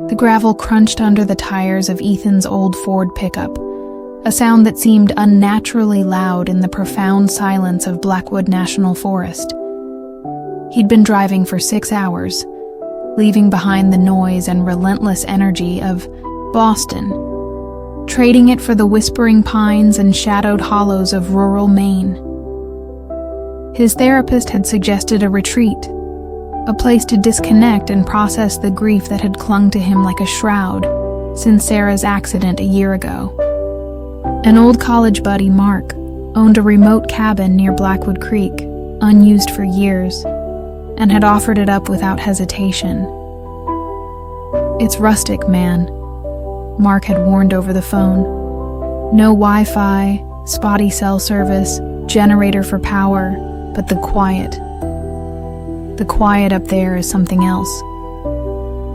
The gravel crunched under the tires of Ethan's old Ford pickup, a sound that seemed unnaturally loud in the profound silence of Blackwood National Forest. He'd been driving for 6 hours, leaving behind the noise and relentless energy of Boston, trading it for the whispering pines and shadowed hollows of rural Maine. His therapist had suggested a retreat, a place to disconnect and process the grief that had clung to him like a shroud since Sarah's accident a year ago. An old college buddy, Mark, owned a remote cabin near Blackwood Creek, unused for years, and had offered it up without hesitation. "It's rustic, man," Mark had warned over the phone. "No Wi-Fi, spotty cell service, generator for power, but the quiet. The quiet up there is something else."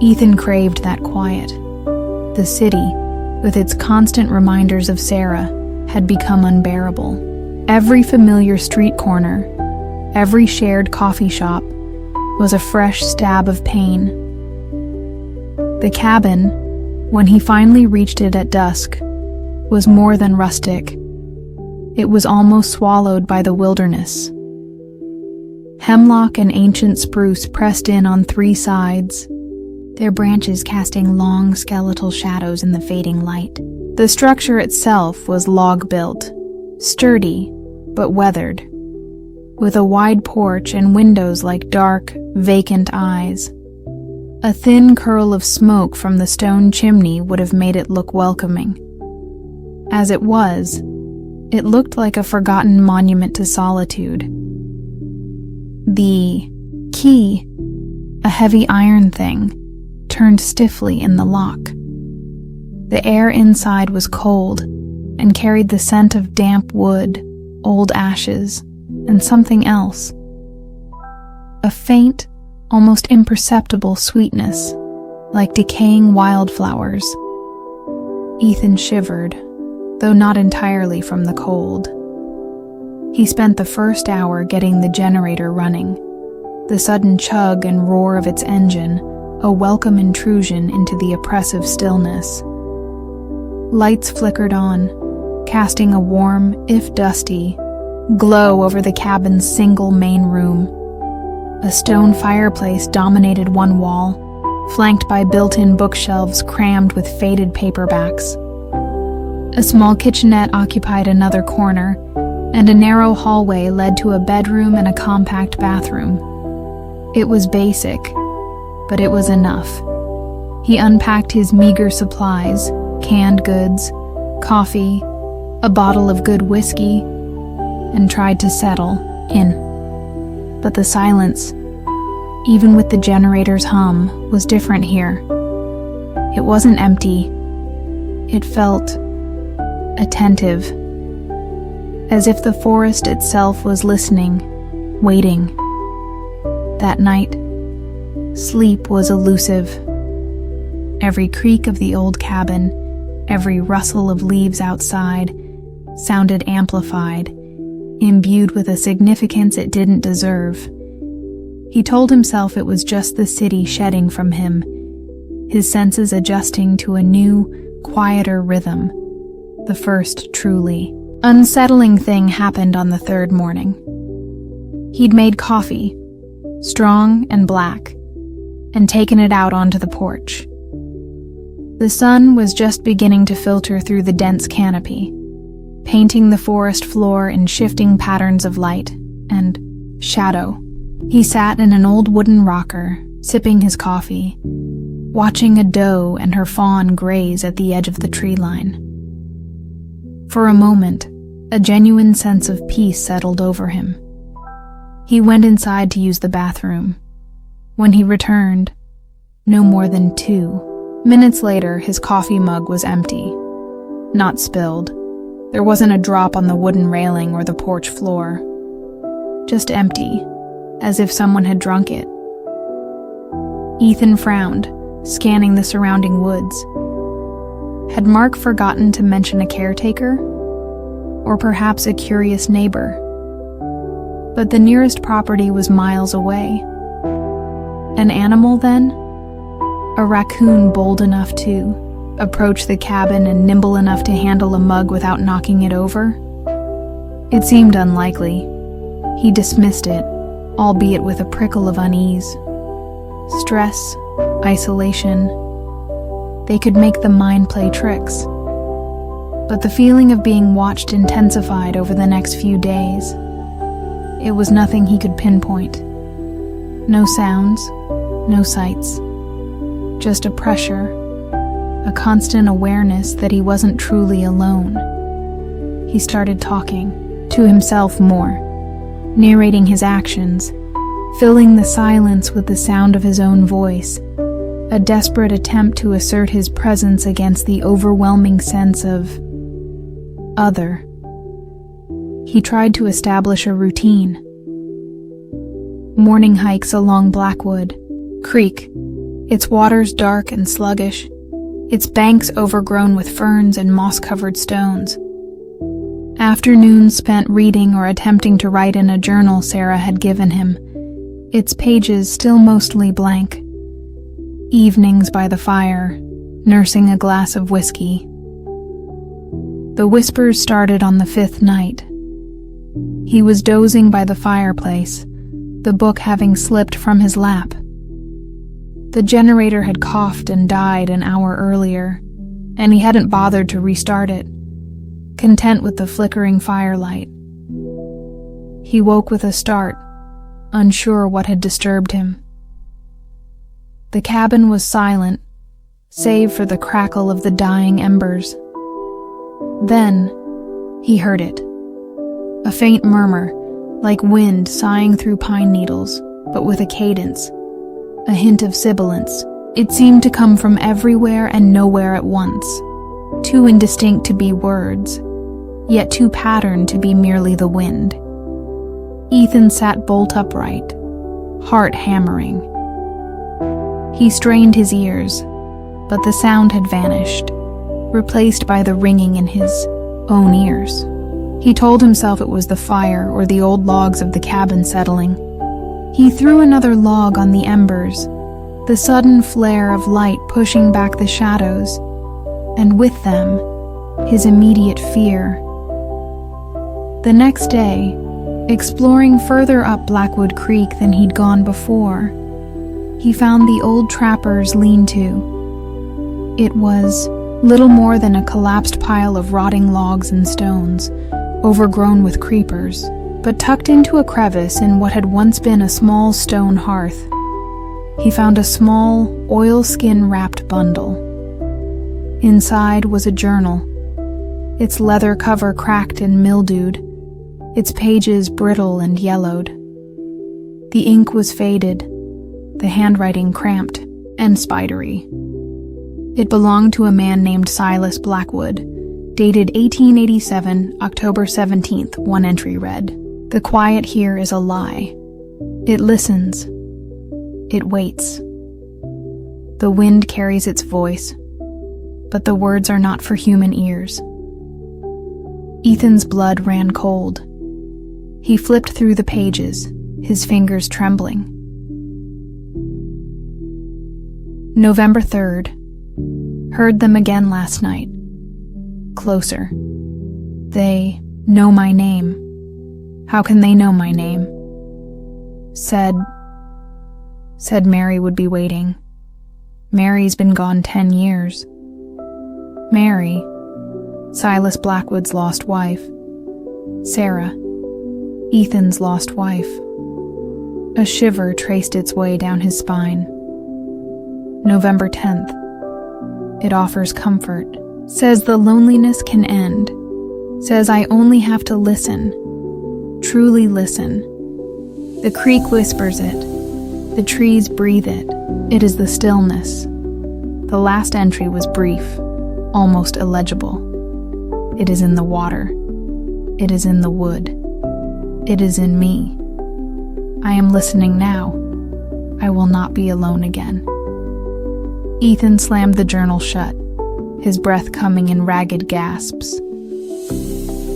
Ethan craved that quiet. The city, with its constant reminders of Sarah, had become unbearable. Every familiar street corner, every shared coffee shop, was a fresh stab of pain. The cabin, when he finally reached it at dusk, was more than rustic. It was almost swallowed by the wilderness. Hemlock and ancient spruce pressed in on 3 sides, their branches casting long skeletal shadows in the fading light. The structure itself was log-built, sturdy but weathered, with a wide porch and windows like dark, vacant eyes. A thin curl of smoke from the stone chimney would have made it look welcoming. As it was, it looked like a forgotten monument to solitude. The key, a heavy iron thing, turned stiffly in the lock. The air inside was cold and carried the scent of damp wood, old ashes, and something else. A faint, almost imperceptible sweetness, like decaying wildflowers. Ethan shivered, though not entirely from the cold. He spent the first hour getting the generator running, the sudden chug and roar of its engine a welcome intrusion into the oppressive stillness. Lights flickered on, casting a warm, if dusty, glow over the cabin's single main room. A stone fireplace dominated one wall, flanked by built-in bookshelves crammed with faded paperbacks. A small kitchenette occupied another corner, and a narrow hallway led to a bedroom and a compact bathroom. It was basic, but it was enough. He unpacked his meager supplies, canned goods, coffee, a bottle of good whiskey, and tried to settle in. But the silence, even with the generator's hum, was different here. It wasn't empty. It felt attentive, as if the forest itself was listening, waiting. That night, sleep was elusive. Every creak of the old cabin, every rustle of leaves outside, sounded amplified, imbued with a significance it didn't deserve. He told himself it was just the city shedding from him, his senses adjusting to a new, quieter rhythm, the first truly unsettling thing happened on the 3rd morning. He'd made coffee, strong and black, and taken it out onto the porch. The sun was just beginning to filter through the dense canopy, painting the forest floor in shifting patterns of light and shadow. He sat in an old wooden rocker, sipping his coffee, watching a doe and her fawn graze at the edge of the tree line. For a moment, a genuine sense of peace settled over him. He went inside to use the bathroom. When he returned, no more than 2 minutes later, his coffee mug was empty. Not spilled. There wasn't a drop on the wooden railing or the porch floor. Just empty, as if someone had drunk it. Ethan frowned, scanning the surrounding woods. Had Mark forgotten to mention a caretaker? Or perhaps a curious neighbor? But the nearest property was miles away. An animal, then? A raccoon bold enough to approach the cabin and nimble enough to handle a mug without knocking it over? It seemed unlikely. He dismissed it, albeit with a prickle of unease. Stress, isolation, they could make the mind play tricks. But the feeling of being watched intensified over the next few days. It was nothing he could pinpoint. No sounds, no sights. Just a pressure, a constant awareness that he wasn't truly alone. He started talking, to himself more, narrating his actions, filling the silence with the sound of his own voice, a desperate attempt to assert his presence against the overwhelming sense of other. He tried to establish a routine. Morning hikes along Blackwood Creek, its waters dark and sluggish, its banks overgrown with ferns and moss-covered stones. Afternoons spent reading or attempting to write in a journal Sarah had given him, its pages still mostly blank. Evenings by the fire, nursing a glass of whiskey. The whispers started on the 5th night. He was dozing by the fireplace, the book having slipped from his lap. The generator had coughed and died an hour earlier, and he hadn't bothered to restart it, content with the flickering firelight. He woke with a start, unsure what had disturbed him. The cabin was silent, save for the crackle of the dying embers. Then, he heard it. A faint murmur, like wind sighing through pine needles, but with a cadence. A hint of sibilance. It seemed to come from everywhere and nowhere at once. Too indistinct to be words, yet too patterned to be merely the wind. Ethan sat bolt upright, heart hammering. He strained his ears, but the sound had vanished, replaced by the ringing in his own ears. He told himself it was the fire or the old logs of the cabin settling. He threw another log on the embers, the sudden flare of light pushing back the shadows, and with them, his immediate fear. The next day, exploring further up Blackwood Creek than he'd gone before, he found the old trapper's lean-to. It was little more than a collapsed pile of rotting logs and stones, overgrown with creepers, but tucked into a crevice in what had once been a small stone hearth. He found a small, oilskin-wrapped bundle. Inside was a journal, its leather cover cracked and mildewed, its pages brittle and yellowed. The ink was faded, the handwriting cramped and spidery. It belonged to a man named Silas Blackwood, dated 1887, October 17th, one entry read, "The quiet here is a lie. It listens. It waits. The wind carries its voice, but the words are not for human ears." Ethan's blood ran cold. He flipped through the pages, his fingers trembling. November 3rd. Heard them again last night. Closer. They know my name. How can they know my name? Said Mary would be waiting. Mary's been gone 10 years. Mary, Silas Blackwood's lost wife. Sarah, Ethan's lost wife. A shiver traced its way down his spine. November 10th. It offers comfort. Says the loneliness can end. Says I only have to listen. Truly listen. The creek whispers it. The trees breathe it. It is the stillness. The last entry was brief, almost illegible. It is in the water. It is in the wood. It is in me. I am listening now. I will not be alone again. Ethan slammed the journal shut, his breath coming in ragged gasps.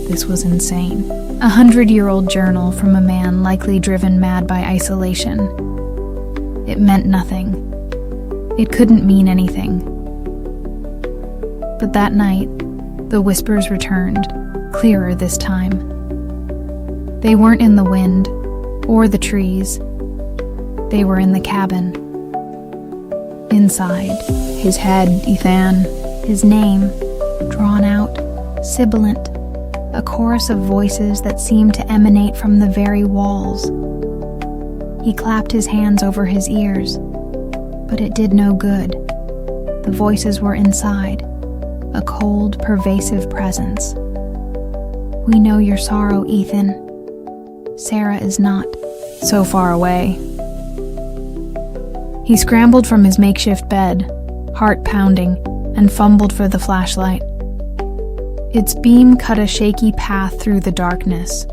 This was insane. 100-year-old journal from a man likely driven mad by isolation. It meant nothing. It couldn't mean anything. But that night, the whispers returned, clearer this time. They weren't in the wind or the trees. They were in the cabin. Inside, his head, Ethan, his name, drawn out, sibilant, a chorus of voices that seemed to emanate from the very walls. He clapped his hands over his ears, but it did no good. The voices were inside, a cold, pervasive presence. We know your sorrow, Ethan. Sarah is not so far away. He scrambled from his makeshift bed, heart pounding, and fumbled for the flashlight. Its beam cut a shaky path through the darkness,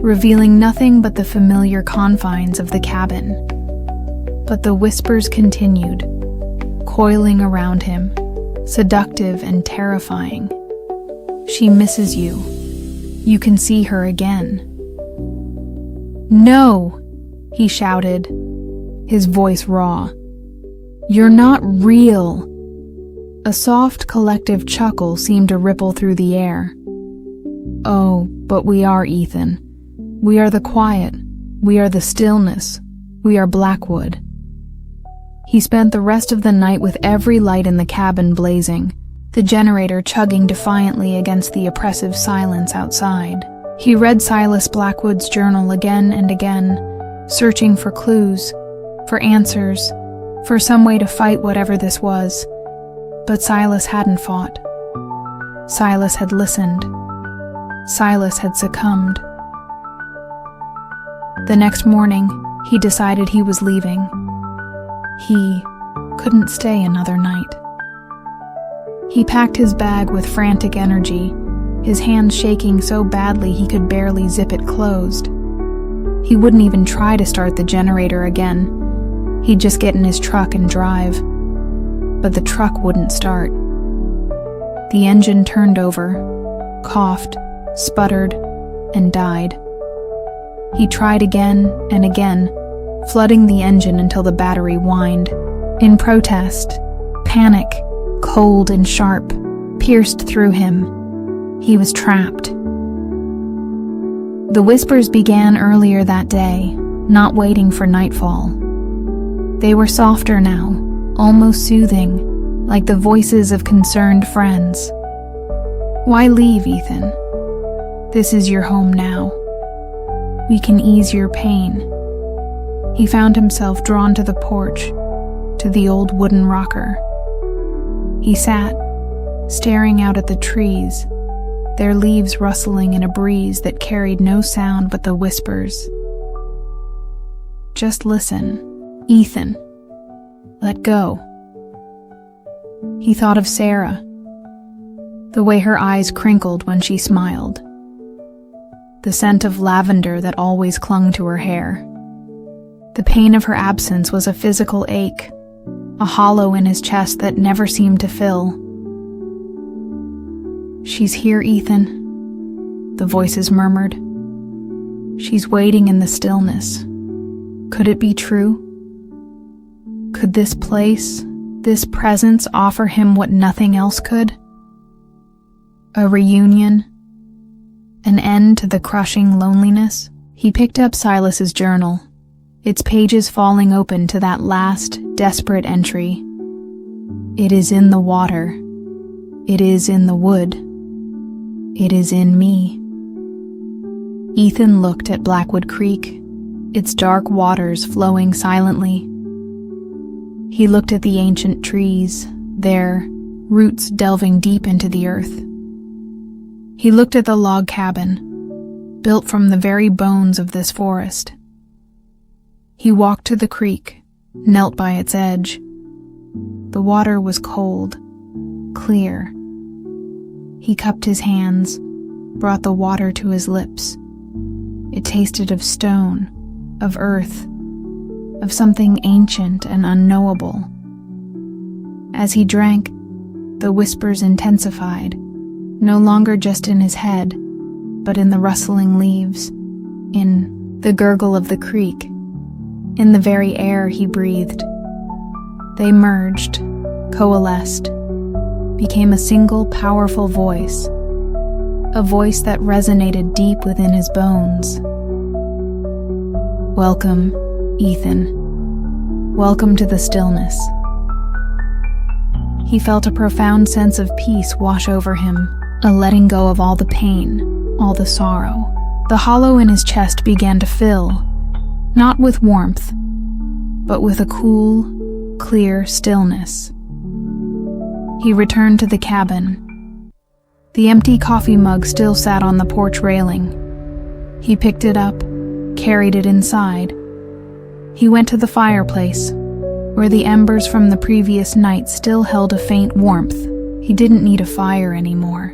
revealing nothing but the familiar confines of the cabin. But the whispers continued, coiling around him, seductive and terrifying. She misses you. You can see her again. No, he shouted, his voice raw. You're not real. A soft, collective chuckle seemed to ripple through the air. Oh, but we are, Ethan. We are the quiet. We are the stillness. We are Blackwood. He spent the rest of the night with every light in the cabin blazing, the generator chugging defiantly against the oppressive silence outside. He read Silas Blackwood's journal again and again, searching for clues, for answers, for some way to fight whatever this was. But Silas hadn't fought. Silas had listened. Silas had succumbed. The next morning, he decided he was leaving. He couldn't stay another night. He packed his bag with frantic energy, his hands shaking so badly he could barely zip it closed. He wouldn't even try to start the generator again. He'd just get in his truck and drive. But the truck wouldn't start. The engine turned over, coughed, sputtered, and died. He tried again and again, flooding the engine until the battery whined. In protest, panic, cold and sharp, pierced through him. He was trapped. The whispers began earlier that day, not waiting for nightfall. They were softer now, almost soothing, like the voices of concerned friends. Why leave, Ethan? This is your home now. We can ease your pain. He found himself drawn to the porch, to the old wooden rocker. He sat, staring out at the trees, their leaves rustling in a breeze that carried no sound but the whispers. Just listen, Ethan. Let go. He thought of Sarah, the way her eyes crinkled when she smiled, the scent of lavender that always clung to her hair. The pain of her absence was a physical ache, a hollow in his chest that never seemed to fill. She's here, Ethan, the voices murmured. She's waiting in the stillness. Could it be true? Could this place, this presence offer him what nothing else could? A reunion? An end to the crushing loneliness? He picked up Silas's journal, its pages falling open to that last, desperate entry. It is in the water. It is in the wood. It is in me. Ethan looked at Blackwood Creek, its dark waters flowing silently. He looked at the ancient trees, their roots delving deep into the earth. He looked at the log cabin, built from the very bones of this forest. He walked to the creek, knelt by its edge. The water was cold, clear. He cupped his hands, brought the water to his lips. It tasted of stone, of earth, of something ancient and unknowable. As he drank, the whispers intensified, no longer just in his head, but in the rustling leaves, in the gurgle of the creek, in the very air he breathed. They merged, coalesced, became a single powerful voice, a voice that resonated deep within his bones. Welcome, Ethan. Welcome to the stillness. He felt a profound sense of peace wash over him, a letting go of all the pain, all the sorrow. The hollow in his chest began to fill, not with warmth, but with a cool, clear stillness. He returned to the cabin. The empty coffee mug still sat on the porch railing. He picked it up, carried it inside. He went to the fireplace, where the embers from the previous night still held a faint warmth. He didn't need a fire anymore.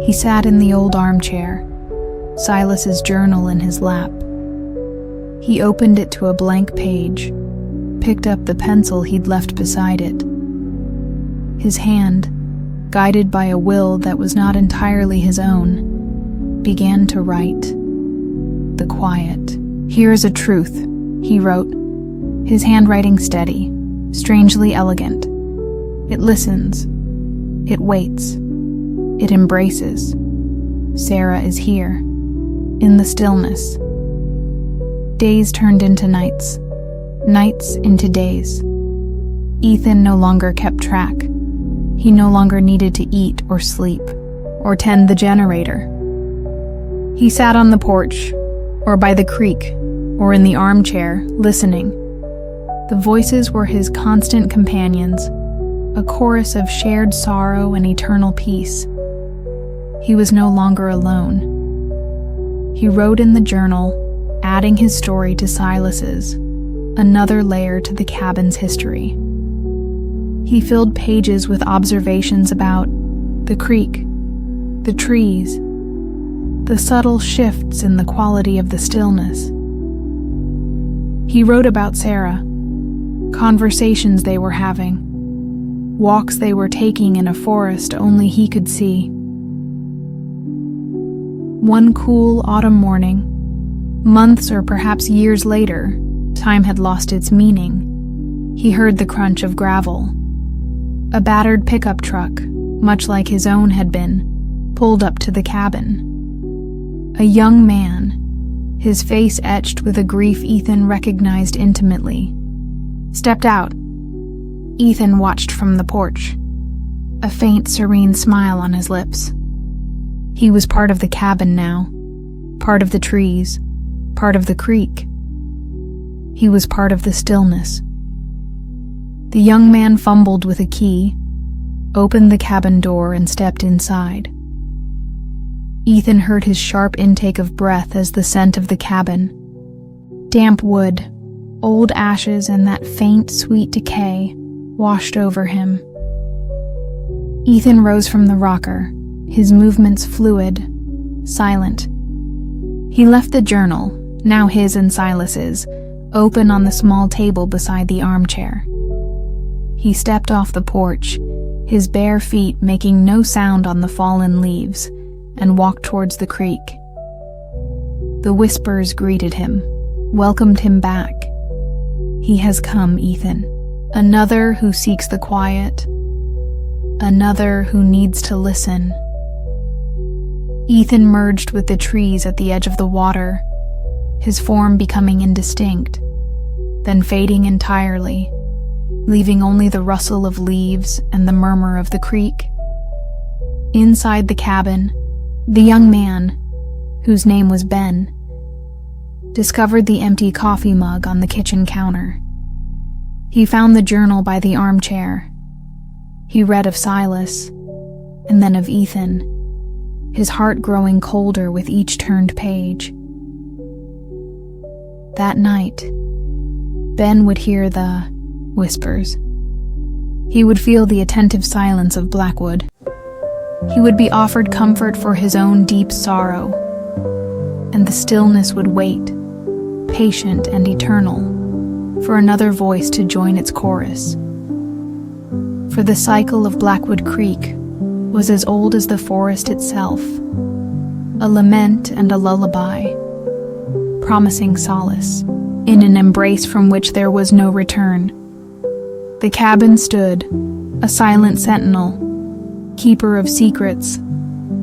He sat in the old armchair, Silas's journal in his lap. He opened it to a blank page, picked up the pencil he'd left beside it. His hand, guided by a will that was not entirely his own, began to write. The quiet. "Here's a truth," he wrote, his handwriting steady, strangely elegant. It listens. It waits. It embraces. Sarah is here, in the stillness. Days turned into nights, nights into days. Ethan no longer kept track. He no longer needed to eat or sleep, or tend the generator. He sat on the porch, or by the creek, or in the armchair, listening. The voices were his constant companions, a chorus of shared sorrow and eternal peace. He was no longer alone. He wrote in the journal, adding his story to Silas's, another layer to the cabin's history. He filled pages with observations about the creek, the trees, the subtle shifts in the quality of the stillness. He wrote about Sarah, conversations they were having, walks they were taking in a forest only he could see. One cool autumn morning, months or perhaps years later, time had lost its meaning. He heard the crunch of gravel. A battered pickup truck, much like his own had been, pulled up to the cabin. A young man, his face etched with a grief Ethan recognized intimately, stepped out. Ethan watched from the porch, a faint, serene smile on his lips. He was part of the cabin now, part of the trees, part of the creek. He was part of the stillness. The young man fumbled with a key, opened the cabin door, and stepped inside. Ethan heard his sharp intake of breath as the scent of the cabin, damp wood, old ashes, and that faint, sweet decay washed over him. Ethan rose from the rocker, his movements fluid, silent. He left the journal, now his and Silas's, open on the small table beside the armchair. He stepped off the porch, his bare feet making no sound on the fallen leaves, and walked towards the creek. The whispers greeted him, welcomed him back. He has come, Ethan. Another who seeks the quiet. Another who needs to listen. Ethan merged with the trees at the edge of the water, his form becoming indistinct, then fading entirely, leaving only the rustle of leaves and the murmur of the creek. Inside the cabin, the young man, whose name was Ben, discovered the empty coffee mug on the kitchen counter. He found the journal by the armchair. He read of Silas, and then of Ethan, his heart growing colder with each turned page. That night, Ben would hear the whispers. He would feel the attentive silence of Blackwood. He would be offered comfort for his own deep sorrow, and the stillness would wait, patient and eternal, for another voice to join its chorus. For the cycle of Blackwood Creek was as old as the forest itself, a lament and a lullaby, promising solace in an embrace from which there was no return. The cabin stood, a silent sentinel, keeper of secrets,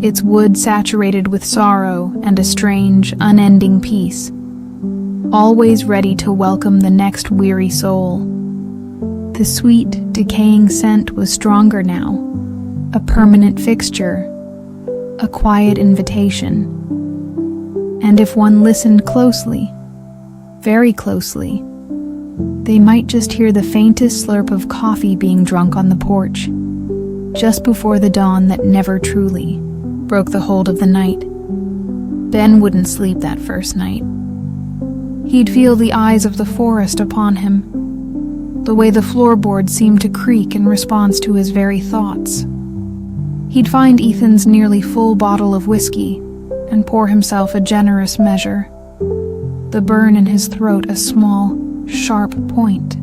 its wood saturated with sorrow and a strange, unending peace, always ready to welcome the next weary soul. The sweet, decaying scent was stronger now, a permanent fixture, a quiet invitation. And if one listened closely, very closely, they might just hear the faintest slurp of coffee being drunk on the porch, just before the dawn that never truly broke the hold of the night. Ben wouldn't sleep that first night. He'd feel the eyes of the forest upon him, the way the floorboards seemed to creak in response to his very thoughts. He'd find Ethan's nearly full bottle of whiskey and pour himself a generous measure, the burn in his throat a small, sharp point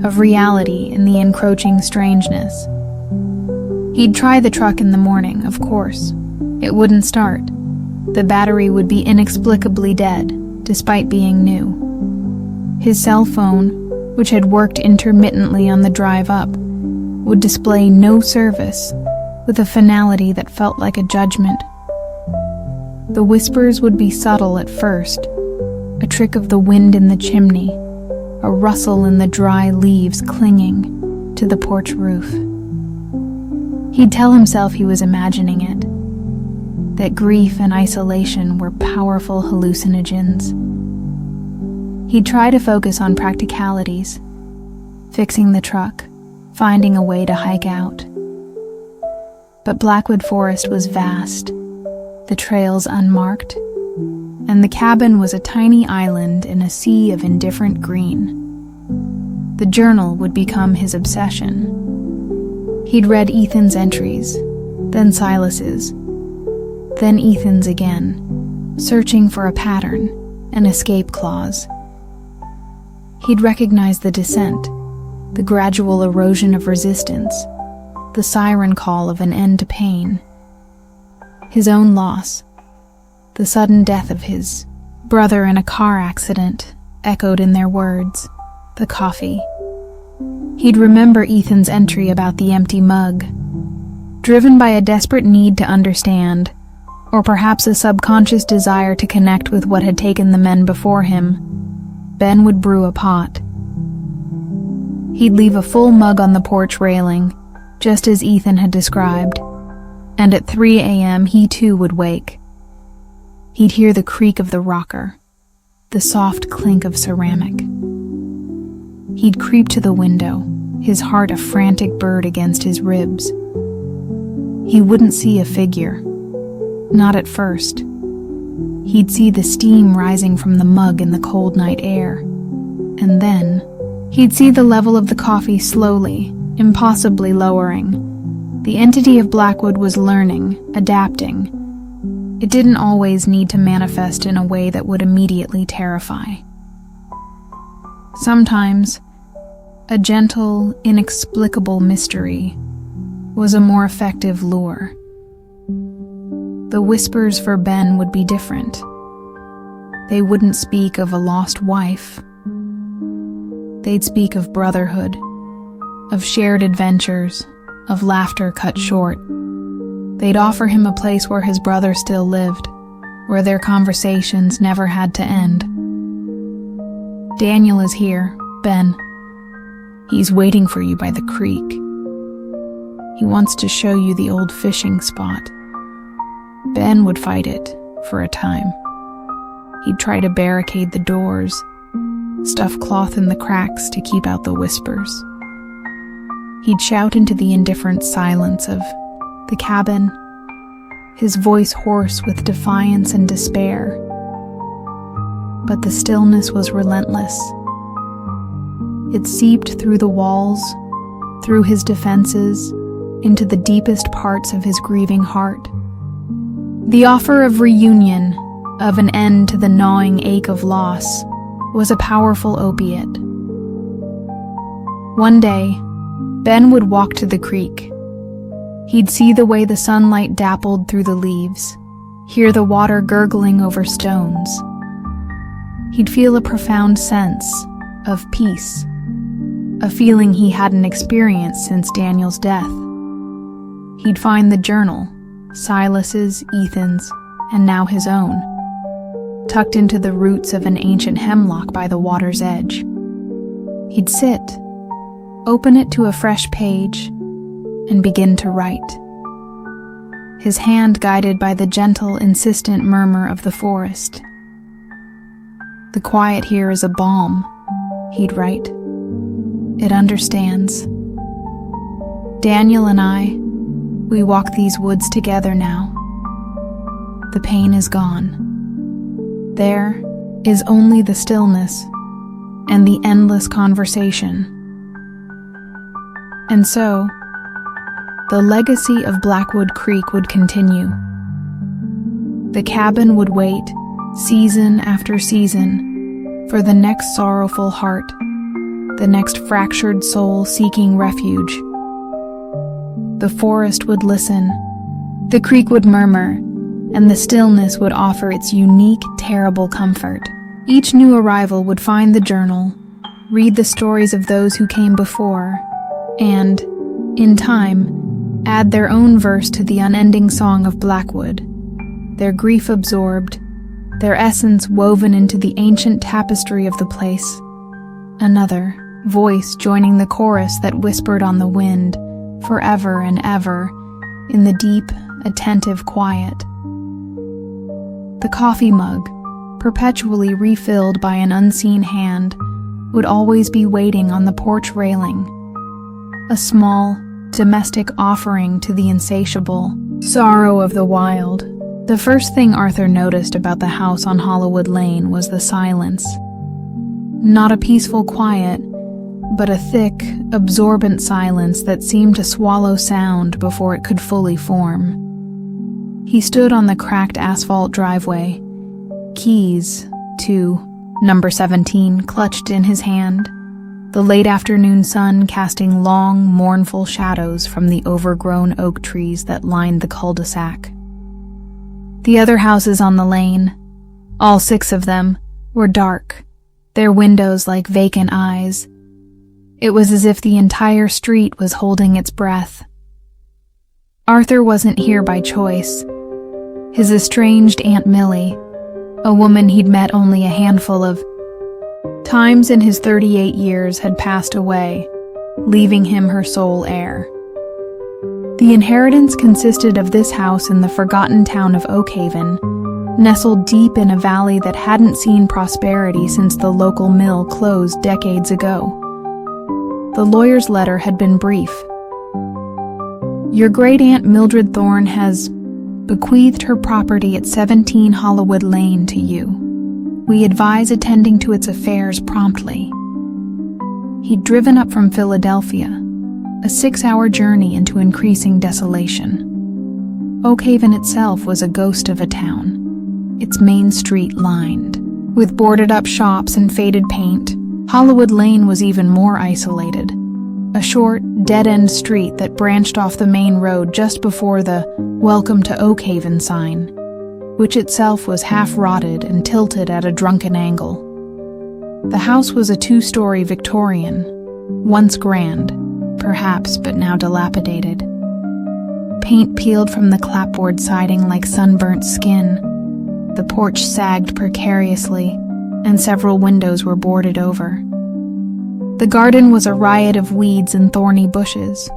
of reality in the encroaching strangeness. He'd try the truck in the morning, of course. It wouldn't start. The battery would be inexplicably dead, despite being new. His cell phone, which had worked intermittently on the drive up, would display no service, with a finality that felt like a judgment. The whispers would be subtle at first, a trick of the wind in the chimney, a rustle in the dry leaves clinging to the porch roof. He'd tell himself he was imagining it, that grief and isolation were powerful hallucinogens. He'd try to focus on practicalities, fixing the truck, finding a way to hike out. But Blackwood Forest was vast, the trails unmarked, and the cabin was a tiny island in a sea of indifferent green. The journal would become his obsession. He'd read Ethan's entries, then Silas's, then Ethan's again, searching for a pattern, an escape clause. He'd recognized the descent, the gradual erosion of resistance, the siren call of an end to pain. His own loss, the sudden death of his brother in a car accident, echoed in their words, the coffee. He'd remember Ethan's entry about the empty mug. Driven by a desperate need to understand, or perhaps a subconscious desire to connect with what had taken the men before him, Ben would brew a pot. He'd leave a full mug on the porch railing, just as Ethan had described, and at 3 a.m. he too would wake. He'd hear the creak of the rocker, the soft clink of ceramic. He'd creep to the window, his heart a frantic bird against his ribs. He wouldn't see a figure, not at first. He'd see the steam rising from the mug in the cold night air, and then he'd see the level of the coffee slowly, impossibly lowering. The entity of Blackwood was learning, adapting. It didn't always need to manifest in a way that would immediately terrify. Sometimes, a gentle, inexplicable mystery was a more effective lure. The whispers for Ben would be different. They wouldn't speak of a lost wife. They'd speak of brotherhood, of shared adventures, of laughter cut short. They'd offer him a place where his brother still lived, where their conversations never had to end. Daniel is here, Ben. He's waiting for you by the creek. He wants to show you the old fishing spot. Ben would fight it for a time. He'd try to barricade the doors, stuff cloth in the cracks to keep out the whispers. He'd shout into the indifferent silence of the cabin, his voice hoarse with defiance and despair. But the stillness was relentless. It seeped through the walls, through his defenses, into the deepest parts of his grieving heart. The offer of reunion, of an end to the gnawing ache of loss, was a powerful opiate. One day, Ben would walk to the creek. He'd see the way the sunlight dappled through the leaves, hear the water gurgling over stones. He'd feel a profound sense of peace, a feeling he hadn't experienced since Daniel's death. He'd find the journal, Silas's, Ethan's, and now his own, tucked into the roots of an ancient hemlock by the water's edge. He'd sit, open it to a fresh page, and begin to write. His hand guided by the gentle, insistent murmur of the forest. "The quiet here is a balm," he'd write. "It understands. Daniel and I, we walk these woods together now. The pain is gone. There is only the stillness and the endless conversation." And so, the legacy of Blackwood Creek would continue. The cabin would wait, season after season, for the next sorrowful heart, the next fractured soul seeking refuge. The forest would listen, the creek would murmur, and the stillness would offer its unique, terrible comfort. Each new arrival would find the journal, read the stories of those who came before, and, in time, add their own verse to the unending song of Blackwood, their grief absorbed, their essence woven into the ancient tapestry of the place. Another voice joining the chorus that whispered on the wind, forever and ever, in the deep, attentive quiet. The coffee mug, perpetually refilled by an unseen hand, would always be waiting on the porch railing, a small, domestic offering to the insatiable sorrow of the wild. The first thing Arthur noticed about the house on Hollywood Lane was the silence. Not a peaceful quiet, but a thick, absorbent silence that seemed to swallow sound before it could fully form. He stood on the cracked asphalt driveway, keys to number 17 clutched in his hand, the late afternoon sun casting long, mournful shadows from the overgrown oak trees that lined the cul-de-sac. The other houses on the lane, all 6 of them, were dark, their windows like vacant eyes. It was as if the entire street was holding its breath. Arthur wasn't here by choice. His estranged Aunt Millie, a woman he'd met only a handful of times in his 38 years, had passed away, leaving him her sole heir. The inheritance consisted of this house in the forgotten town of Oakhaven, nestled deep in a valley that hadn't seen prosperity since the local mill closed decades ago. The lawyer's letter had been brief. "Your great-aunt Mildred Thorne has bequeathed her property at 17 Hollywood Lane to you. We advise attending to its affairs promptly." He'd driven up from Philadelphia, a 6-hour journey into increasing desolation. Oakhaven itself was a ghost of a town, its main street lined with boarded-up shops and faded paint. Hollywood Lane was even more isolated, a short, dead-end street that branched off the main road just before the "Welcome to Oakhaven" sign, which itself was half-rotted and tilted at a drunken angle. The house was a 2-story Victorian, once grand, perhaps, but now dilapidated. Paint peeled from the clapboard siding like sunburnt skin. The porch sagged precariously, and several windows were boarded over. The garden was a riot of weeds and thorny bushes.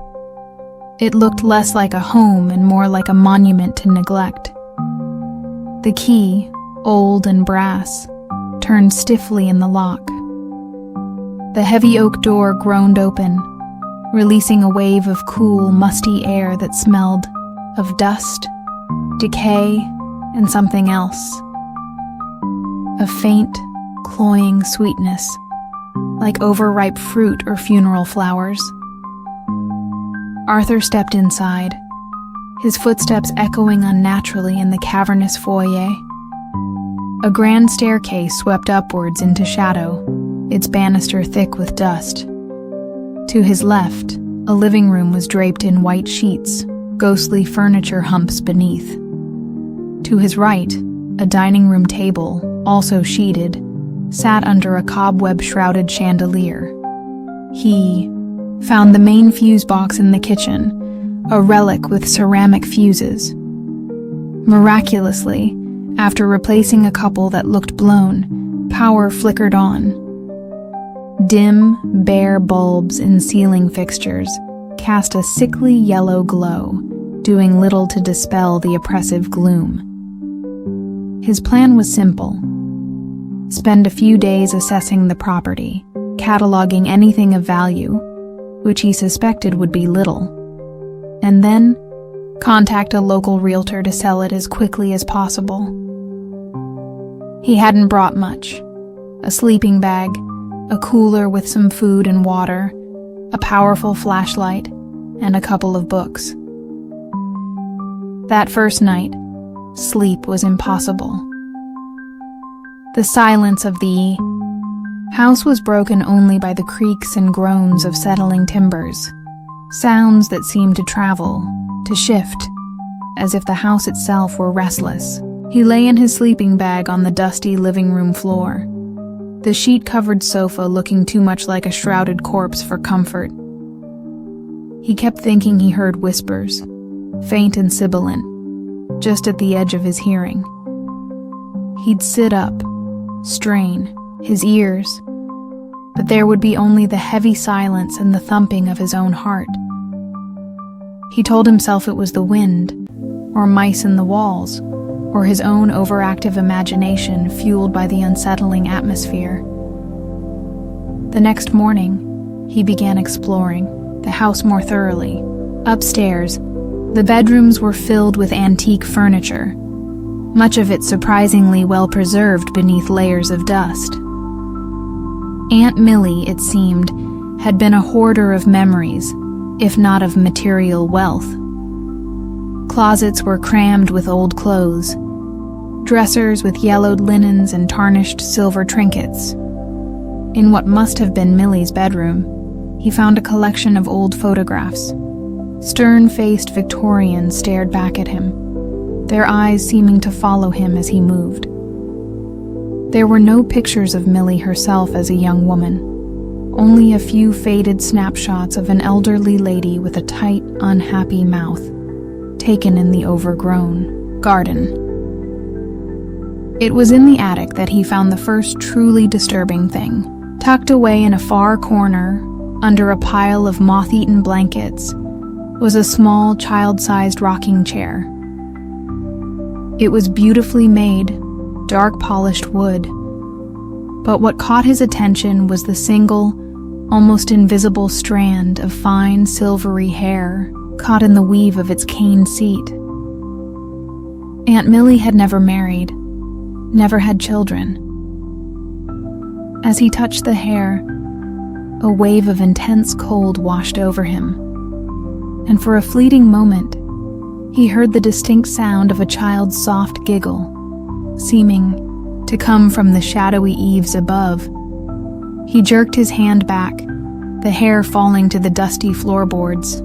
It looked less like a home and more like a monument to neglect. The key, old and brass, turned stiffly in the lock. The heavy oak door groaned open, releasing a wave of cool, musty air that smelled of dust, decay, and something else. A faint, cloying sweetness, like overripe fruit or funeral flowers. Arthur stepped inside, his footsteps echoing unnaturally in the cavernous foyer. A grand staircase swept upwards into shadow, its banister thick with dust. To his left, a living room was draped in white sheets, ghostly furniture humps beneath. To his right, a dining room table, also sheeted, sat under a cobweb-shrouded chandelier. He found the main fuse box in the kitchen, a relic with ceramic fuses. Miraculously, after replacing a couple that looked blown, power flickered on. Dim, bare bulbs in ceiling fixtures cast a sickly yellow glow, doing little to dispel the oppressive gloom. His plan was simple. Spend a few days assessing the property, cataloging anything of value, which he suspected would be little, and then contact a local realtor to sell it as quickly as possible. He hadn't brought much: a sleeping bag, a cooler with some food and water, a powerful flashlight, and a couple of books. That first night, sleep was impossible. The silence of the house was broken only by the creaks and groans of settling timbers, sounds that seemed to travel, to shift, as if the house itself were restless. He lay in his sleeping bag on the dusty living room floor, the sheet-covered sofa looking too much like a shrouded corpse for comfort. He kept thinking he heard whispers, faint and sibilant, just at the edge of his hearing. He'd sit up, strain his ears, but there would be only the heavy silence and the thumping of his own heart. He told himself it was the wind, or mice in the walls, or his own overactive imagination fueled by the unsettling atmosphere. The next morning, he began exploring the house more thoroughly. Upstairs, the bedrooms were filled with antique furniture, much of it surprisingly well preserved beneath layers of dust. Aunt Millie, it seemed, had been a hoarder of memories, if not of material wealth. Closets were crammed with old clothes, dressers with yellowed linens and tarnished silver trinkets. In what must have been Millie's bedroom, he found a collection of old photographs. Stern-faced Victorians stared back at him, their eyes seeming to follow him as he moved. There were no pictures of Millie herself as a young woman, only a few faded snapshots of an elderly lady with a tight, unhappy mouth, taken in the overgrown garden. It was in the attic that he found the first truly disturbing thing. Tucked away in a far corner, under a pile of moth-eaten blankets, was a small, child-sized rocking chair. It was beautifully made, dark polished wood, but what caught his attention was the single, almost invisible strand of fine, silvery hair caught in the weave of its cane seat. Aunt Millie had never married, never had children. As he touched the hair, a wave of intense cold washed over him, and for a fleeting moment, he heard the distinct sound of a child's soft giggle, seeming to come from the shadowy eaves above. He jerked his hand back, the hair falling to the dusty floorboards.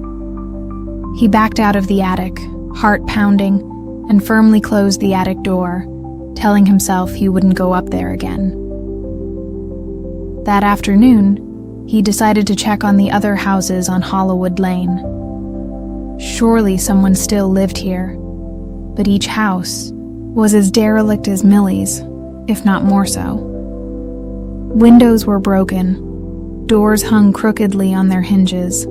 He backed out of the attic, heart pounding, and firmly closed the attic door, telling himself he wouldn't go up there again. That afternoon, he decided to check on the other houses on Hollywood Lane. Surely someone still lived here, but each house was as derelict as Millie's, if not more so. Windows were broken, doors hung crookedly on their hinges.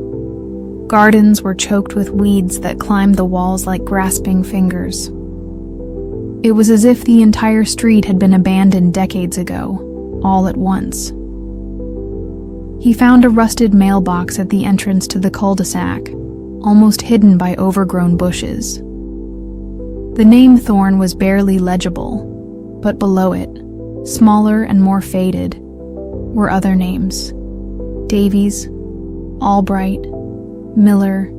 Gardens were choked with weeds that climbed the walls like grasping fingers. It was as if the entire street had been abandoned decades ago, all at once. He found a rusted mailbox at the entrance to the cul-de-sac, almost hidden by overgrown bushes. The name Thorne was barely legible, but below it, smaller and more faded, were other names: Davies, Albright, Miller,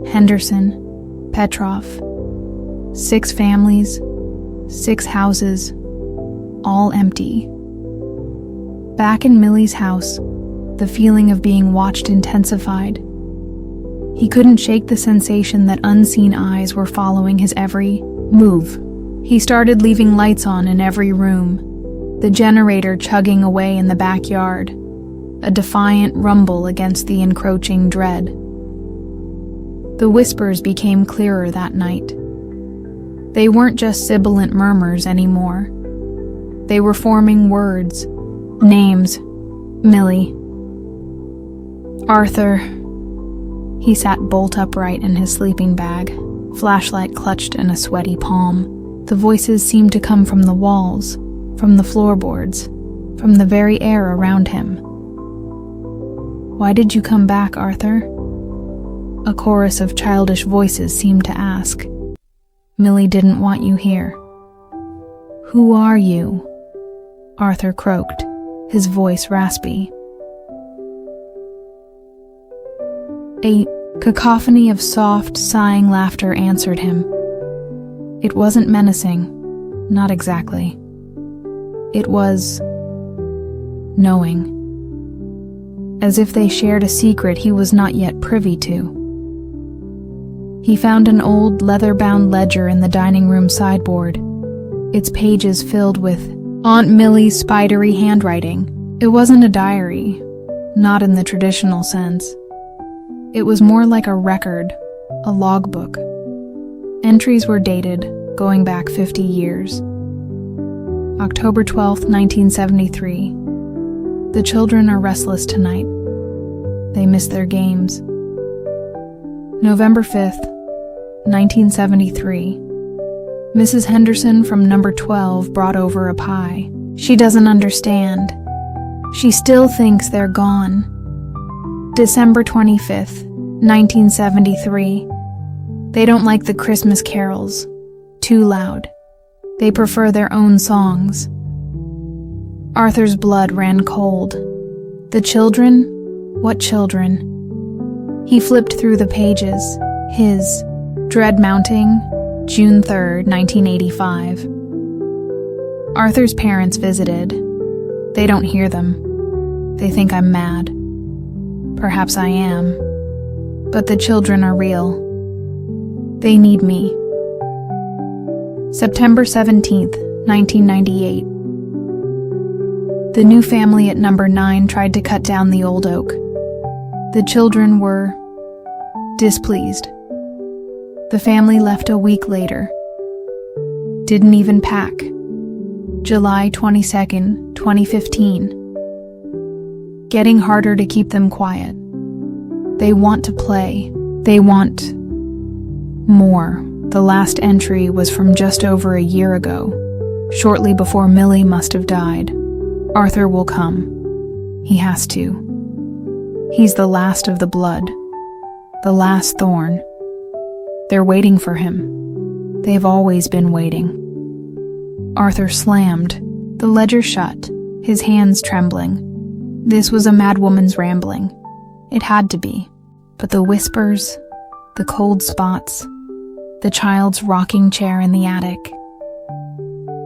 Henderson, Petroff. 6 families, 6 houses, all empty. Back in Millie's house, the feeling of being watched intensified. He couldn't shake the sensation that unseen eyes were following his every move. He started leaving lights on in every room, the generator chugging away in the backyard. a defiant rumble against the encroaching dread. The whispers became clearer that night. They weren't just sibilant murmurs anymore. They were forming words, names. Millie. Arthur. He sat bolt upright in his sleeping bag, flashlight clutched in a sweaty palm. The voices seemed to come from the walls, from the floorboards, from the very air around him. "Why did you come back, Arthur?" A chorus of childish voices seemed to ask. "Millie didn't want you here." "Who are you?" Arthur croaked, his voice raspy. A cacophony of soft, sighing laughter answered him. It wasn't menacing, not exactly. It was knowing, as if they shared a secret he was not yet privy to. He found an old leather-bound ledger in the dining room sideboard, its pages filled with Aunt Millie's spidery handwriting. It wasn't a diary, not in the traditional sense. It was more like a record, a logbook. Entries were dated, going back 50 years. October 12, 1973. The children are restless tonight. They miss their games. November 5th, 1973. Mrs. Henderson from number 12 brought over a pie. She doesn't understand. She still thinks they're gone. December 25th, 1973. They don't like the Christmas carols. Too loud. They prefer their own songs. Arthur's blood ran cold. The children? What children? He flipped through the pages. His dread mounting, June 3rd, 1985. Arthur's parents visited. They don't hear them. They think I'm mad. Perhaps I am. But the children are real. They need me. September 17th, 1998. The new family at number 9 tried to cut down the old oak. The children were displeased. The family left a week later. Didn't even pack. July 22nd, 2015. Getting harder to keep them quiet. They want to play. They want more. The last entry was from just over a year ago, shortly before Millie must have died. Arthur will come. He has to. He's the last of the blood, the last thorn. They're waiting for him. They've always been waiting. Arthur slammed, the ledger shut, his hands trembling. This was a madwoman's rambling. It had to be. But the whispers, the cold spots, the child's rocking chair in the attic.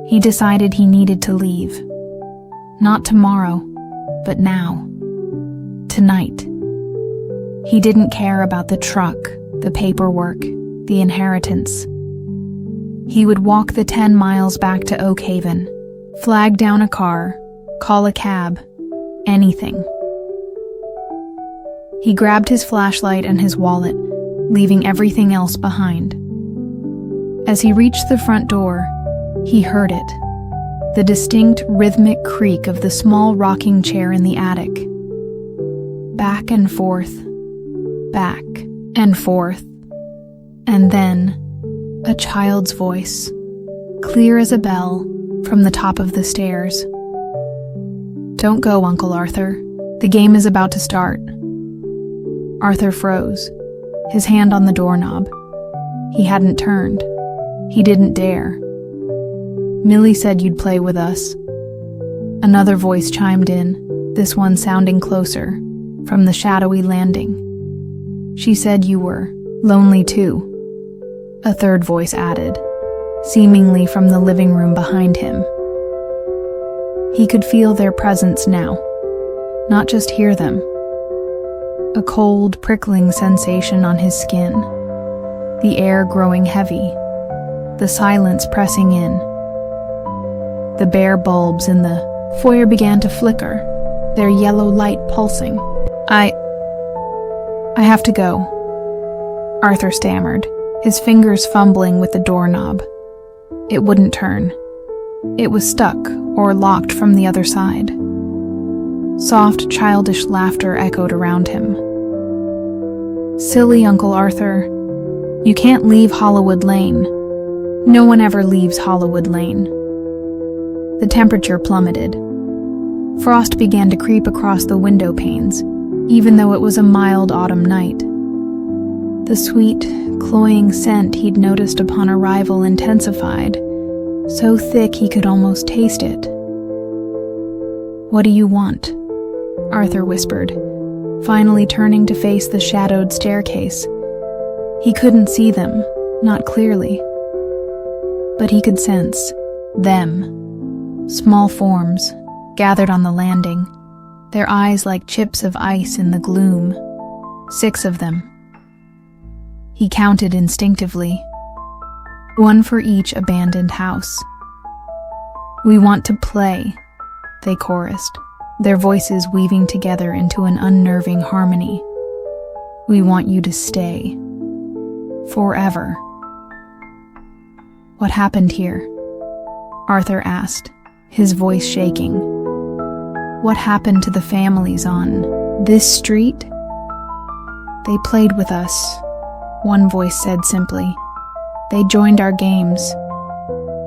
He decided he needed to leave. Not tomorrow, but now. Tonight. He didn't care about the truck, the paperwork, the inheritance. He would walk the 10 miles back to Oak Haven, flag down a car, call a cab, anything. He grabbed his flashlight and his wallet, leaving everything else behind. As he reached the front door, he heard it, the distinct rhythmic creak of the small rocking chair in the attic. Back and forth, back and forth, and then a child's voice, clear as a bell, from the top of the stairs. "Don't go, Uncle Arthur. The game is about to start." Arthur froze, his hand on the doorknob. He hadn't turned. He didn't dare. "Millie said you'd play with us." Another voice chimed in, this one sounding closer, from the shadowy landing. "She said you were lonely too." A third voice added, seemingly from the living room behind him. He could feel their presence now, not just hear them. A cold, prickling sensation on his skin, the air growing heavy, the silence pressing in. The bare bulbs in the foyer began to flicker, their yellow light pulsing. I have to go, Arthur stammered, his fingers fumbling with the doorknob. It wouldn't turn. It was stuck or locked from the other side. Soft, childish laughter echoed around him. Silly Uncle Arthur, you can't leave Hollywood Lane. No one ever leaves Hollywood Lane. The temperature plummeted. Frost began to creep across the window panes, even though it was a mild autumn night. The sweet, cloying scent he'd noticed upon arrival intensified, so thick he could almost taste it. "What do you want?" Arthur whispered, finally turning to face the shadowed staircase. He couldn't see them, not clearly. But he could sense them. Small forms, gathered on the landing, their eyes like chips of ice in the gloom. 6 of them. He counted instinctively, 1 for each abandoned house. "We want to play," they chorused, their voices weaving together into an unnerving harmony. "We want you to stay. Forever." "What happened here?" Arthur asked, his voice shaking. "What happened to the families on this street?" "They played with us," one voice said simply. "They joined our games.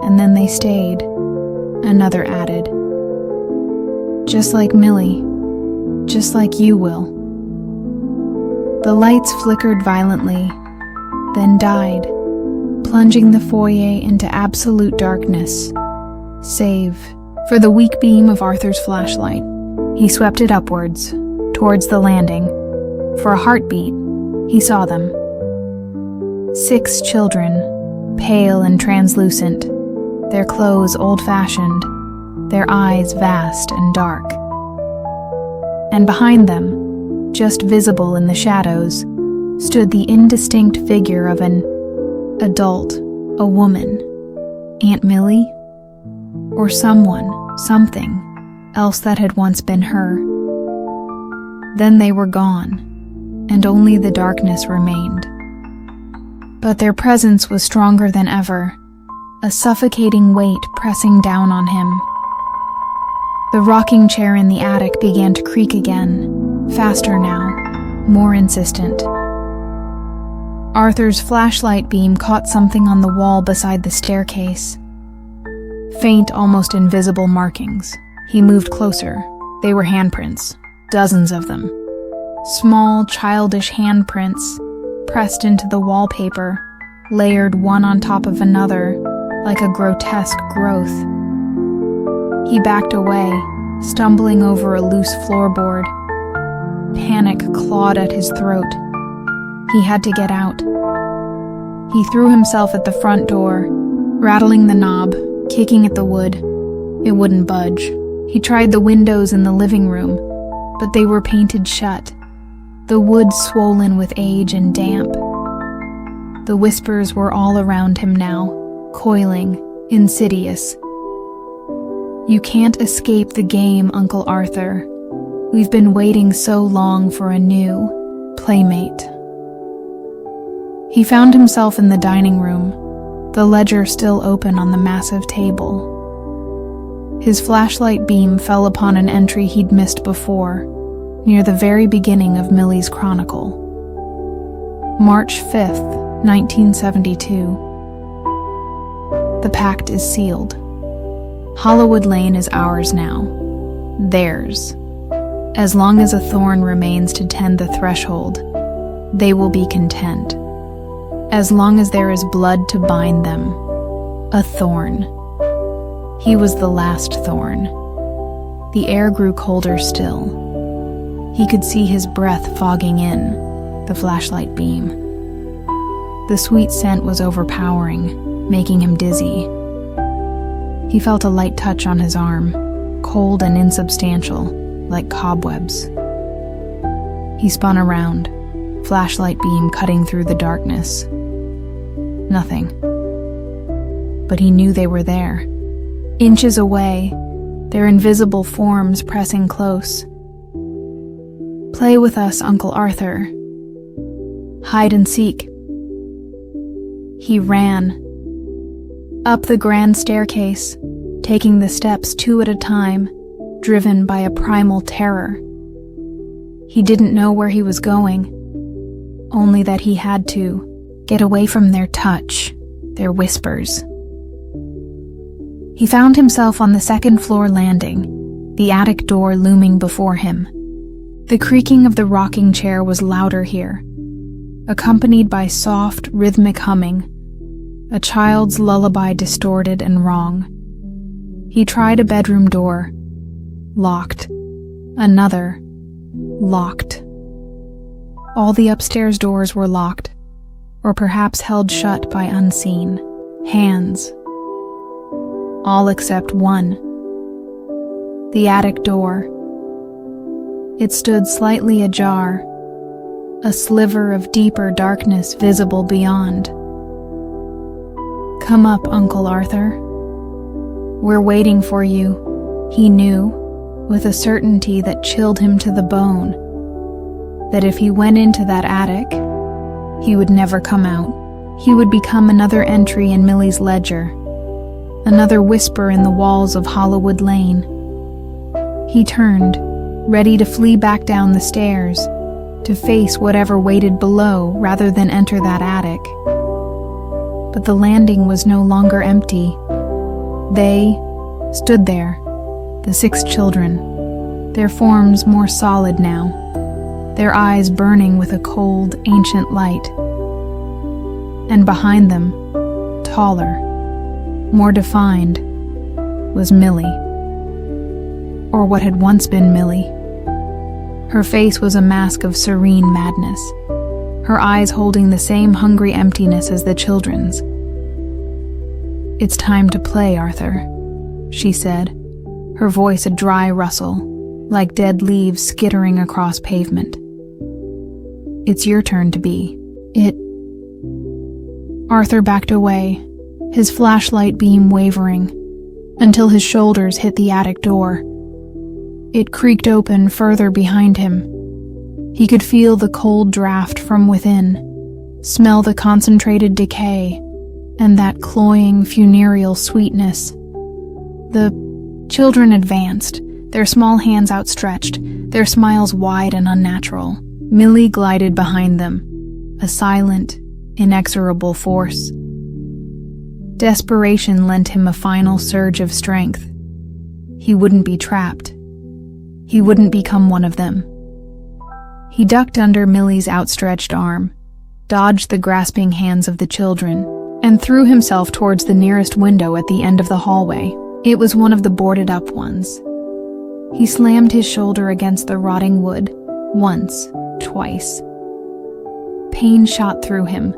And then they stayed," another added. "Just like Millie. Just like you will." The lights flickered violently, then died, plunging the foyer into absolute darkness, save for the weak beam of Arthur's flashlight. He swept it upwards, towards the landing. For a heartbeat, he saw them. 6 children, pale and translucent, their clothes old-fashioned, their eyes vast and dark. And behind them, just visible in the shadows, stood the indistinct figure of an adult, a woman. Aunt Millie? Or someone, something else that had once been her. Then they were gone, and only the darkness remained. But their presence was stronger than ever, a suffocating weight pressing down on him. The rocking chair in the attic began to creak again, faster now, more insistent. Arthur's flashlight beam caught something on the wall beside the staircase. Faint, almost invisible markings. He moved closer. They were handprints, dozens of them. Small, childish handprints, pressed into the wallpaper, layered one on top of another, like a grotesque growth. He backed away, stumbling over a loose floorboard. Panic clawed at his throat. He had to get out. He threw himself at the front door, rattling the knob, kicking at the wood. It wouldn't budge. He tried the windows in the living room, but they were painted shut, the wood swollen with age and damp. The whispers were all around him now, coiling, insidious. "You can't escape the game, Uncle Arthur. We've been waiting so long for a new playmate." He found himself in the dining room, the ledger still open on the massive table. His flashlight beam fell upon an entry he'd missed before, near the very beginning of Millie's chronicle. March 5th, 1972. "The pact is sealed. Hollywood Lane is ours now. Theirs. As long as a thorn remains to tend the threshold, they will be content. As long as there is blood to bind them, a thorn." He was the last thorn. The air grew colder still. He could see his breath fogging in, the flashlight beam. The sweet scent was overpowering, making him dizzy. He felt a light touch on his arm, cold and insubstantial, like cobwebs. He spun around, flashlight beam cutting through the darkness. Nothing. But he knew they were there. Inches away, their invisible forms pressing close, "Play with us, Uncle Arthur. Hide and seek." He ran up the grand staircase, taking the steps 2 at a time, driven by a primal terror. He didn't know where he was going, only that he had to get away from their touch, their whispers. He found himself on the 2nd floor landing, the attic door looming before him. The creaking of the rocking chair was louder here, accompanied by soft, rhythmic humming, a child's lullaby distorted and wrong. He tried a bedroom door. Locked. Another. Locked. All the upstairs doors were locked, or perhaps held shut by unseen hands. All except one. The attic door. It stood slightly ajar, a sliver of deeper darkness visible beyond. "Come up, Uncle Arthur. We're waiting for you," he knew, with a certainty that chilled him to the bone, that if he went into that attic, he would never come out. He would become another entry in Millie's ledger, another whisper in the walls of Hollywood Lane. He turned, ready to flee back down the stairs, to face whatever waited below rather than enter that attic. But the landing was no longer empty. They stood there, the 6 children, their forms more solid now, their eyes burning with a cold, ancient light. And behind them, taller, more defined, was Millie. Or what had once been Millie. Her face was a mask of serene madness, her eyes holding the same hungry emptiness as the children's. "It's time to play, Arthur," she said, her voice a dry rustle, like dead leaves skittering across pavement. "It's your turn to be. Arthur backed away, his flashlight beam wavering, until his shoulders hit the attic door. It creaked open further behind him. He could feel the cold draft from within, smell the concentrated decay, and that cloying, funereal sweetness. The children advanced, their small hands outstretched, their smiles wide and unnatural. Millie glided behind them, a silent, inexorable force. Desperation lent him a final surge of strength. He wouldn't be trapped. He wouldn't become one of them. He ducked under Millie's outstretched arm, dodged the grasping hands of the children, and threw himself towards the nearest window at the end of the hallway. It was one of the boarded-up ones. He slammed his shoulder against the rotting wood, once, twice. Pain shot through him,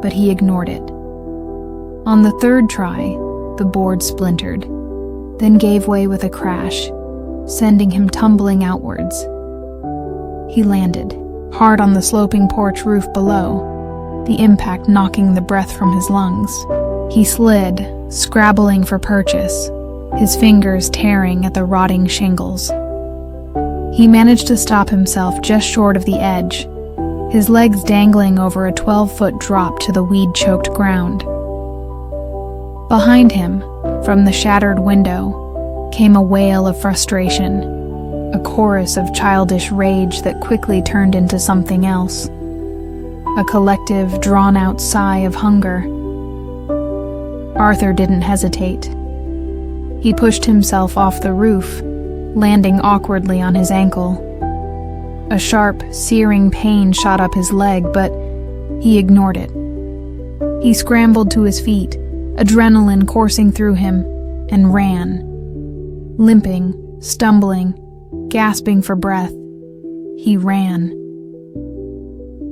but he ignored it. On the 3rd try, the board splintered, then gave way with a crash, sending him tumbling outwards. He landed, hard on the sloping porch roof below, the impact knocking the breath from his lungs. He slid, scrabbling for purchase, his fingers tearing at the rotting shingles. He managed to stop himself just short of the edge, his legs dangling over a 12-foot drop to the weed-choked ground. Behind him, from the shattered window, came a wail of frustration, a chorus of childish rage that quickly turned into something else. A collective, drawn-out sigh of hunger. Arthur didn't hesitate. He pushed himself off the roof, landing awkwardly on his ankle. A sharp, searing pain shot up his leg, but he ignored it. He scrambled to his feet, adrenaline coursing through him, and ran. Limping, stumbling, gasping for breath, he ran.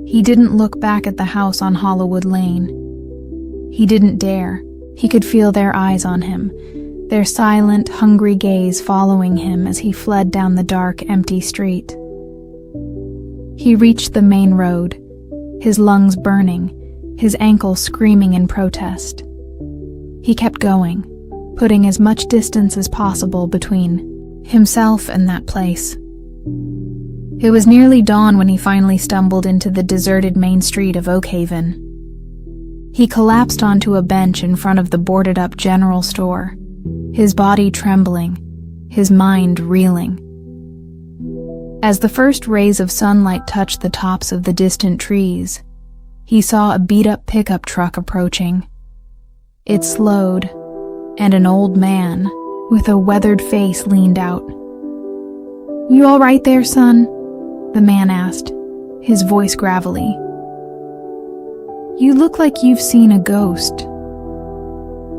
He didn't look back at the house on Hollywood Lane. He didn't dare. He could feel their eyes on him, their silent, hungry gaze following him as he fled down the dark, empty street. He reached the main road, his lungs burning, his ankle screaming in protest. He kept going, putting as much distance as possible between himself and that place. It was nearly dawn when he finally stumbled into the deserted main street of Oakhaven. He collapsed onto a bench in front of the boarded-up general store, his body trembling, his mind reeling. As the first rays of sunlight touched the tops of the distant trees, he saw a beat-up pickup truck approaching. It slowed, and an old man with a weathered face leaned out. "You all right there, son?" the man asked, his voice gravelly. "You look like you've seen a ghost."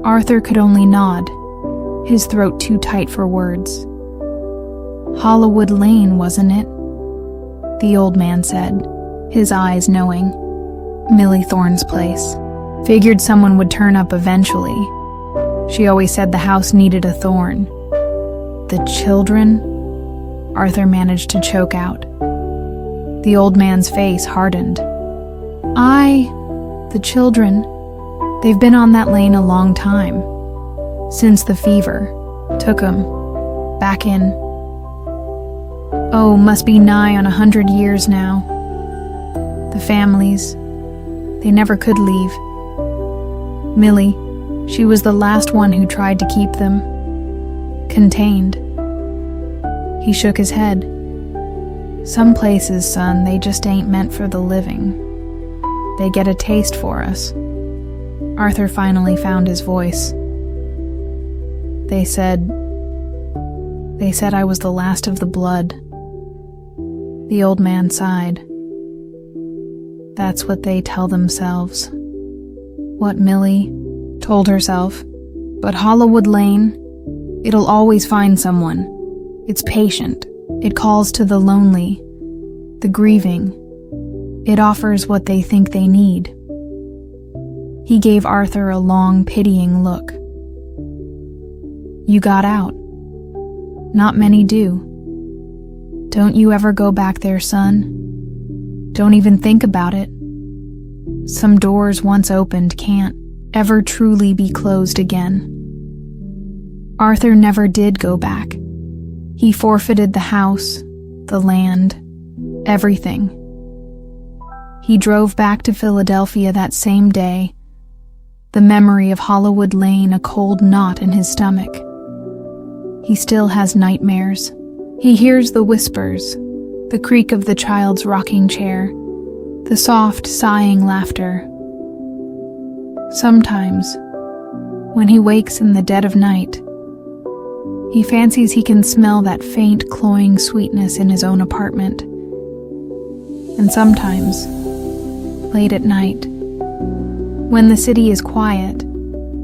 Arthur could only nod, his throat too tight for words. "Hollywood Lane, wasn't it?" the old man said, his eyes knowing. Millie Thorne's place. Figured someone would turn up eventually. She always said the house needed a Thorne. "The children?" Arthur managed to choke out. The old man's face hardened. The children. They've been on that lane a long time. Since the fever. Took 'em. Back in. Oh, must be nigh on 100 years now. The families. They never could leave. Millie, she was the last one who tried to keep them contained. He shook his head. "Some places, son, they just ain't meant for the living. They get a taste for us." Arthur finally found his voice. They said I was the last of the blood." The old man sighed. "That's what they tell themselves." What Millie told herself. But Hollywood Lane, it'll always find someone. It's patient. It calls to the lonely, the grieving. It offers what they think they need. He gave Arthur a long, pitying look. "You got out. Not many do. Don't you ever go back there, son. Don't even think about it. Some doors once opened can't ever truly be closed again." Arthur never did go back. He forfeited the house, the land, everything. He drove back to Philadelphia that same day, the memory of Hollywood Lane a cold knot in his stomach. He still has nightmares. He hears the whispers, the creak of the child's rocking chair, the soft, sighing laughter. Sometimes, when he wakes in the dead of night, he fancies he can smell that faint, cloying sweetness in his own apartment. And sometimes, late at night, when the city is quiet,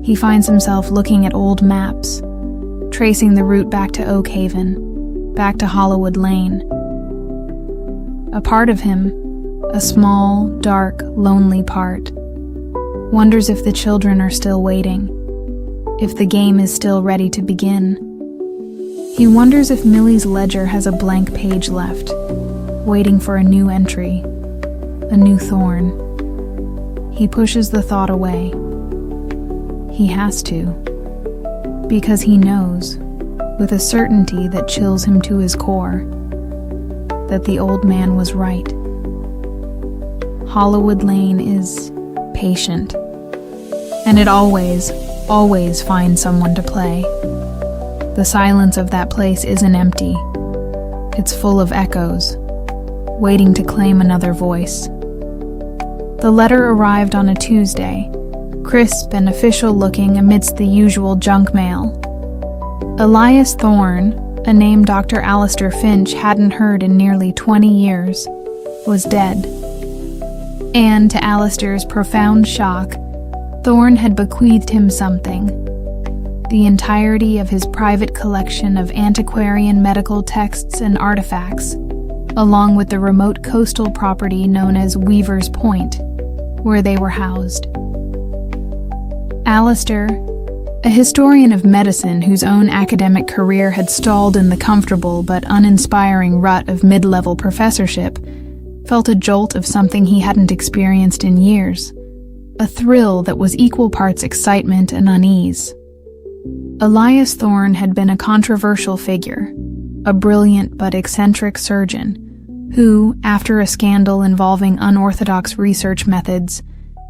he finds himself looking at old maps, tracing the route back to Oakhaven, back to Hollywood Lane. A part of him, a small, dark, lonely part, wonders if the children are still waiting, if the game is still ready to begin. He wonders if Millie's ledger has a blank page left, waiting for a new entry, a new thorn. He pushes the thought away. He has to, because he knows, with a certainty that chills him to his core, that the old man was right. Hollywood Lane is patient, and it always finds someone to play. The silence of that place isn't empty. It's full of echoes, waiting to claim another voice. The letter arrived on a Tuesday, crisp and official-looking amidst the usual junk mail. Elias Thorne, a name Dr. Alistair Finch hadn't heard in nearly 20 years, was dead. And to Alistair's profound shock, Thorne had bequeathed him something: the entirety of his private collection of antiquarian medical texts and artifacts, along with the remote coastal property known as Weaver's Point, where they were housed. Alistair, a historian of medicine whose own academic career had stalled in the comfortable but uninspiring rut of mid-level professorship, felt a jolt of something he hadn't experienced in years, a thrill that was equal parts excitement and unease. Elias Thorne had been a controversial figure, a brilliant but eccentric surgeon, who, after a scandal involving unorthodox research methods,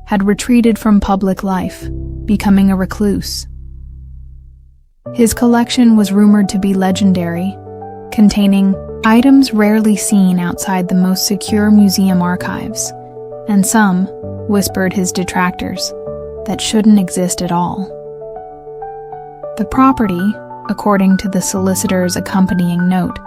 had retreated from public life, becoming a recluse. His collection was rumored to be legendary, containing items rarely seen outside the most secure museum archives, and some, whispered his detractors, that shouldn't exist at all. The property, according to the solicitor's accompanying note,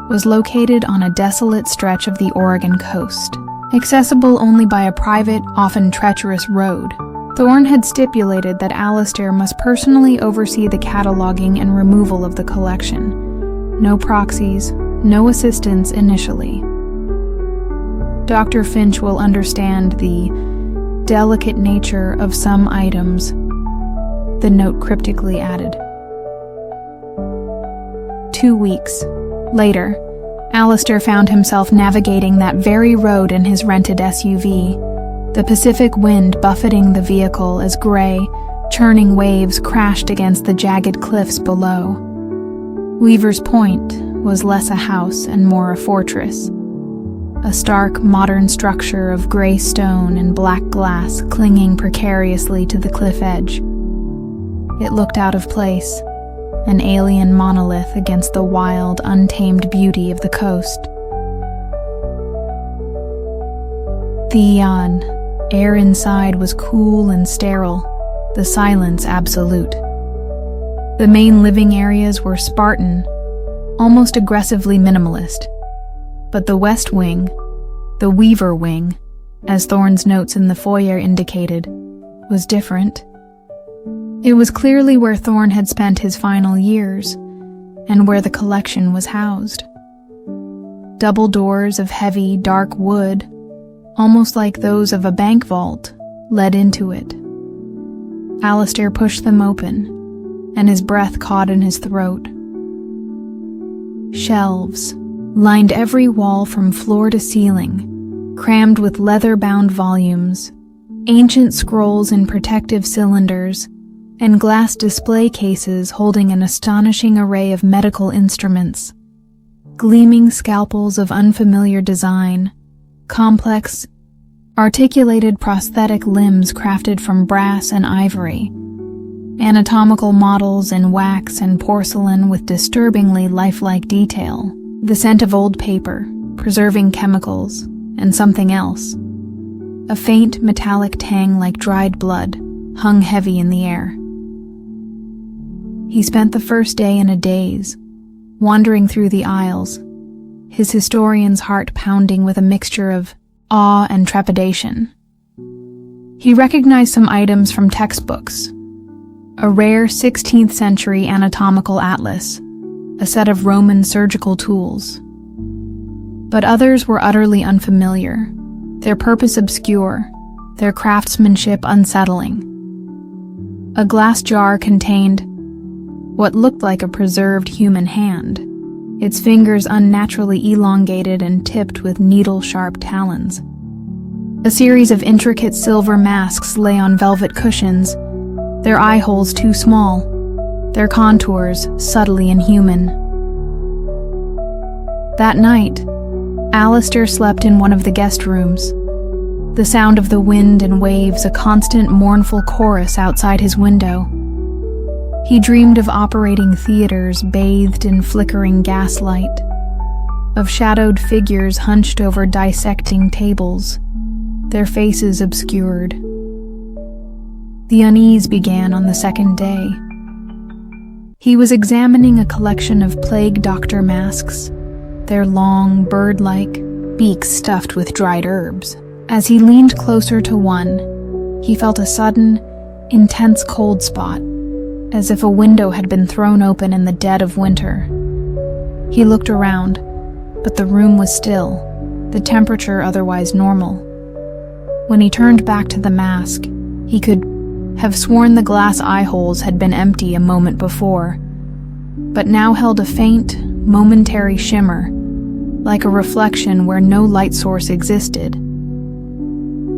was located on a desolate stretch of the Oregon coast, accessible only by a private, often treacherous road. Thorne had stipulated that Alistair must personally oversee the cataloging and removal of the collection. No proxies, no assistance initially. Dr. Finch will understand the delicate nature of some items, the note cryptically added. 2 weeks later, Alistair found himself navigating that very road in his rented SUV, the Pacific wind buffeting the vehicle as gray, churning waves crashed against the jagged cliffs below. Weaver's Point was less a house and more a fortress, a stark modern structure of gray stone and black glass clinging precariously to the cliff edge. It looked out of place, an alien monolith against the wild, untamed beauty of the coast. The air inside was cool and sterile, the silence absolute. The main living areas were Spartan, almost aggressively minimalist. But the West Wing, the Weaver Wing, as Thorne's notes in the foyer indicated, was different. It was clearly where Thorne had spent his final years, and where the collection was housed. Double doors of heavy, dark wood, almost like those of a bank vault, led into it. Alistair pushed them open, and his breath caught in his throat. Shelves lined every wall from floor to ceiling, crammed with leather-bound volumes, ancient scrolls in protective cylinders, and glass display cases holding an astonishing array of medical instruments, gleaming scalpels of unfamiliar design, complex, articulated prosthetic limbs crafted from brass and ivory, anatomical models in wax and porcelain with disturbingly lifelike detail, the scent of old paper, preserving chemicals, and something else. A faint metallic tang like dried blood hung heavy in the air. He spent the first day in a daze, wandering through the aisles, his historian's heart pounding with a mixture of awe and trepidation. He recognized some items from textbooks: a rare 16th century anatomical atlas, a set of Roman surgical tools. But others were utterly unfamiliar, their purpose obscure, their craftsmanship unsettling. A glass jar contained what looked like a preserved human hand, its fingers unnaturally elongated and tipped with needle-sharp talons. A series of intricate silver masks lay on velvet cushions, their eye holes too small, their contours subtly inhuman. That night, Alistair slept in one of the guest rooms, the sound of the wind and waves a constant mournful chorus outside his window. He dreamed of operating theaters bathed in flickering gaslight, of shadowed figures hunched over dissecting tables, their faces obscured. The unease began on the second day. He was examining a collection of plague doctor masks, their long, bird-like beaks stuffed with dried herbs. As he leaned closer to one, he felt a sudden, intense cold spot, as if a window had been thrown open in the dead of winter. He looked around, but the room was still, the temperature otherwise normal. When he turned back to the mask, he could have sworn the glass eye holes had been empty a moment before, but now held a faint, momentary shimmer, like a reflection where no light source existed.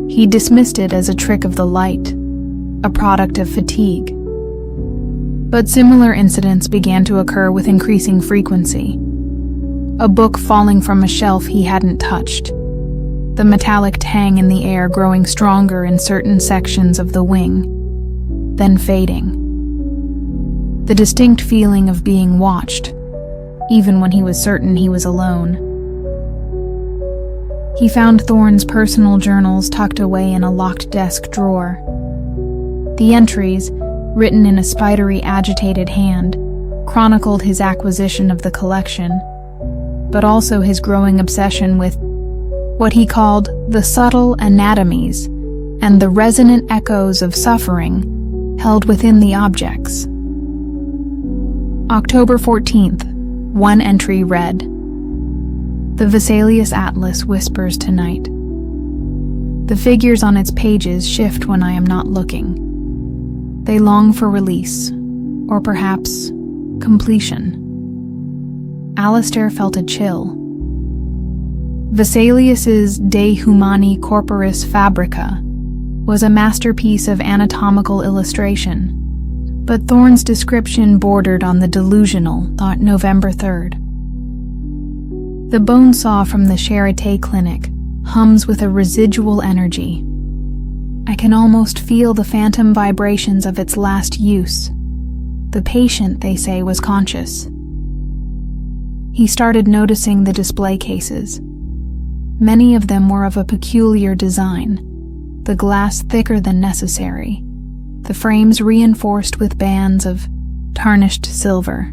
He dismissed it as a trick of the light, a product of fatigue. But similar incidents began to occur with increasing frequency. a book falling from a shelf he hadn't touched, the metallic tang in the air growing stronger in certain sections of the wing, then fading. The distinct feeling of being watched, even when he was certain he was alone. He found Thorne's personal journals tucked away in a locked desk drawer. The entries, written in a spidery, agitated hand, chronicled his acquisition of the collection, but also his growing obsession with what he called the subtle anatomies and the resonant echoes of suffering held within the objects. October 14th, one entry read, "The Vesalius Atlas whispers tonight. The figures on its pages shift when I am not looking. They long for release, or perhaps completion." Alistair felt a chill. Vesalius's De Humani Corporis Fabrica was a masterpiece of anatomical illustration, but Thorne's description bordered on the delusional, thought November 3rd. The bone saw from the Charité Clinic hums with a residual energy. I can almost feel the phantom vibrations of its last use. The patient, they say, was conscious. He started noticing the display cases. Many of them were of a peculiar design, the glass thicker than necessary, the frames reinforced with bands of tarnished silver.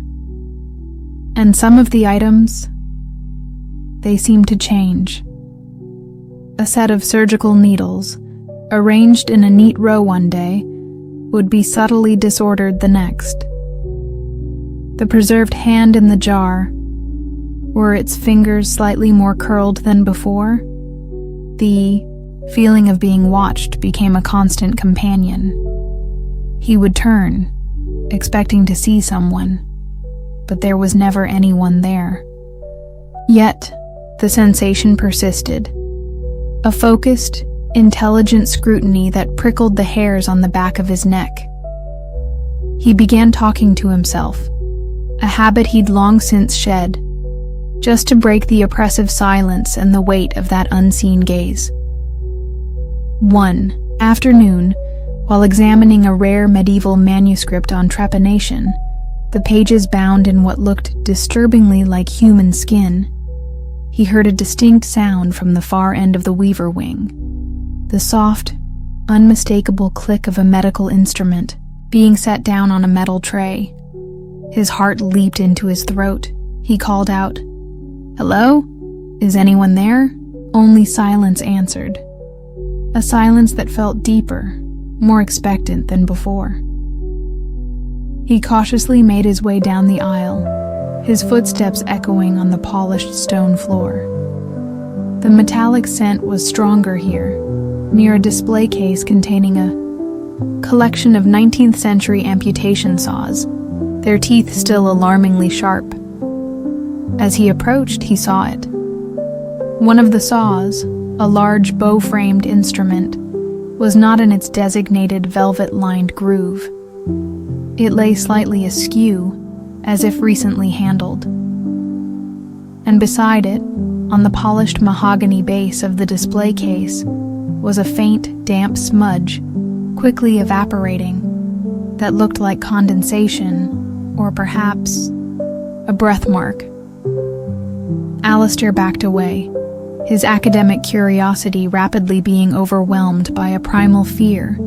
And some of the items, they seemed to change. A set of surgical needles, arranged in a neat row one day, would be subtly disordered the next. The preserved hand in the jar, were its fingers slightly more curled than before? The feeling of being watched became a constant companion. He would turn, expecting to see someone, but there was never anyone there. Yet, the sensation persisted. A focused, intelligent scrutiny that prickled the hairs on the back of his neck. He began talking to himself, a habit he'd long since shed, just to break the oppressive silence and the weight of that unseen gaze. One afternoon, while examining a rare medieval manuscript on trepanation, the pages bound in what looked disturbingly like human skin, he heard a distinct sound from the far end of the weaver wing, the soft, unmistakable click of a medical instrument being set down on a metal tray. His heart leaped into his throat. He called out, "Hello? Is anyone there?" Only silence answered. A silence that felt deeper, more expectant than before. He cautiously made his way down the aisle, his footsteps echoing on the polished stone floor. The metallic scent was stronger here, near a display case containing a collection of 19th century amputation saws, their teeth still alarmingly sharp. As he approached, he saw it. One of the saws, a large bow-framed instrument, was not in its designated velvet-lined groove. It lay slightly askew, as if recently handled. And beside it, on the polished mahogany base of the display case, was a faint, damp smudge, quickly evaporating, that looked like condensation, or perhaps a breath mark. Alistair backed away, his academic curiosity rapidly being overwhelmed by a primal fear.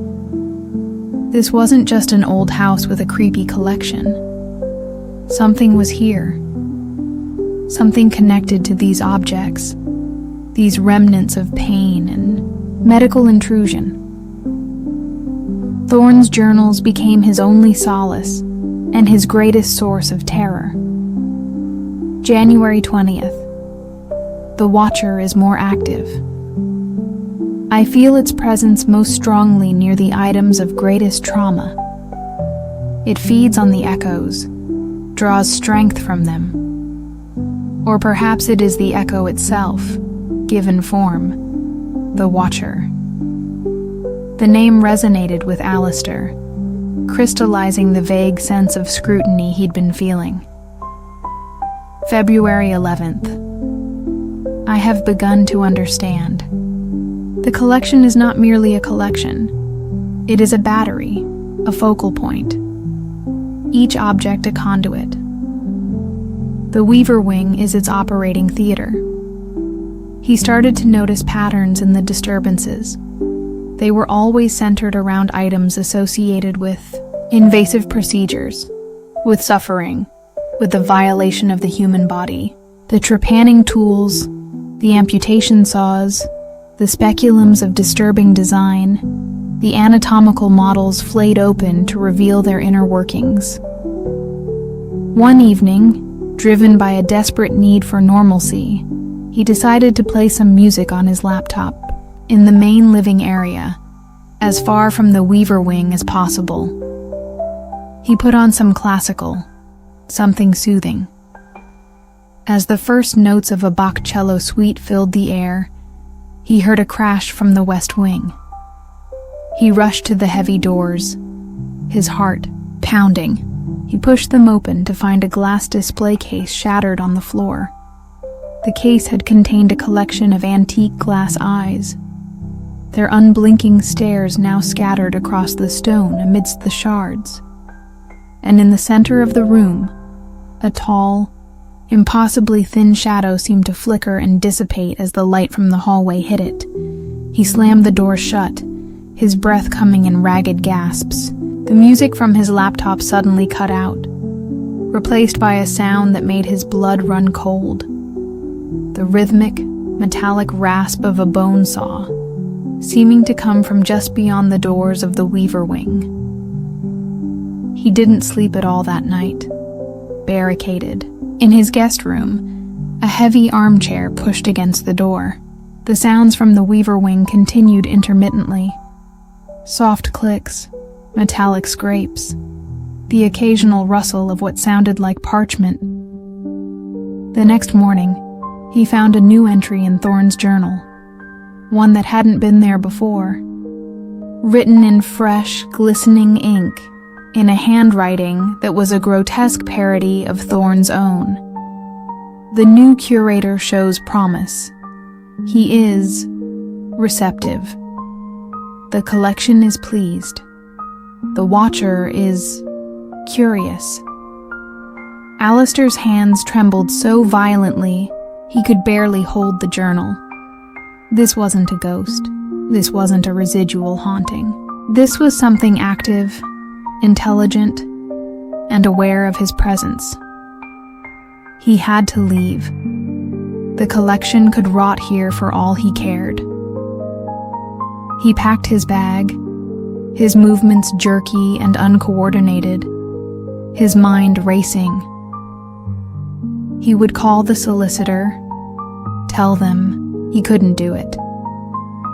This wasn't just an old house with a creepy collection. Something was here. Something connected to these objects, these remnants of pain and medical intrusion. Thorne's journals became his only solace and his greatest source of terror. January 20th. The Watcher is more active. I feel its presence most strongly near the items of greatest trauma. It feeds on the echoes, draws strength from them. Or perhaps it is the echo itself, given form, the Watcher. The name resonated with Alistair, crystallizing the vague sense of scrutiny he'd been feeling. February 11th. I have begun to understand. The collection is not merely a collection. It is a battery, a focal point. Each object a conduit. The Weaver Wing is its operating theater. He started to notice patterns in the disturbances. They were always centered around items associated with invasive procedures, with suffering, with the violation of the human body. The trepanning tools, the amputation saws, the speculums of disturbing design, the anatomical models flayed open to reveal their inner workings. One evening, driven by a desperate need for normalcy, he decided to play some music on his laptop in the main living area, as far from the Weaver Wing as possible. He put on some classical, something soothing. As the first notes of a Bach cello suite filled the air, he heard a crash from the West Wing. He rushed to the heavy doors, his heart pounding. He pushed them open to find a glass display case shattered on the floor. The case had contained a collection of antique glass eyes, their unblinking stares now scattered across the stone amidst the shards. And in the center of the room, a tall, impossibly thin shadow seemed to flicker and dissipate as the light from the hallway hit it. He slammed the door shut, his breath coming in ragged gasps. The music from his laptop suddenly cut out, replaced by a sound that made his blood run cold. The rhythmic, metallic rasp of a bone saw, seeming to come from just beyond the doors of the Weaver Wing. He didn't sleep at all that night, barricaded. In his guest room, a heavy armchair pushed against the door. The sounds from the Weaver Wing continued intermittently. Soft clicks, metallic scrapes, the occasional rustle of what sounded like parchment. The next morning, he found a new entry in Thorne's journal, one that hadn't been there before. Written in fresh, glistening ink, in a handwriting that was a grotesque parody of Thorne's own. The new curator shows promise. He is receptive. The collection is pleased. The watcher is curious. Alistair's hands trembled so violently he could barely hold the journal. This wasn't a ghost. This wasn't a residual haunting. This was something active, intelligent, and aware of his presence. He had to leave. The collection could rot here for all he cared. He packed his bag, his movements jerky and uncoordinated, his mind racing. He would call the solicitor, tell them he couldn't do it,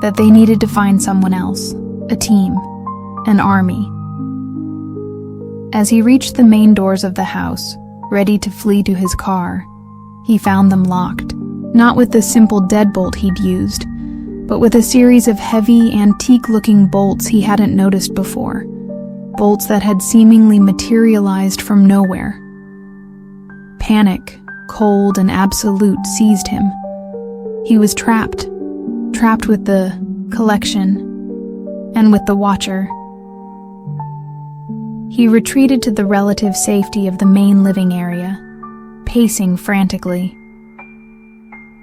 that they needed to find someone else, a team, an army. As he reached the main doors of the house, ready to flee to his car, he found them locked, not with the simple deadbolt he'd used, but with a series of heavy, antique-looking bolts he hadn't noticed before, bolts that had seemingly materialized from nowhere. Panic, cold and absolute, seized him. He was trapped with the collection, and with the watcher. He retreated to the relative safety of the main living area, pacing frantically.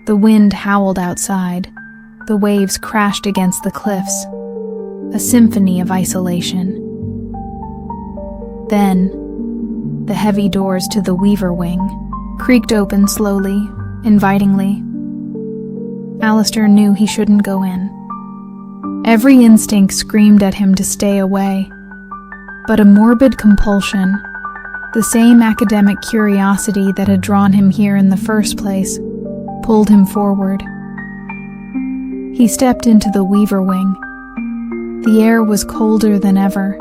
The wind howled outside. The waves crashed against the cliffs, a symphony of isolation. Then, the heavy doors to the Weaver Wing creaked open slowly, invitingly. Alistair knew he shouldn't go in. Every instinct screamed at him to stay away, but a morbid compulsion, the same academic curiosity that had drawn him here in the first place, pulled him forward. He stepped into the Weaver Wing. The air was colder than ever,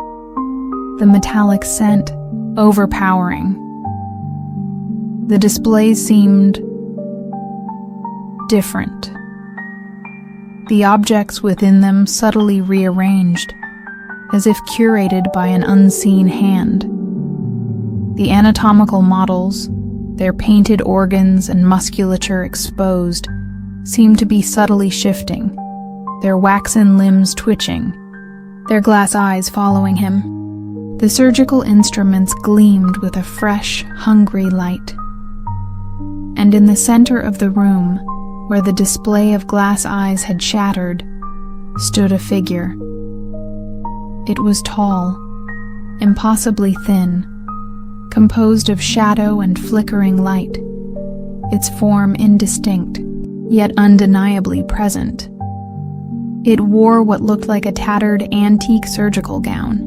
the metallic scent overpowering. The displays seemed different. The objects within them subtly rearranged, as if curated by an unseen hand. The anatomical models, their painted organs and musculature exposed, seemed to be subtly shifting, their waxen limbs twitching, their glass eyes following him. The surgical instruments gleamed with a fresh, hungry light. And in the center of the room, where the display of glass eyes had shattered, stood a figure. It was tall, impossibly thin, composed of shadow and flickering light, its form indistinct, yet undeniably present. It wore what looked like a tattered antique surgical gown.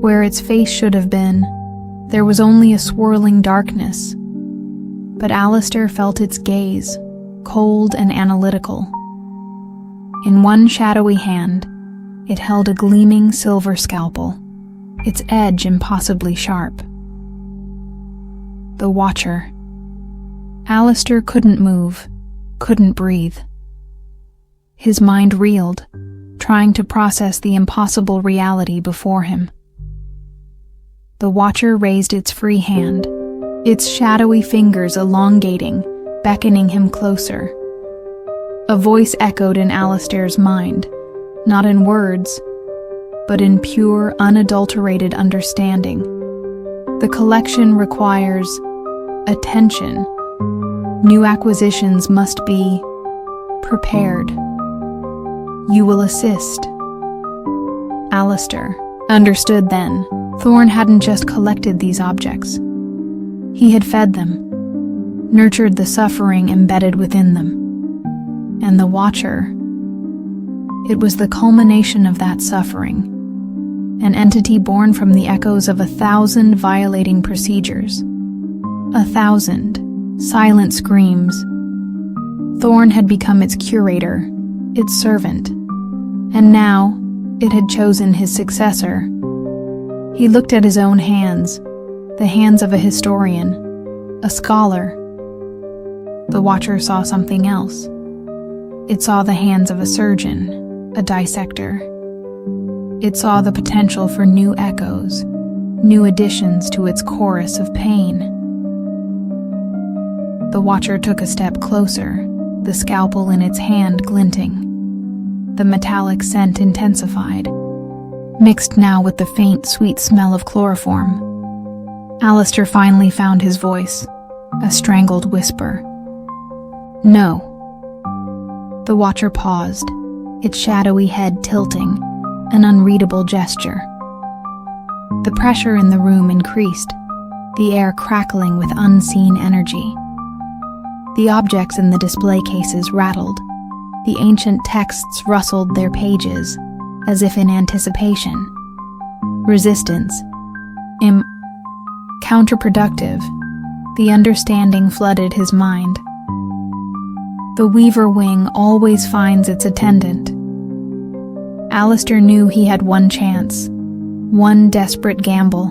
Where its face should have been, there was only a swirling darkness, but Alistair felt its gaze, cold and analytical. In one shadowy hand, it held a gleaming silver scalpel, its edge impossibly sharp. The Watcher. Alistair couldn't move, couldn't breathe. His mind reeled, trying to process the impossible reality before him. The Watcher raised its free hand, its shadowy fingers elongating, beckoning him closer. A voice echoed in Alistair's mind, not in words, but in pure, unadulterated understanding. The collection requires attention. New acquisitions must be prepared. You will assist. Alistair understood then. Thorn hadn't just collected these objects. He had fed them, nurtured the suffering embedded within them. And the Watcher, it was the culmination of that suffering, an entity born from the echoes of 1,000 violating procedures, 1,000 silent screams. Thorn had become its curator, its servant, and now it had chosen his successor. He looked at his own hands, the hands of a historian, a scholar. The Watcher saw something else. It saw the hands of a surgeon, a dissector. It saw the potential for new echoes, new additions to its chorus of pain. The Watcher took a step closer, the scalpel in its hand glinting. The metallic scent intensified, mixed now with the faint, sweet smell of chloroform. Alistair finally found his voice, a strangled whisper. No. The Watcher paused, its shadowy head tilting, an unreadable gesture. The pressure in the room increased, the air crackling with unseen energy. The objects in the display cases rattled. The ancient texts rustled their pages, as if in anticipation. Resistance. Counterproductive. The understanding flooded his mind. The Weaver Wing always finds its attendant. Alistair knew he had one chance, one desperate gamble.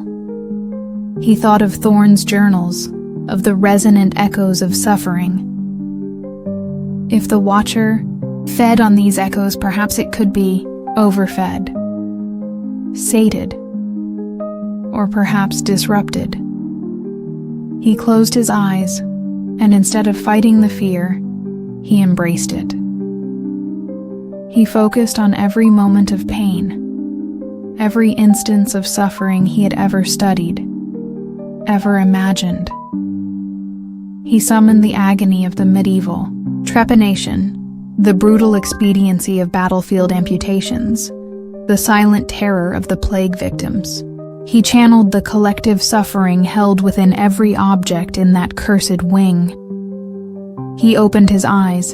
He thought of Thorn's journals, of the resonant echoes of suffering. If the Watcher fed on these echoes, perhaps it could be overfed, sated, or perhaps disrupted. He closed his eyes, and instead of fighting the fear, he embraced it. He focused on every moment of pain, every instance of suffering he had ever studied, ever imagined. He summoned the agony of the medieval, trepanation, the brutal expediency of battlefield amputations, the silent terror of the plague victims. He channeled the collective suffering held within every object in that cursed wing. He opened his eyes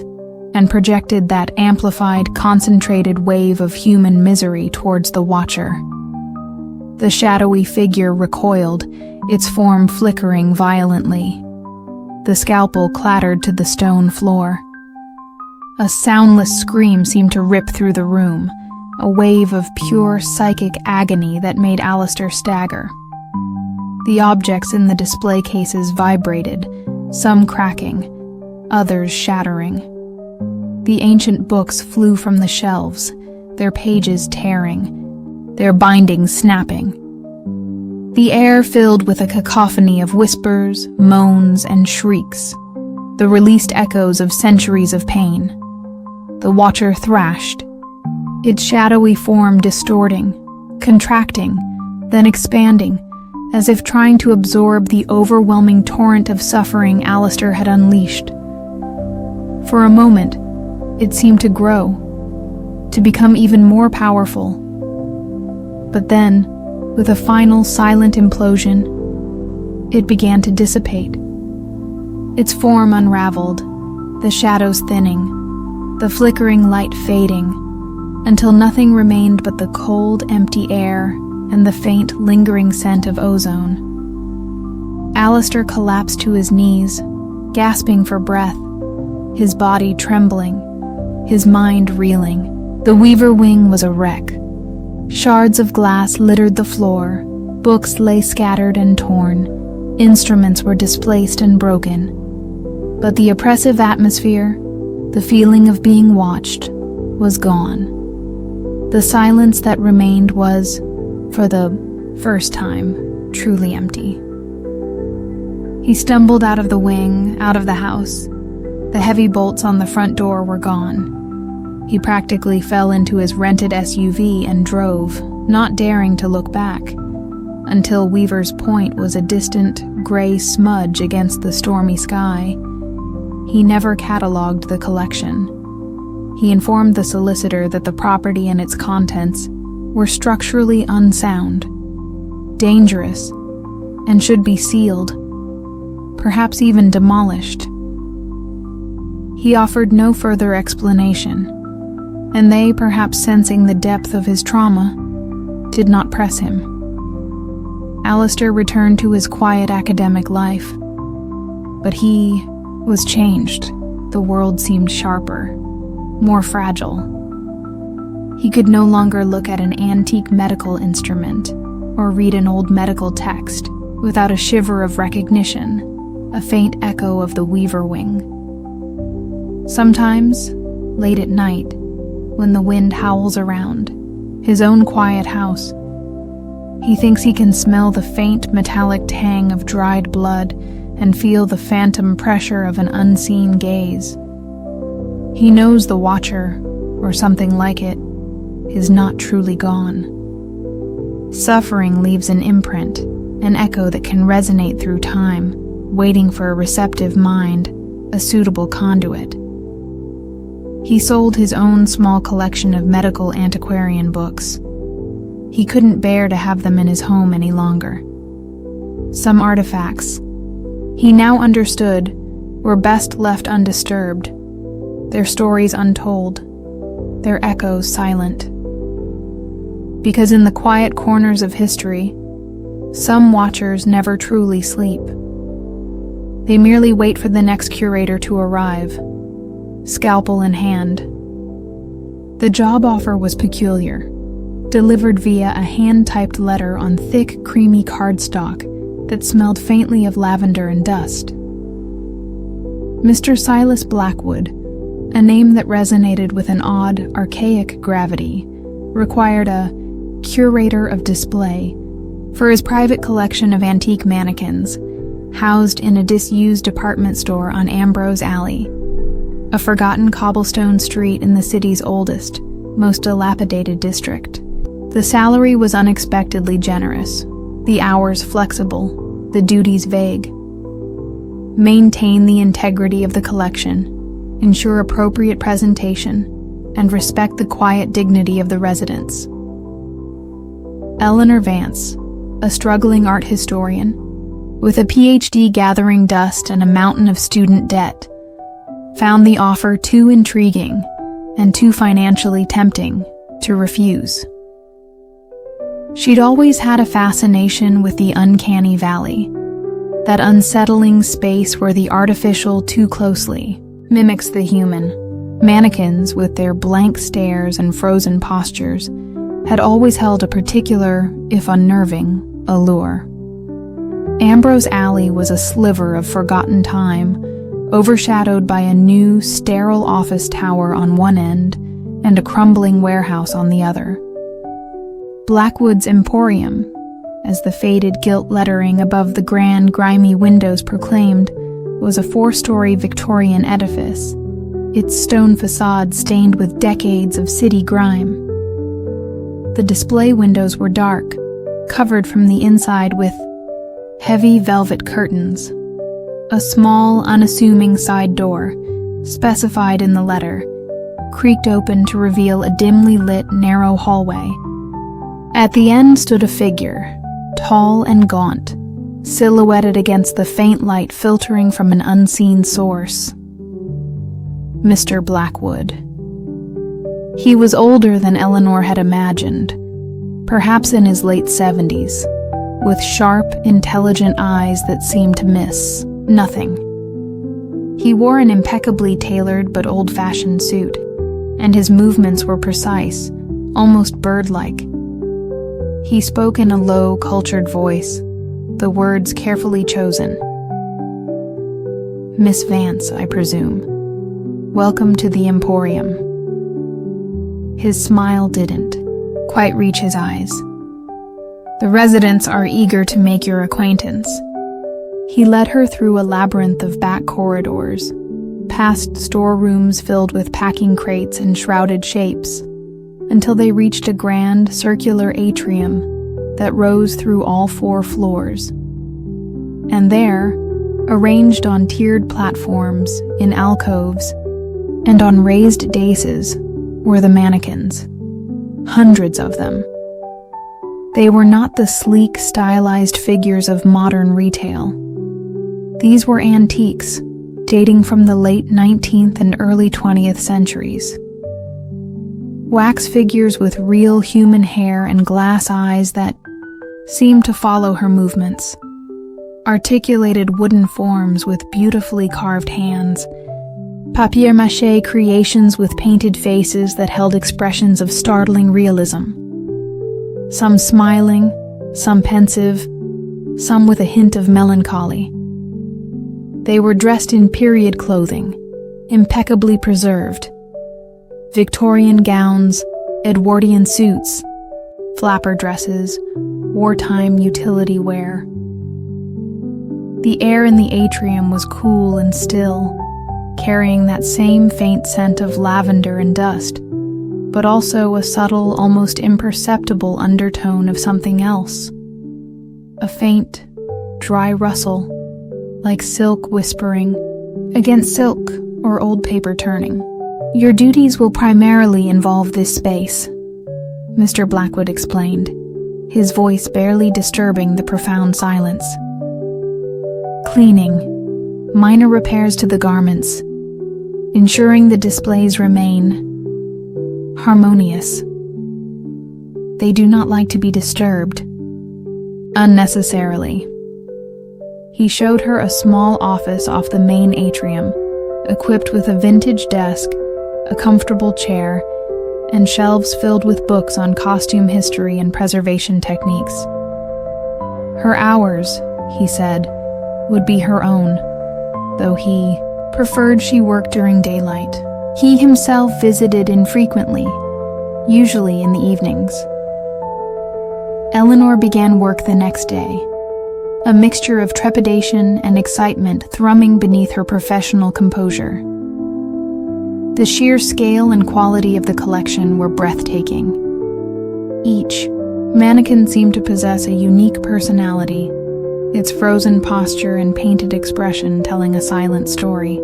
and projected that amplified, concentrated wave of human misery towards the Watcher. The shadowy figure recoiled, its form flickering violently. The scalpel clattered to the stone floor. A soundless scream seemed to rip through the room, a wave of pure psychic agony that made Alistair stagger. The objects in the display cases vibrated, some cracking, others shattering. The ancient books flew from the shelves, their pages tearing, their bindings snapping. the air filled with a cacophony of whispers, moans, and shrieks, the released echoes of centuries of pain. The watcher thrashed, its shadowy form distorting, contracting, then expanding, as if trying to absorb the overwhelming torrent of suffering Alistair had unleashed. For a moment, it seemed to grow, to become even more powerful. But then, with a final silent implosion, it began to dissipate. Its form unraveled, the shadows thinning, the flickering light fading, until nothing remained but the cold, empty air and the faint, lingering scent of ozone. Alistair collapsed to his knees, gasping for breath, his body trembling, his mind reeling. The Weaver Wing was a wreck. Shards of glass littered the floor, books lay scattered and torn, instruments were displaced and broken. But the oppressive atmosphere, the feeling of being watched, was gone. The silence that remained was, for the first time, truly empty. He stumbled out of the wing, out of the house. The heavy bolts on the front door were gone. He practically fell into his rented SUV and drove, not daring to look back, until Weaver's Point was a distant, gray smudge against the stormy sky. He never catalogued the collection. He informed the solicitor that the property and its contents were structurally unsound, dangerous, and should be sealed, perhaps even demolished. He offered no further explanation, and they, perhaps sensing the depth of his trauma, did not press him. Alistair returned to his quiet academic life, but he was changed. The world seemed sharper, more fragile. He could no longer look at an antique medical instrument or read an old medical text without a shiver of recognition, a faint echo of the Weaver Wing. Sometimes, late at night, when the wind howls around his own quiet house, he thinks he can smell the faint metallic tang of dried blood and feel the phantom pressure of an unseen gaze. He knows the watcher, or something like it, is not truly gone. Suffering leaves an imprint, an echo that can resonate through time, waiting for a receptive mind, a suitable conduit. He sold his own small collection of medical antiquarian books. He couldn't bear to have them in his home any longer. Some artifacts, he now understood, were best left undisturbed, their stories untold, their echoes silent. Because in the quiet corners of history, some watchers never truly sleep. They merely wait for the next curator to arrive, scalpel in hand. The job offer was peculiar, delivered via a hand-typed letter on thick, creamy cardstock that smelled faintly of lavender and dust. Mr. Silas Blackwood, a name that resonated with an odd, archaic gravity, required a curator of display for his private collection of antique mannequins, housed in a disused department store on Ambrose Alley, a forgotten cobblestone street in the city's oldest, most dilapidated district. The salary was unexpectedly generous, the hours flexible, the duties vague. Maintain the integrity of the collection, ensure appropriate presentation, and respect the quiet dignity of the residents. Eleanor Vance, a struggling art historian, with a PhD gathering dust and a mountain of student debt, found the offer too intriguing and too financially tempting to refuse. She'd always had a fascination with the uncanny valley, that unsettling space where the artificial too closely mimics the human. Mannequins, with their blank stares and frozen postures, had always held a particular, if unnerving, allure. Ambrose Alley was a sliver of forgotten time, overshadowed by a new, sterile office tower on one end and a crumbling warehouse on the other. Blackwood's Emporium, as the faded gilt lettering above the grand, grimy windows proclaimed, was a 4-story Victorian edifice, its stone facade stained with decades of city grime. The display windows were dark, covered from the inside with heavy velvet curtains. A small, unassuming side door, specified in the letter, creaked open to reveal a dimly lit, narrow hallway. At the end stood a figure, tall and gaunt, silhouetted against the faint light filtering from an unseen source. Mr. Blackwood. He was older than Eleanor had imagined, perhaps in his late 70s, with sharp, intelligent eyes that seemed to miss nothing. He wore an impeccably tailored but old-fashioned suit, and his movements were precise, almost bird-like. He spoke in a low, cultured voice, the words carefully chosen. "Miss Vance, I presume. Welcome to the Emporium." His smile didn't quite reach his eyes. "The residents are eager to make your acquaintance." He led her through a labyrinth of back corridors, past storerooms filled with packing crates and shrouded shapes, until they reached a grand, circular atrium that rose through all 4 floors. And there, arranged on tiered platforms, in alcoves, and on raised daïses, were the mannequins. Hundreds of them. They were not the sleek, stylized figures of modern retail. These were antiques, dating from the late 19th and early 20th centuries. Wax figures with real human hair and glass eyes that seemed to follow her movements. Articulated wooden forms with beautifully carved hands. Papier-mâché creations with painted faces that held expressions of startling realism. Some smiling, some pensive, some with a hint of melancholy. They were dressed in period clothing, impeccably preserved. Victorian gowns, Edwardian suits, flapper dresses, wartime utility wear. The air in the atrium was cool and still, carrying that same faint scent of lavender and dust, but also a subtle, almost imperceptible undertone of something else. A faint, dry rustle, like silk whispering against silk or old paper turning. "Your duties will primarily involve this space," Mr. Blackwood explained, his voice barely disturbing the profound silence. "Cleaning, minor repairs to the garments, ensuring the displays remain harmonious. They do not like to be disturbed unnecessarily." He showed her a small office off the main atrium, equipped with a vintage desk, a comfortable chair, and shelves filled with books on costume history and preservation techniques. Her hours, he said, would be her own, though he preferred she work during daylight. He himself visited infrequently, usually in the evenings. Eleanor began work the next day, a mixture of trepidation and excitement thrumming beneath her professional composure. The sheer scale and quality of the collection were breathtaking. Each mannequin seemed to possess a unique personality, its frozen posture and painted expression telling a silent story.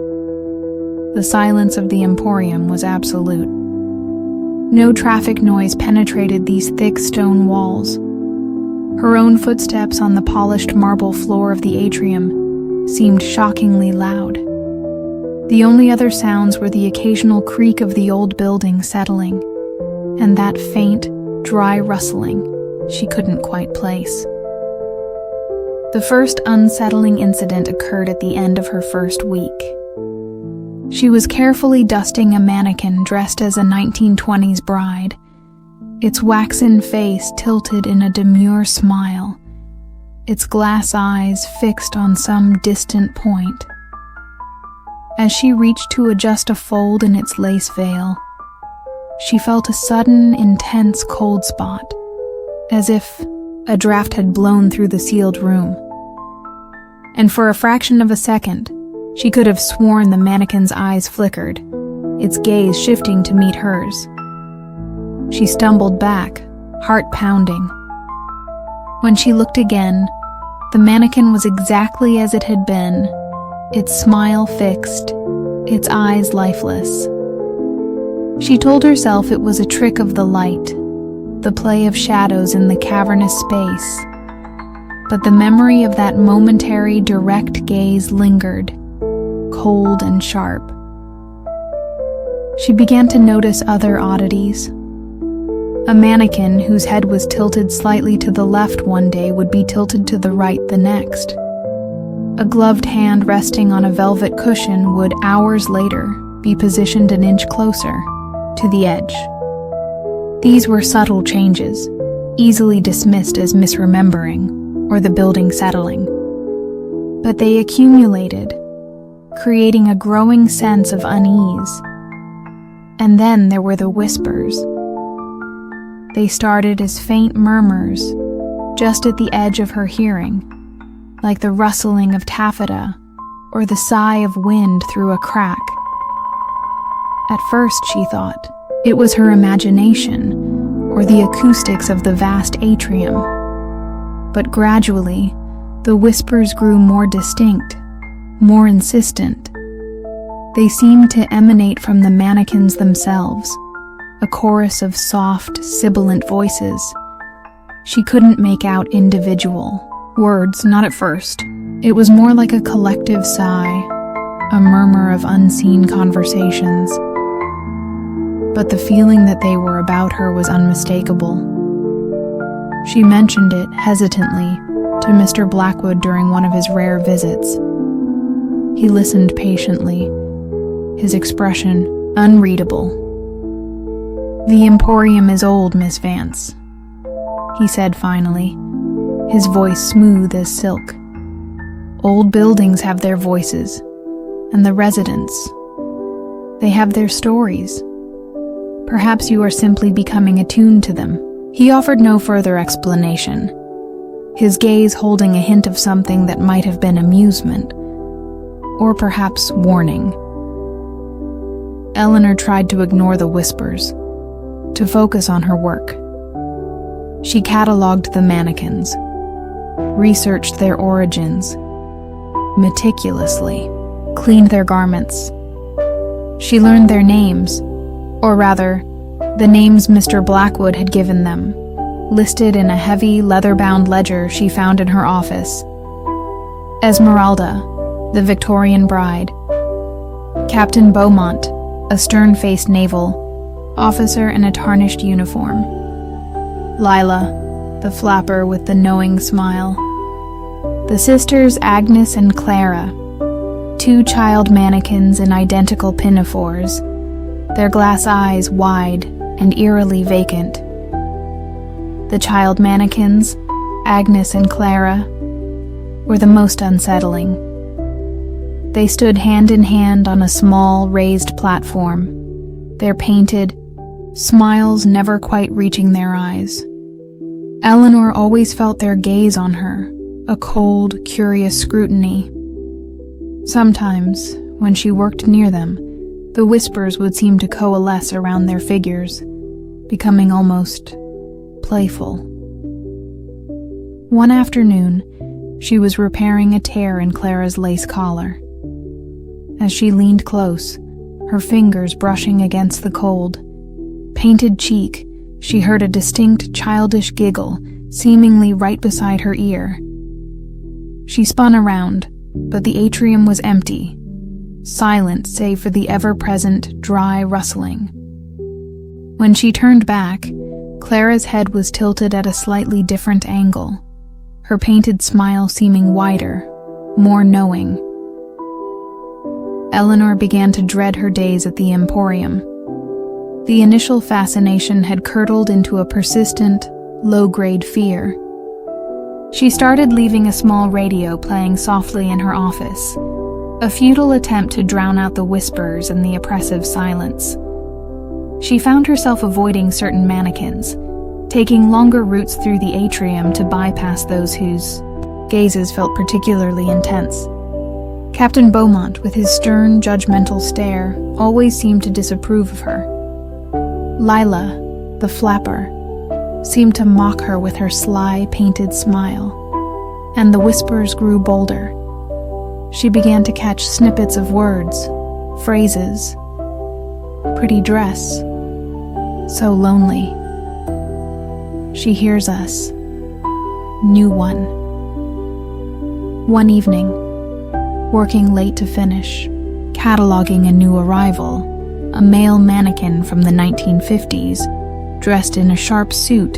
The silence of the Emporium was absolute. No traffic noise penetrated these thick stone walls. Her own footsteps on the polished marble floor of the atrium seemed shockingly loud. The only other sounds were the occasional creak of the old building settling, and that faint, dry rustling she couldn't quite place. The first unsettling incident occurred at the end of her first week. She was carefully dusting a mannequin dressed as a 1920s bride, its waxen face tilted in a demure smile, its glass eyes fixed on some distant point. As she reached to adjust a fold in its lace veil, she felt a sudden, intense cold spot, as if A draft had blown through the sealed room. And for a fraction of a second, she could have sworn the mannequin's eyes flickered, its gaze shifting to meet hers. She stumbled back, heart pounding. When she looked again, the mannequin was exactly as it had been, its smile fixed, its eyes lifeless. She told herself it was a trick of the light, the play of shadows in the cavernous space. But the memory of that momentary direct gaze lingered, cold and sharp. She began to notice other oddities. A mannequin whose head was tilted slightly to the left one day would be tilted to the right the next. A gloved hand resting on a velvet cushion would, hours later, be positioned an inch closer, to the edge. These were subtle changes, easily dismissed as misremembering, or the building settling. But they accumulated, creating a growing sense of unease. And then there were the whispers. They started as faint murmurs, just at the edge of her hearing, like the rustling of taffeta or the sigh of wind through a crack. At first, she thought, it was her imagination or the acoustics of the vast atrium. But gradually, the whispers grew more distinct, more insistent. They seemed to emanate from the mannequins themselves, a chorus of soft, sibilant voices. She couldn't make out individual words, not at first. It was more like a collective sigh, a murmur of unseen conversations. But the feeling that they were about her was unmistakable. She mentioned it hesitantly to Mr. Blackwood during one of his rare visits. He listened patiently, his expression unreadable. "The Emporium is old, Miss Vance," he said finally, his voice smooth as silk. "Old buildings have their voices, and the residents. They have their stories. Perhaps you are simply becoming attuned to them." He offered no further explanation, his gaze holding a hint of something that might have been amusement, or perhaps warning. Eleanor tried to ignore the whispers, to focus on her work. She cataloged the mannequins, researched their origins, meticulously, cleaned their garments. She learned their names, or rather, the names Mr. Blackwood had given them, listed in a heavy, leather-bound ledger she found in her office. Esmeralda, the Victorian bride. Captain Beaumont, a stern-faced naval officer in a tarnished uniform. Lila, the flapper with the knowing smile. The sisters Agnes and Clara, two child mannequins in identical pinafores, their glass eyes wide and eerily vacant. The child mannequins, Agnes and Clara, were the most unsettling. They stood hand in hand on a small, raised platform, their painted smiles never quite reaching their eyes. Eleanor always felt their gaze on her, a cold, curious scrutiny. Sometimes, when she worked near them, the whispers would seem to coalesce around their figures, becoming almost playful. One afternoon, she was repairing a tear in Clara's lace collar. As she leaned close, her fingers brushing against the cold, painted cheek, she heard a distinct childish giggle, seemingly right beside her ear. She spun around, but the atrium was empty, silent save for the ever-present dry rustling. When she turned back, Clara's head was tilted at a slightly different angle, her painted smile seeming wider, more knowing. Eleanor began to dread her days at the Emporium. The initial fascination had curdled into a persistent, low-grade fear. She started leaving a small radio playing softly in her office, a futile attempt to drown out the whispers and the oppressive silence. She found herself avoiding certain mannequins, taking longer routes through the atrium to bypass those whose gazes felt particularly intense. Captain Beaumont, with his stern, judgmental stare, always seemed to disapprove of her. Lila, the flapper, seemed to mock her with her sly, painted smile, and the whispers grew bolder. She began to catch snippets of words, phrases. Pretty dress. So lonely. She hears us. New one. One evening, working late to finish, cataloging a new arrival, a male mannequin from the 1950s, dressed in a sharp suit,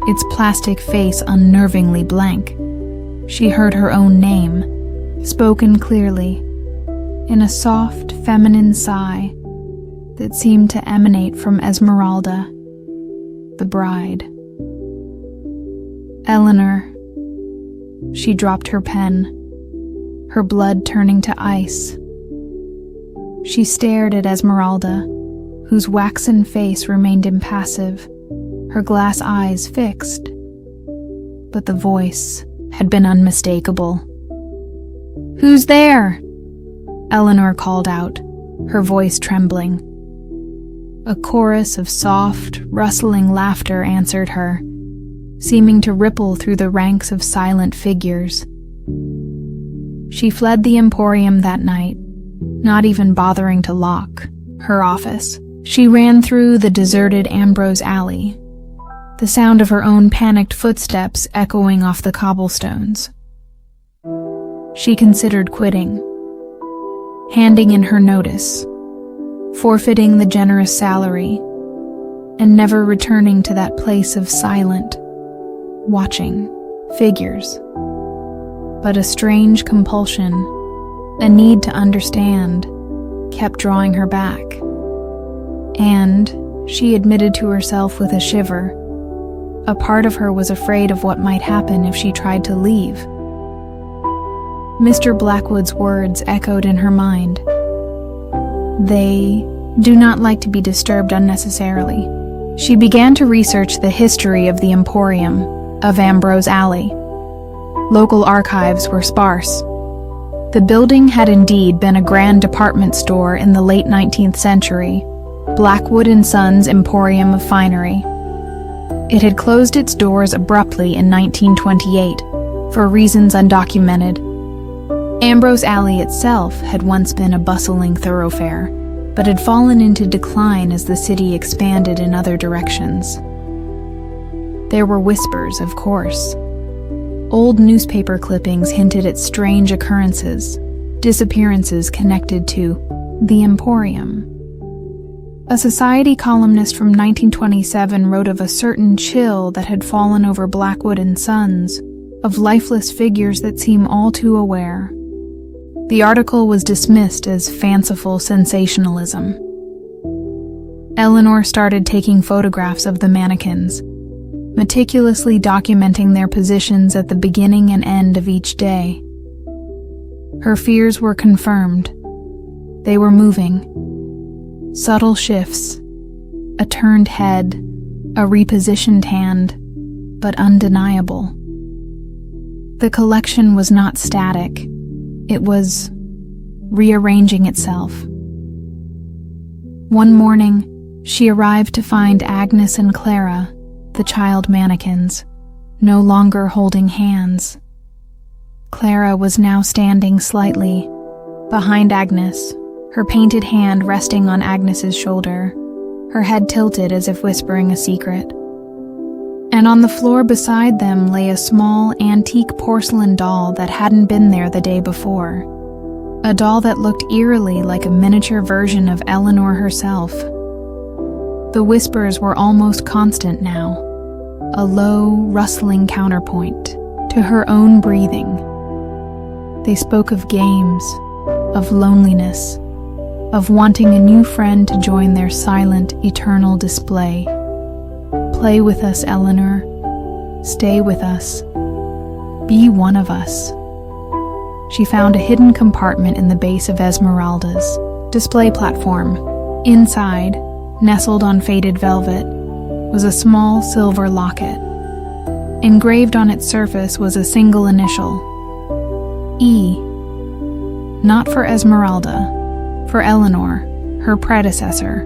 its plastic face unnervingly blank. She heard her own name, spoken clearly, in a soft, feminine sigh that seemed to emanate from Esmeralda, the bride. Eleanor. She dropped her pen, her blood turning to ice. She stared at Esmeralda, whose waxen face remained impassive, her glass eyes fixed. But the voice had been unmistakable. "Who's there?" Eleanor called out, her voice trembling. A chorus of soft, rustling laughter answered her, seeming to ripple through the ranks of silent figures. She fled the Emporium that night, not even bothering to lock her office. She ran through the deserted Ambrose Alley, the sound of her own panicked footsteps echoing off the cobblestones. She considered quitting, handing in her notice, forfeiting the generous salary, and never returning to that place of silent, watching figures. But a strange compulsion, a need to understand, kept drawing her back. And, she admitted to herself with a shiver, a part of her was afraid of what might happen if she tried to leave. Mr. Blackwood's words echoed in her mind. They do not like to be disturbed unnecessarily. She began to research the history of the Emporium, of Ambrose Alley. Local archives were sparse. The building had indeed been a grand department store in the late 19th century, Blackwood & Sons Emporium of Finery. It had closed its doors abruptly in 1928, for reasons undocumented. Ambrose Alley itself had once been a bustling thoroughfare, but had fallen into decline as the city expanded in other directions. There were whispers, of course. Old newspaper clippings hinted at strange occurrences, disappearances connected to the Emporium. A Society columnist from 1927 wrote of a certain chill that had fallen over Blackwood & Sons, of lifeless figures that seem all too aware. The article was dismissed as fanciful sensationalism. Eleanor started taking photographs of the mannequins, meticulously documenting their positions at the beginning and end of each day. Her fears were confirmed. They were moving. Subtle shifts, a turned head, a repositioned hand, but undeniable. The collection was not static. It was rearranging itself. One morning, she arrived to find Agnes and Clara, the child mannequins, no longer holding hands. Clara was now standing slightly behind Agnes, her painted hand resting on Agnes's shoulder, her head tilted as if whispering a secret. And on the floor beside them lay a small, antique porcelain doll that hadn't been there the day before. A doll that looked eerily like a miniature version of Eleanor herself. The whispers were almost constant now, a low, rustling counterpoint to her own breathing. They spoke of games, of loneliness, of wanting a new friend to join their silent, eternal display. Play with us, Eleanor. Stay with us. Be one of us. She found a hidden compartment in the base of Esmeralda's display platform. Inside, nestled on faded velvet, was a small silver locket. Engraved on its surface was a single initial, E. Not for Esmeralda, for Eleanor, her predecessor.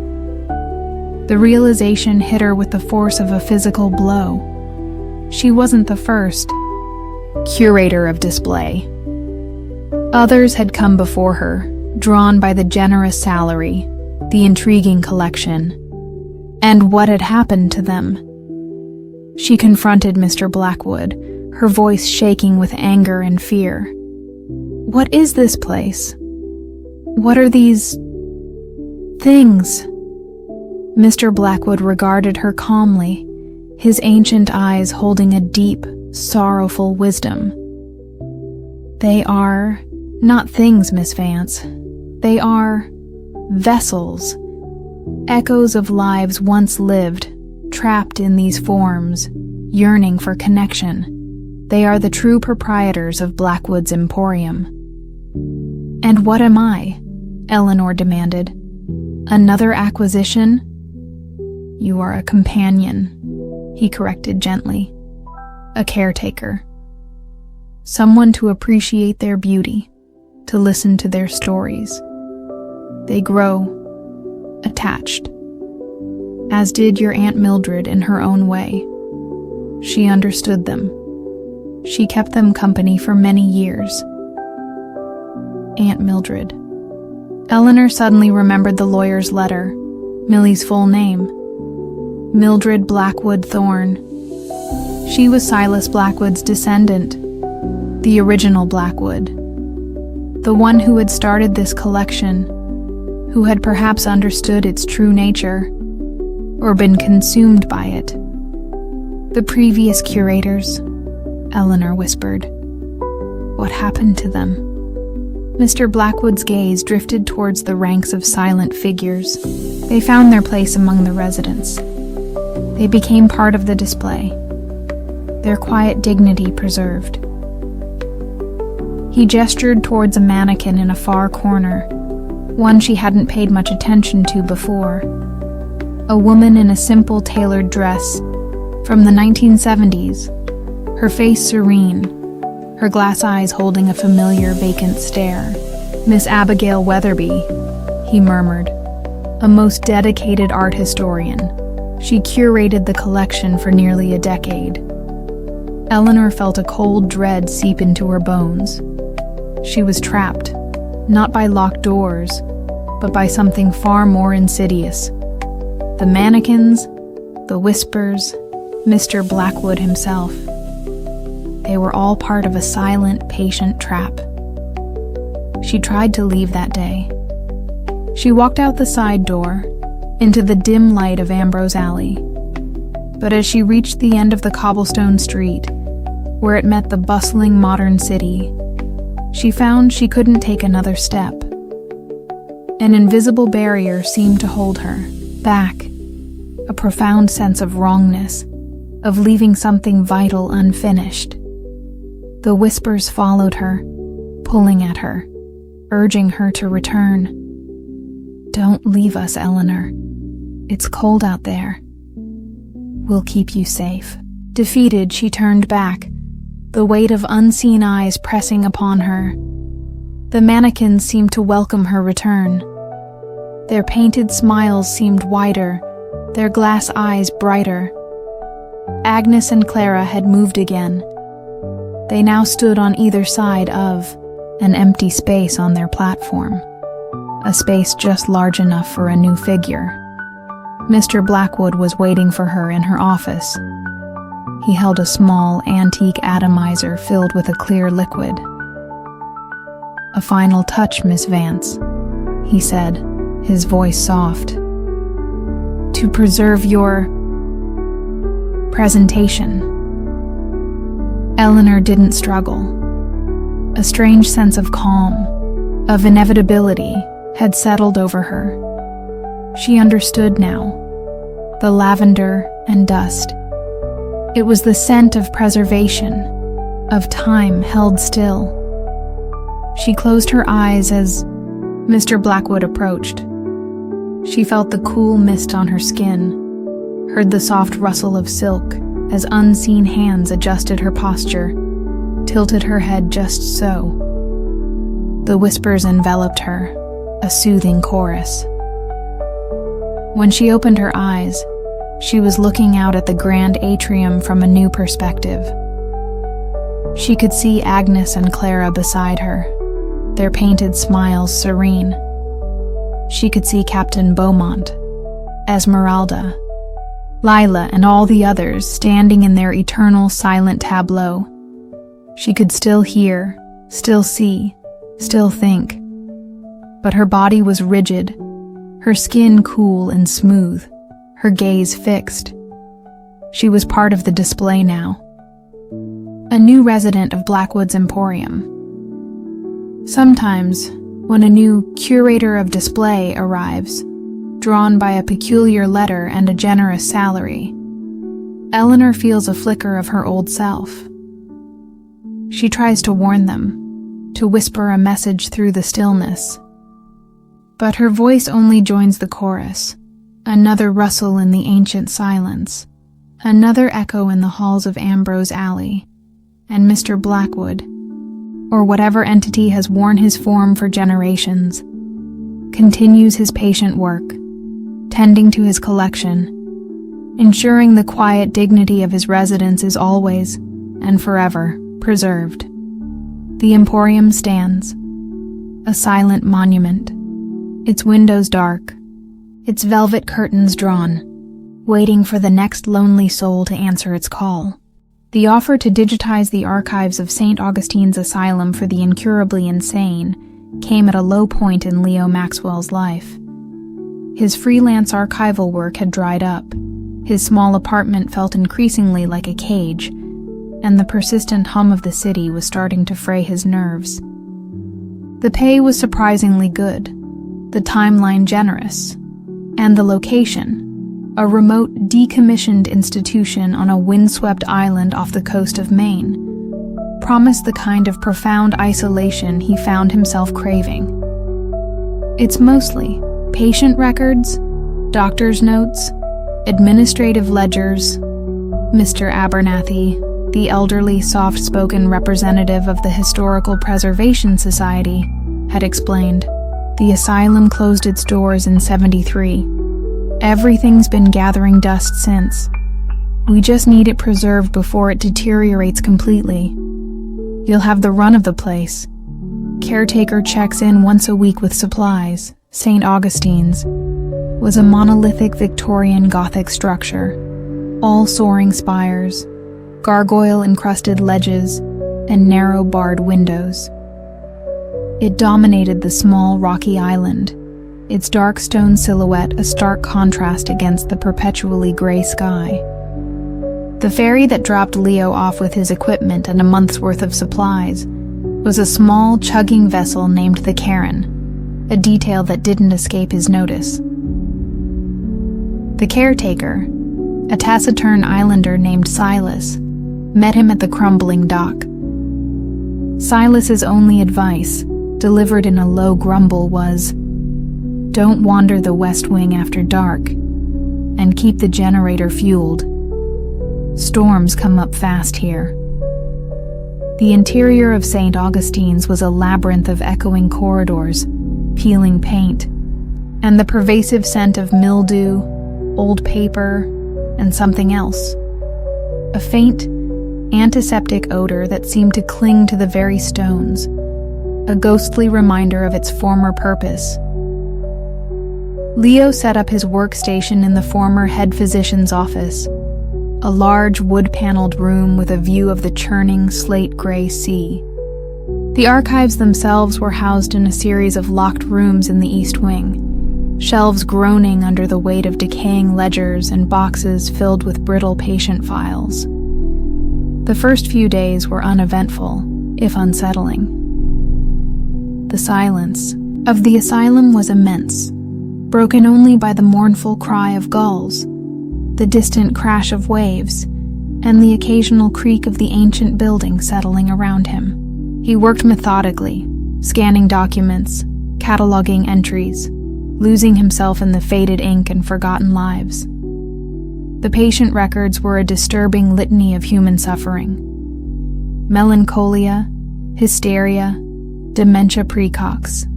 The realization hit her with the force of a physical blow. She wasn't the first curator of display. Others had come before her, drawn by the generous salary, the intriguing collection, and what had happened to them. She confronted Mr. Blackwood, her voice shaking with anger and fear. "What is this place? What are these things?" Mr. Blackwood regarded her calmly, his ancient eyes holding a deep, sorrowful wisdom. "They are not things, Miss Vance. They are vessels, echoes of lives once lived, trapped in these forms, yearning for connection. They are the true proprietors of Blackwood's Emporium." "And what am I?" Eleanor demanded. "Another acquisition?" "You are a companion," he corrected gently. "A caretaker. Someone to appreciate their beauty, to listen to their stories. They grow attached, as did your Aunt Mildred in her own way. She understood them. She kept them company for many years." Aunt Mildred. Eleanor suddenly remembered the lawyer's letter, Millie's full name. Mildred Blackwood Thorne. She was Silas Blackwood's descendant, the original Blackwood, the one who had started this collection, who had perhaps understood its true nature, or been consumed by it. "The previous curators," Eleanor whispered. "What happened to them?" Mr. Blackwood's gaze drifted towards the ranks of silent figures. They found their place among the residents. They became part of the display, their quiet dignity preserved. He gestured towards a mannequin in a far corner, one she hadn't paid much attention to before. A woman in a simple tailored dress from the 1970s, her face serene, her glass eyes holding a familiar vacant stare. "Miss Abigail Weatherby," he murmured, "a most dedicated art historian. She curated the collection for nearly a decade." Eleanor felt a cold dread seep into her bones. She was trapped, not by locked doors, but by something far more insidious. The mannequins, the whispers, Mr. Blackwood himself. They were all part of a silent, patient trap. She tried to leave that day. She walked out the side door, into the dim light of Ambrose Alley. But as she reached the end of the cobblestone street, where it met the bustling modern city, she found she couldn't take another step. An invisible barrier seemed to hold her back, a profound sense of wrongness, of leaving something vital unfinished. The whispers followed her, pulling at her, urging her to return. "Don't leave us, Eleanor. It's cold out there. We'll keep you safe." Defeated, she turned back, the weight of unseen eyes pressing upon her. The mannequins seemed to welcome her return. Their painted smiles seemed wider, their glass eyes brighter. Agnes and Clara had moved again. They now stood on either side of an empty space on their platform, a space just large enough for a new figure. Mr. Blackwood was waiting for her in her office. He held a small, antique atomizer filled with a clear liquid. "A final touch, Miss Vance," he said, his voice soft. "To preserve your presentation." Eleanor didn't struggle. A strange sense of calm, of inevitability, had settled over her. She understood now. The lavender and dust. It was the scent of preservation, of time held still. She closed her eyes as Mr. Blackwood approached. She felt the cool mist on her skin, heard the soft rustle of silk as unseen hands adjusted her posture, tilted her head just so. The whispers enveloped her, a soothing chorus. When she opened her eyes, she was looking out at the grand atrium from a new perspective. She could see Agnes and Clara beside her, their painted smiles serene. She could see Captain Beaumont, Esmeralda, Lila, and all the others standing in their eternal silent tableau. She could still hear, still see, still think. But her body was rigid, her skin cool and smooth, her gaze fixed. She was part of the display now, a new resident of Blackwood's Emporium. Sometimes, when a new curator of display arrives, drawn by a peculiar letter and a generous salary, Eleanor feels a flicker of her old self. She tries to warn them, to whisper a message through the stillness. But her voice only joins the chorus, another rustle in the ancient silence, another echo in the halls of Ambrose Alley, and Mr. Blackwood, or whatever entity has worn his form for generations, continues his patient work, tending to his collection, ensuring the quiet dignity of his residence is always, and forever, preserved. The Emporium stands, a silent monument, its windows dark, its velvet curtains drawn, waiting for the next lonely soul to answer its call. The offer to digitize the archives of St. Augustine's Asylum for the Incurably Insane came at a low point in Leo Maxwell's life. His freelance archival work had dried up, his small apartment felt increasingly like a cage, and the persistent hum of the city was starting to fray his nerves. The pay was surprisingly good, the timeline generous, and the location, a remote, decommissioned institution on a windswept island off the coast of Maine, promised the kind of profound isolation he found himself craving. It's mostly patient records, doctor's notes, administrative ledgers. Mr. Abernathy, the elderly, soft-spoken representative of the Historical Preservation Society, had explained. The asylum closed its doors in '73. Everything's been gathering dust since. We just need it preserved before it deteriorates completely. You'll have the run of the place. Caretaker checks in once a week with supplies. St. Augustine's was a monolithic Victorian Gothic structure, all soaring spires, gargoyle-encrusted ledges, and narrow barred windows. It dominated the small rocky island, its dark stone silhouette a stark contrast against the perpetually gray sky. The ferry that dropped Leo off with his equipment and a month's worth of supplies was a small, chugging vessel named the Karen, a detail that didn't escape his notice. The caretaker, a taciturn islander named Silas, met him at the crumbling dock. Silas's only advice, delivered in a low grumble, was, "Don't wander the West Wing after dark, and keep the generator fueled. Storms come up fast here." The interior of St. Augustine's was a labyrinth of echoing corridors, peeling paint, and the pervasive scent of mildew, old paper, and something else. A faint, antiseptic odor that seemed to cling to the very stones, a ghostly reminder of its former purpose. Leo set up his workstation in the former head physician's office, a large wood-paneled room with a view of the churning slate-gray sea. The archives themselves were housed in a series of locked rooms in the East Wing, shelves groaning under the weight of decaying ledgers and boxes filled with brittle patient files. The first few days were uneventful, if unsettling. The silence of the asylum was immense, broken only by the mournful cry of gulls, the distant crash of waves, and the occasional creak of the ancient building settling around him. He worked methodically, scanning documents, cataloging entries, losing himself in the faded ink and forgotten lives. The patient records were a disturbing litany of human suffering. Melancholia, hysteria, dementia precox.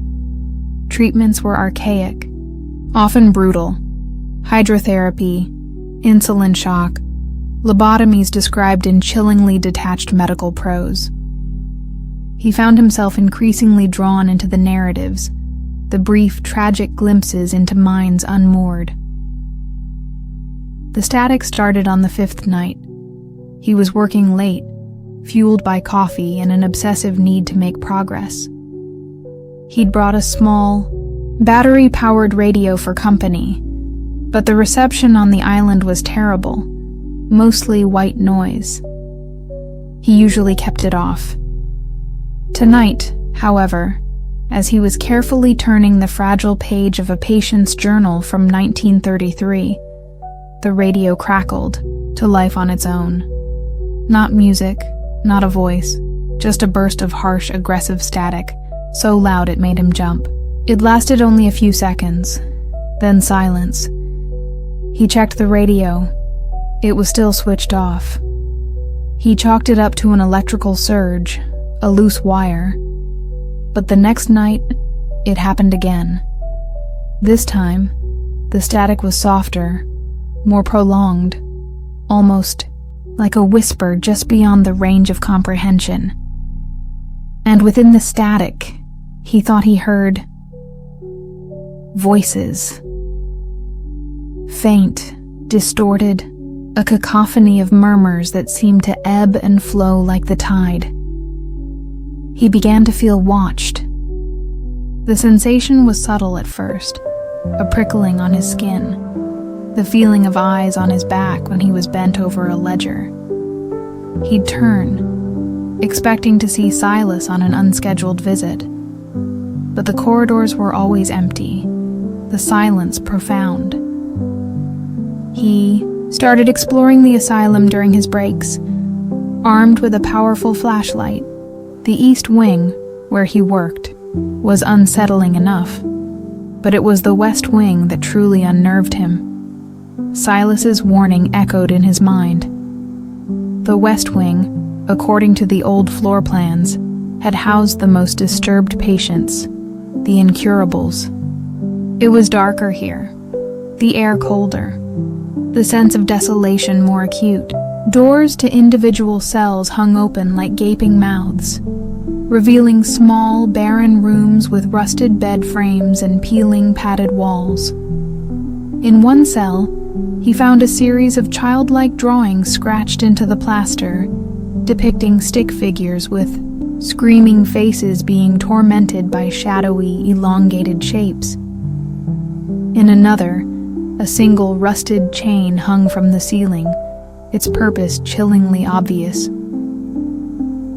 Treatments were archaic, often brutal. Hydrotherapy, insulin shock, lobotomies described in chillingly detached medical prose. He found himself increasingly drawn into the narratives, the brief, tragic glimpses into minds unmoored. The static started on the 5th night. He was working late, fueled by coffee and an obsessive need to make progress. He'd brought a small, battery-powered radio for company, but the reception on the island was terrible, mostly white noise. He usually kept it off. Tonight, however, as he was carefully turning the fragile page of a patient's journal from 1933, the radio crackled to life on its own. Not music, not a voice, just a burst of harsh, aggressive static, so loud it made him jump. It lasted only a few seconds, then silence. He checked the radio. It was still switched off. He chalked it up to an electrical surge, a loose wire. But the next night, it happened again. This time, the static was softer, more prolonged, almost like a whisper just beyond the range of comprehension. And within the static, he thought he heard voices. Faint, distorted, a cacophony of murmurs that seemed to ebb and flow like the tide. He began to feel watched. The sensation was subtle at first, a prickling on his skin, the feeling of eyes on his back when he was bent over a ledger. He'd turn, expecting to see Silas on an unscheduled visit. But the corridors were always empty, the silence profound. He started exploring the asylum during his breaks, armed with a powerful flashlight. The East Wing, where he worked, was unsettling enough, but it was the West Wing that truly unnerved him. Silas's warning echoed in his mind. The West Wing, according to the old floor plans, had housed the most disturbed patients, the incurables. It was darker here, the air colder, the sense of desolation more acute. Doors to individual cells hung open like gaping mouths, revealing small, barren rooms with rusted bed frames and peeling padded walls. In one cell, he found a series of childlike drawings scratched into the plaster, depicting stick figures with screaming faces being tormented by shadowy, elongated shapes. In another, a single rusted chain hung from the ceiling, its purpose chillingly obvious.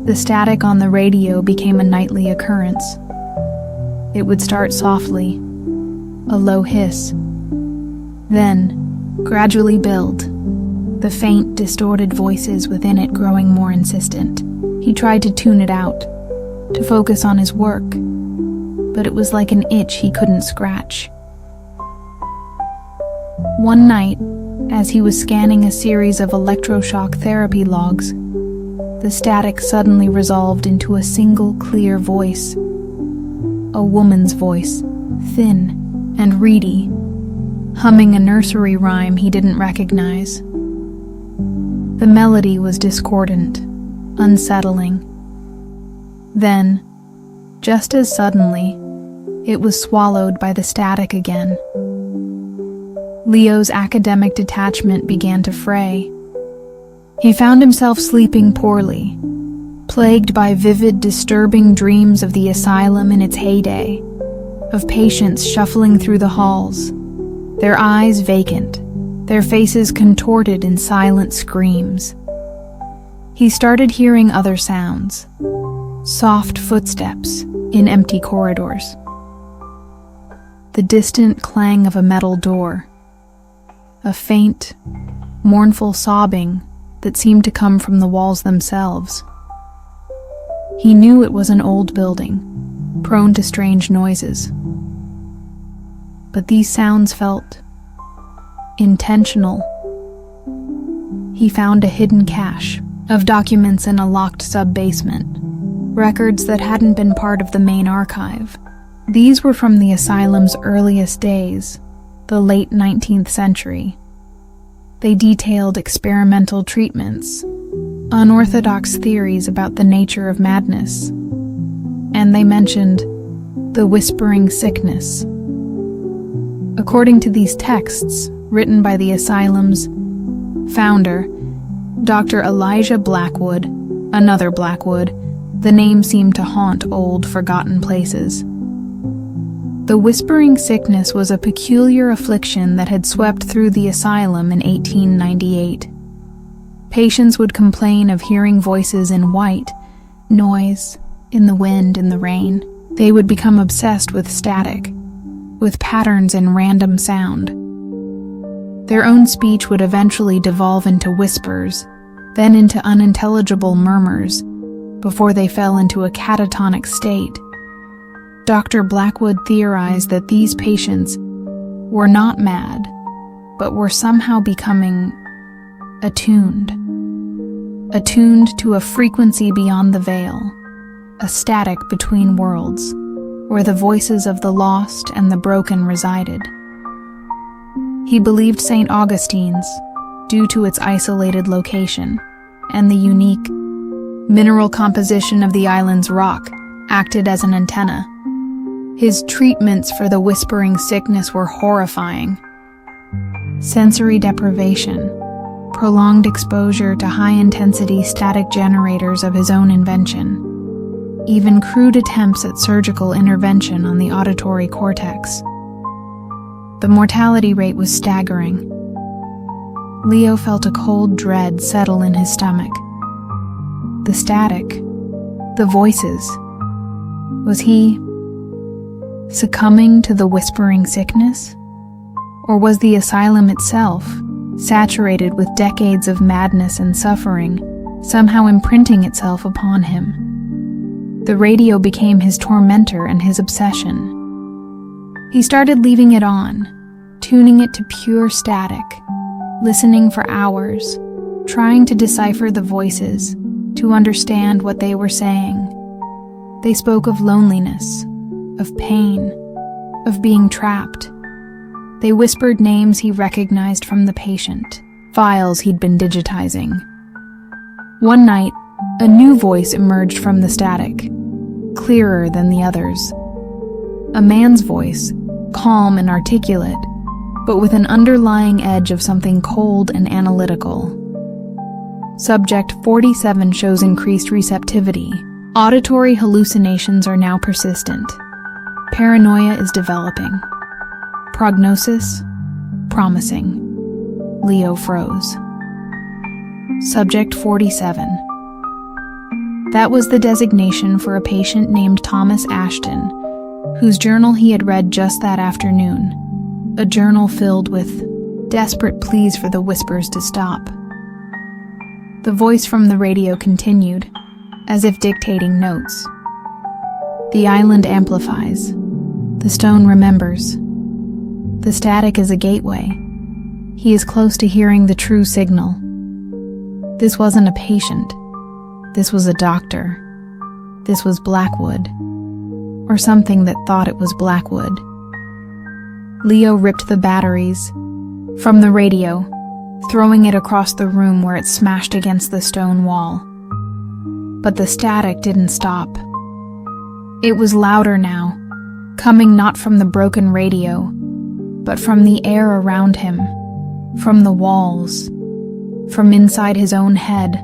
The static on the radio became a nightly occurrence. It would start softly, a low hiss, then gradually build, the faint, distorted voices within it growing more insistent. He tried to tune it out, to focus on his work, but it was like an itch he couldn't scratch. One night, as he was scanning a series of electroshock therapy logs, the static suddenly resolved into a single clear voice. A woman's voice, thin and reedy, humming a nursery rhyme he didn't recognize. The melody was discordant, unsettling. Then, just as suddenly, it was swallowed by the static again. Leo's academic detachment began to fray. He found himself sleeping poorly, plagued by vivid, disturbing dreams of the asylum in its heyday, of patients shuffling through the halls, their eyes vacant, their faces contorted in silent screams. He started hearing other sounds, soft footsteps in empty corridors, the distant clang of a metal door, a faint, mournful sobbing that seemed to come from the walls themselves. He knew it was an old building, prone to strange noises. But these sounds felt intentional, he found a hidden cache of documents in a locked sub-basement, records that hadn't been part of the main archive. These were from the asylum's earliest days, the late 19th century. They detailed experimental treatments, unorthodox theories about the nature of madness, and they mentioned the whispering sickness. According to these texts, written by the asylum's founder, Dr. Elijah Blackwood, another Blackwood, the name seemed to haunt old, forgotten places. The whispering sickness was a peculiar affliction that had swept through the asylum in 1898. Patients would complain of hearing voices in white, noise, in the wind, in the rain. They would become obsessed with static, with patterns in random sound. Their own speech would eventually devolve into whispers, then into unintelligible murmurs, before they fell into a catatonic state. Dr. Blackwood theorized that these patients were not mad, but were somehow becoming attuned to a frequency beyond the veil, a static between worlds, where the voices of the lost and the broken resided. He believed St. Augustine's, due to its isolated location and the unique mineral composition of the island's rock, acted as an antenna. His treatments for the whispering sickness were horrifying. Sensory deprivation, prolonged exposure to high-intensity static generators of his own invention, even crude attempts at surgical intervention on the auditory cortex. The mortality rate was staggering. Leo felt a cold dread settle in his stomach. The static, the voices. Was he succumbing to the whispering sickness? Or was the asylum itself, saturated with decades of madness and suffering, somehow imprinting itself upon him? The radio became his tormentor and his obsession. He started leaving it on, tuning it to pure static, listening for hours, trying to decipher the voices, to understand what they were saying. They spoke of loneliness, of pain, of being trapped. They whispered names he recognized from the patient, files he'd been digitizing. One night, a new voice emerged from the static, clearer than the others. A man's voice, calm and articulate, but with an underlying edge of something cold and analytical. Subject 47 shows increased receptivity. Auditory hallucinations are now persistent. Paranoia is developing. Prognosis? Promising. Leo froze. Subject 47. That was the designation for a patient named Thomas Ashton, whose journal he had read just that afternoon, a journal filled with desperate pleas for the whispers to stop. The voice from the radio continued, as if dictating notes. The island amplifies. The stone remembers. The static is a gateway. He is close to hearing the true signal. This wasn't a patient. This was a doctor. This was Blackwood. Or something that thought it was Blackwood. Leo ripped the batteries from the radio, throwing it across the room where it smashed against the stone wall. But the static didn't stop. It was louder now, coming not from the broken radio, but from the air around him, from the walls, from inside his own head.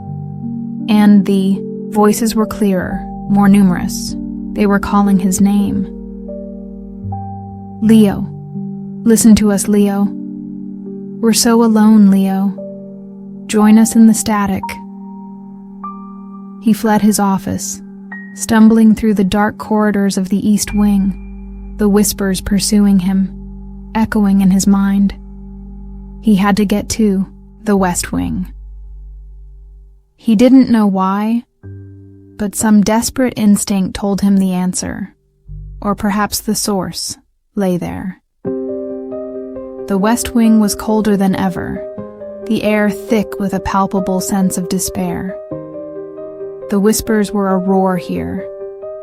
And the voices were clearer, more numerous. They were calling his name. Leo. Listen to us, Leo. We're so alone, Leo. Join us in the static. He fled his office, stumbling through the dark corridors of the East Wing, the whispers pursuing him, echoing in his mind. He had to get to the West Wing. He didn't know why, but some desperate instinct told him the answer, or perhaps the source, lay there. The West Wing was colder than ever, the air thick with a palpable sense of despair. The whispers were a roar here,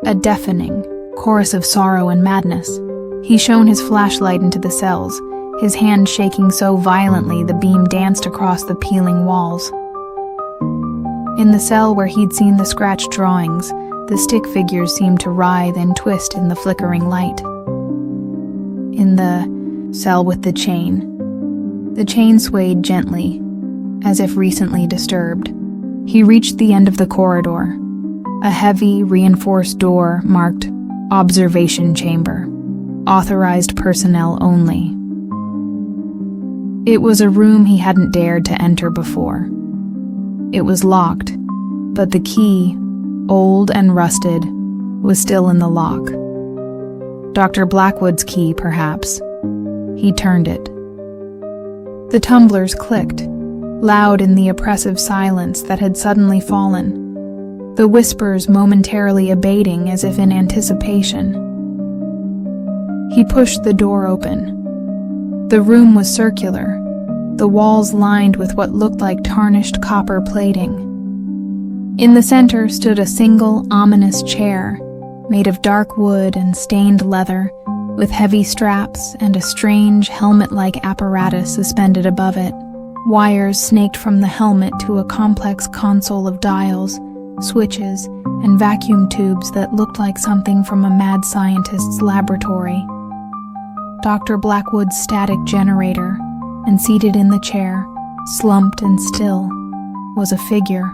a deafening chorus of sorrow and madness. He shone his flashlight into the cells, his hand shaking so violently the beam danced across the peeling walls. In the cell where he'd seen the scratched drawings, the stick figures seemed to writhe and twist in the flickering light. In the cell with the chain swayed gently, as if recently disturbed. He reached the end of the corridor, a heavy, reinforced door marked Observation Chamber, authorized personnel only. It was a room he hadn't dared to enter before. It was locked, but the key, old and rusted, was still in the lock. Dr. Blackwood's key, perhaps. He turned it. The tumblers clicked, loud in the oppressive silence that had suddenly fallen, the whispers momentarily abating as if in anticipation. He pushed the door open. The room was circular, the walls lined with what looked like tarnished copper plating. In the center stood a single, ominous chair, made of dark wood and stained leather, with heavy straps and a strange helmet-like apparatus suspended above it. Wires snaked from the helmet to a complex console of dials, switches, and vacuum tubes that looked like something from a mad scientist's laboratory. Dr. Blackwood's static generator, and seated in the chair, slumped and still, was a figure.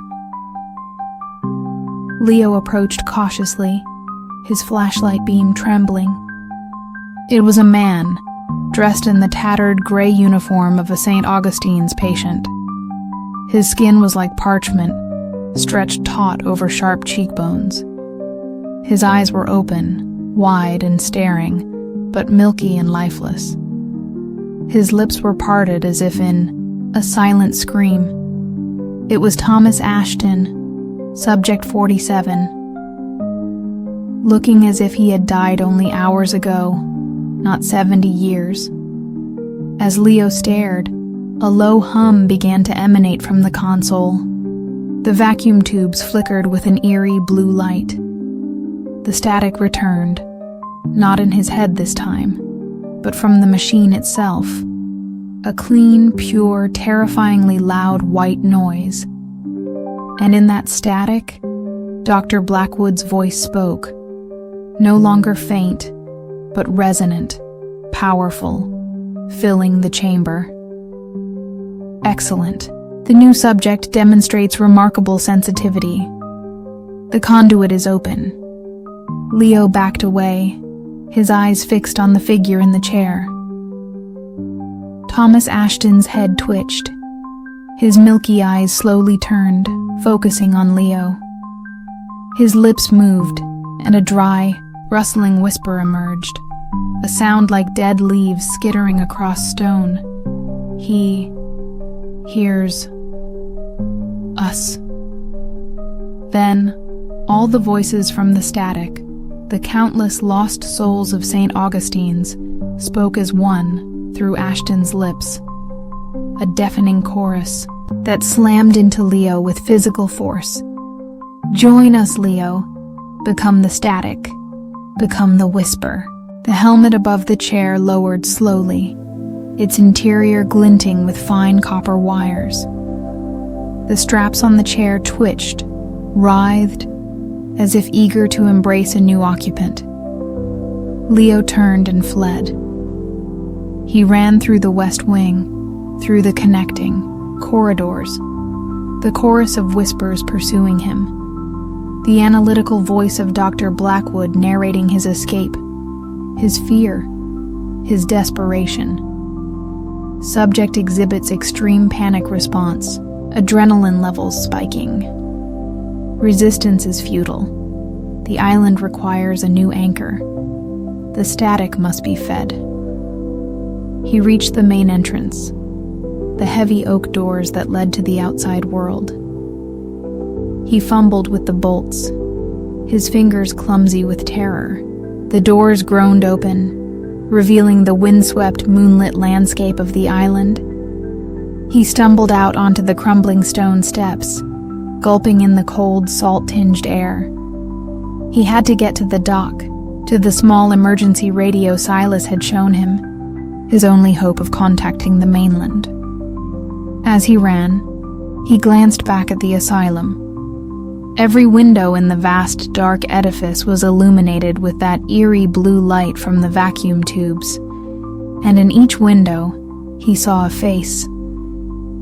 Leo approached cautiously, his flashlight beam trembling. It was a man, dressed in the tattered gray uniform of a St. Augustine's patient. His skin was like parchment, stretched taut over sharp cheekbones. His eyes were open, wide and staring, but milky and lifeless. His lips were parted as if in a silent scream. It was Thomas Ashton, Subject 47. Looking as if he had died only hours ago, not 70 years. As Leo stared, a low hum began to emanate from the console. The vacuum tubes flickered with an eerie blue light. The static returned, not in his head this time, but from the machine itself. A clean, pure, terrifyingly loud white noise. And in that static, Dr. Blackwood's voice spoke, no longer faint, but resonant, powerful, filling the chamber. Excellent. The new subject demonstrates remarkable sensitivity. The conduit is open. Leo backed away, his eyes fixed on the figure in the chair. Thomas Ashton's head twitched. His milky eyes slowly turned, focusing on Leo. His lips moved, and a dry, rustling whisper emerged, a sound like dead leaves skittering across stone. He hears us. Then, all the voices from the static, the countless lost souls of St. Augustine's, spoke as one through Ashton's lips. A deafening chorus that slammed into Leo with physical force. Join us, Leo. Become the static. Become the whisper. The helmet above the chair lowered slowly, its interior glinting with fine copper wires. The straps on the chair twitched, writhed, as if eager to embrace a new occupant. Leo turned and fled. He ran through the west wing, through the connecting corridors, the chorus of whispers pursuing him, the analytical voice of Dr. Blackwood narrating his escape, his fear, his desperation. Subject exhibits extreme panic response, adrenaline levels spiking. Resistance is futile. The island requires a new anchor. The static must be fed. He reached the main entrance, the heavy oak doors that led to the outside world. He fumbled with the bolts, his fingers clumsy with terror. The doors groaned open, revealing the windswept, moonlit landscape of the island. He stumbled out onto the crumbling stone steps, gulping in the cold, salt-tinged air. He had to get to the dock, to the small emergency radio Silas had shown him, his only hope of contacting the mainland. As he ran, he glanced back at the asylum. Every window in the vast, dark edifice was illuminated with that eerie blue light from the vacuum tubes, and in each window, he saw a face.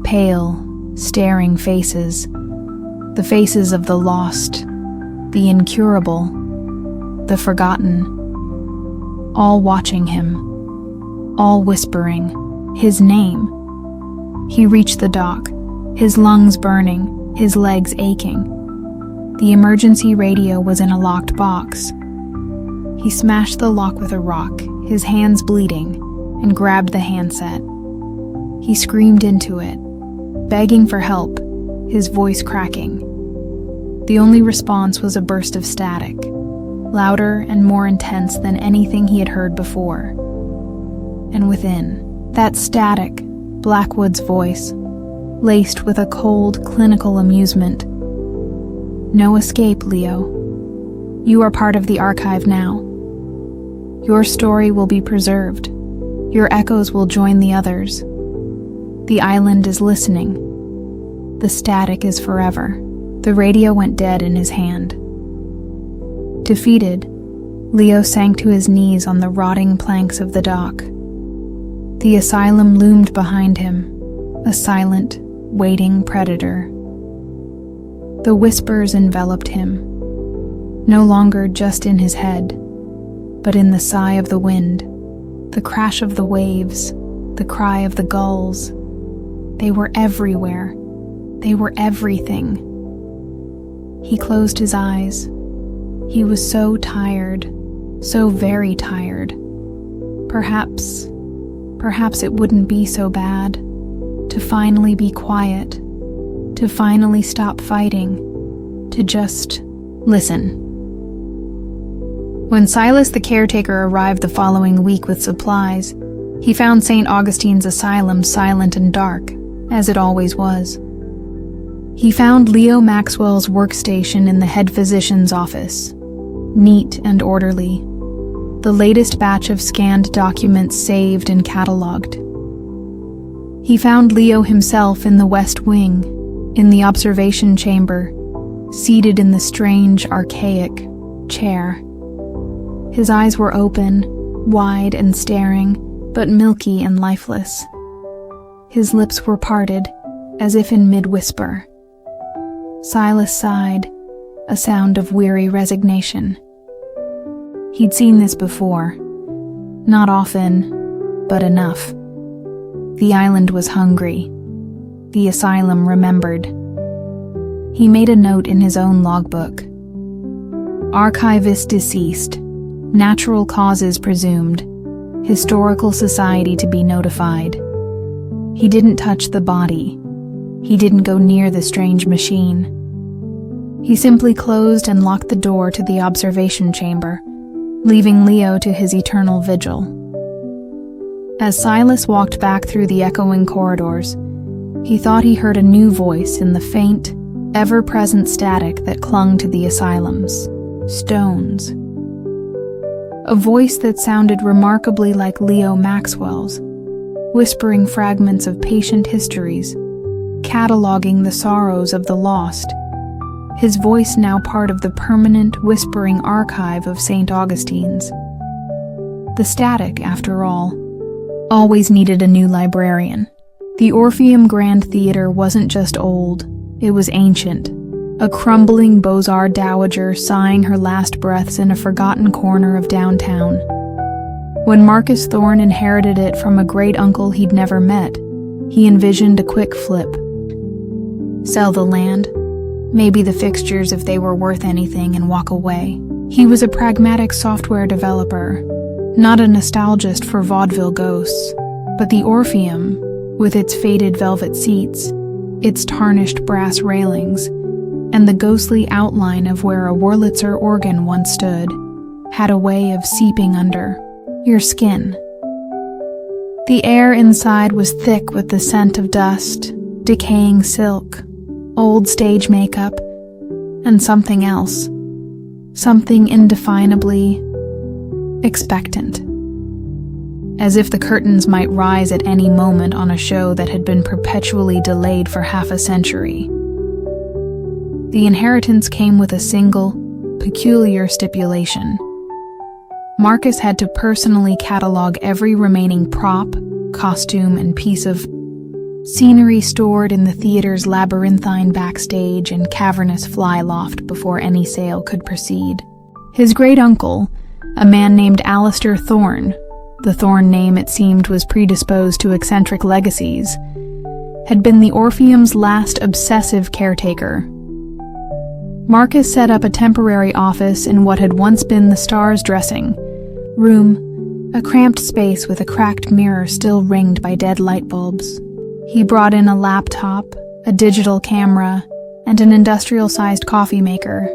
Pale, staring faces. The faces of the lost, the incurable, the forgotten. All watching him. All whispering his name. He reached the dock, his lungs burning, his legs aching. The emergency radio was in a locked box. He smashed the lock with a rock, his hands bleeding, and grabbed the handset. He screamed into it, begging for help, his voice cracking. The only response was a burst of static, louder and more intense than anything he had heard before. And within, that static, Blackwood's voice, laced with a cold, clinical amusement. No escape, Leo. You are part of the archive now. Your story will be preserved. Your echoes will join the others. The island is listening. The static is forever. The radio went dead in his hand. Defeated, Leo sank to his knees on the rotting planks of the dock. The asylum loomed behind him, a silent, waiting predator. The whispers enveloped him, no longer just in his head, but in the sigh of the wind, the crash of the waves, the cry of the gulls. They were everywhere. They were everything. He closed his eyes. He was so tired, so very tired. Perhaps it wouldn't be so bad. To finally be quiet. To finally stop fighting. To just listen. When Silas the caretaker arrived the following week with supplies, he found St. Augustine's asylum silent and dark, as it always was. He found Leo Maxwell's workstation in the head physician's office, neat and orderly, the latest batch of scanned documents saved and cataloged. He found Leo himself in the West Wing, in the observation chamber, seated in the strange, archaic chair. His eyes were open, wide and staring, but milky and lifeless. His lips were parted, as if in mid-whisper. Silas sighed, a sound of weary resignation. He'd seen this before. Not often, but enough. The island was hungry. The asylum remembered. He made a note in his own logbook. Archivist deceased. Natural causes presumed. Historical society to be notified. He didn't touch the body. He didn't go near the strange machine. He simply closed and locked the door to the observation chamber, leaving Leo to his eternal vigil. As Silas walked back through the echoing corridors, he thought he heard a new voice in the faint, ever-present static that clung to the asylum's stones. A voice that sounded remarkably like Leo Maxwell's, whispering fragments of patient histories, cataloging the sorrows of the lost, his voice now part of the permanent whispering archive of St. Augustine's. The static, after all, always needed a new librarian. The Orpheum Grand Theater wasn't just old, it was ancient, a crumbling Beaux-Arts dowager sighing her last breaths in a forgotten corner of downtown. When Marcus Thorne inherited it from a great-uncle he'd never met, he envisioned a quick flip. Sell the land, maybe the fixtures if they were worth anything, and walk away. He was a pragmatic software developer, not a nostalgist for vaudeville ghosts, but the Orpheum, with its faded velvet seats, its tarnished brass railings, and the ghostly outline of where a Wurlitzer organ once stood, had a way of seeping under your skin. The air inside was thick with the scent of dust, decaying silk, old stage makeup, and something else. Something indefinably expectant. As if the curtains might rise at any moment on a show that had been perpetually delayed for half a century. The inheritance came with a single, peculiar stipulation. Marcus had to personally catalog every remaining prop, costume, and piece of scenery stored in the theater's labyrinthine backstage and cavernous fly loft before any sale could proceed. His great-uncle, a man named Alistair Thorne, the Thorne name it seemed was predisposed to eccentric legacies, had been the Orpheum's last obsessive caretaker. Marcus set up a temporary office in what had once been the Star's dressing room, a cramped space with a cracked mirror still ringed by dead light bulbs. He brought in a laptop, a digital camera, and an industrial-sized coffee maker.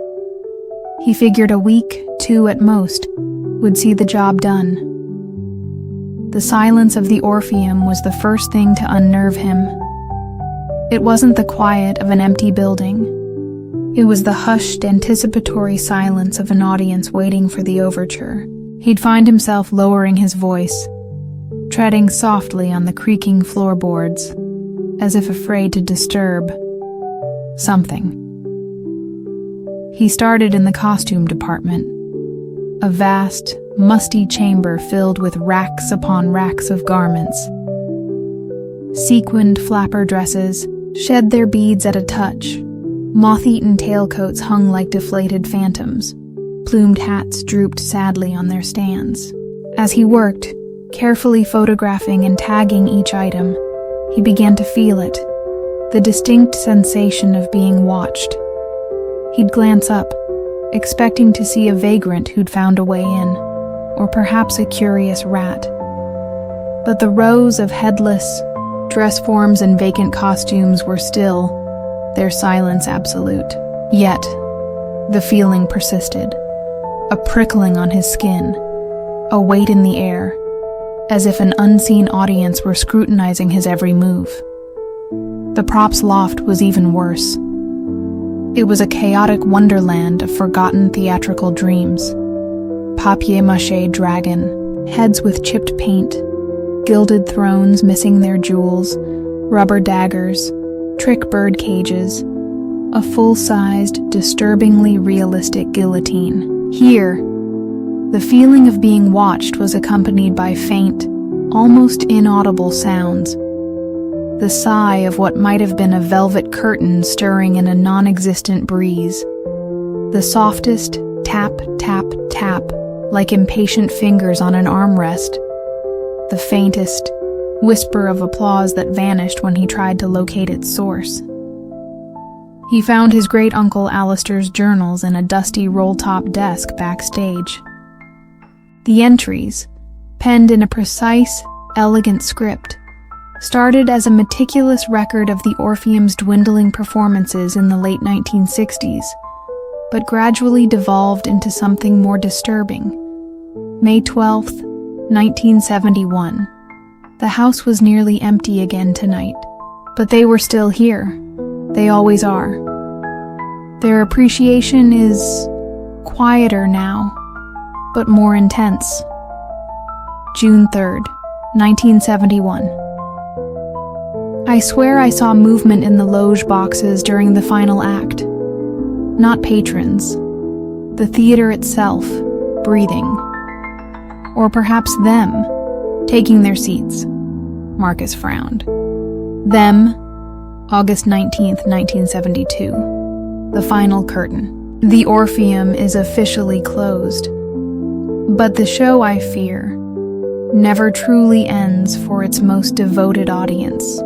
He figured a week, 2 at most, would see the job done. The silence of the Orpheum was the first thing to unnerve him. It wasn't the quiet of an empty building. It was the hushed, anticipatory silence of an audience waiting for the overture. He'd find himself lowering his voice, treading softly on the creaking floorboards, as if afraid to disturb something. He started in the costume department, a vast, musty chamber filled with racks upon racks of garments. Sequined flapper dresses shed their beads at a touch. Moth-eaten tailcoats hung like deflated phantoms. Plumed hats drooped sadly on their stands. As he worked, carefully photographing and tagging each item, he began to feel it, the distinct sensation of being watched. He'd glance up, expecting to see a vagrant who'd found a way in, or perhaps a curious rat. But the rows of headless, dress forms and vacant costumes were still, their silence absolute. Yet, the feeling persisted. A prickling on his skin, a weight in the air, as if an unseen audience were scrutinizing his every move. The props loft was even worse. It was a chaotic wonderland of forgotten theatrical dreams. Papier-mâché dragon, heads with chipped paint, gilded thrones missing their jewels, rubber daggers, trick bird cages, a full-sized, disturbingly realistic guillotine. Here, the feeling of being watched was accompanied by faint, almost inaudible sounds. The sigh of what might have been a velvet curtain stirring in a non-existent breeze. The softest tap, tap, tap, like impatient fingers on an armrest. The faintest whisper of applause that vanished when he tried to locate its source. He found his great-uncle Alistair's journals in a dusty roll-top desk backstage. The entries, penned in a precise, elegant script, started as a meticulous record of the Orpheum's dwindling performances in the late 1960s, but gradually devolved into something more disturbing. May 12, 1971. The house was nearly empty again tonight, but they were still here. They always are. Their appreciation is quieter now, but more intense. June 3rd, 1971. I swear I saw movement in the loge boxes during the final act. Not patrons. The theater itself, breathing. Or perhaps them, taking their seats. Marcus frowned. Them, August 19th, 1972. The final curtain. The Orpheum is officially closed. But the show, I fear, never truly ends for its most devoted audience.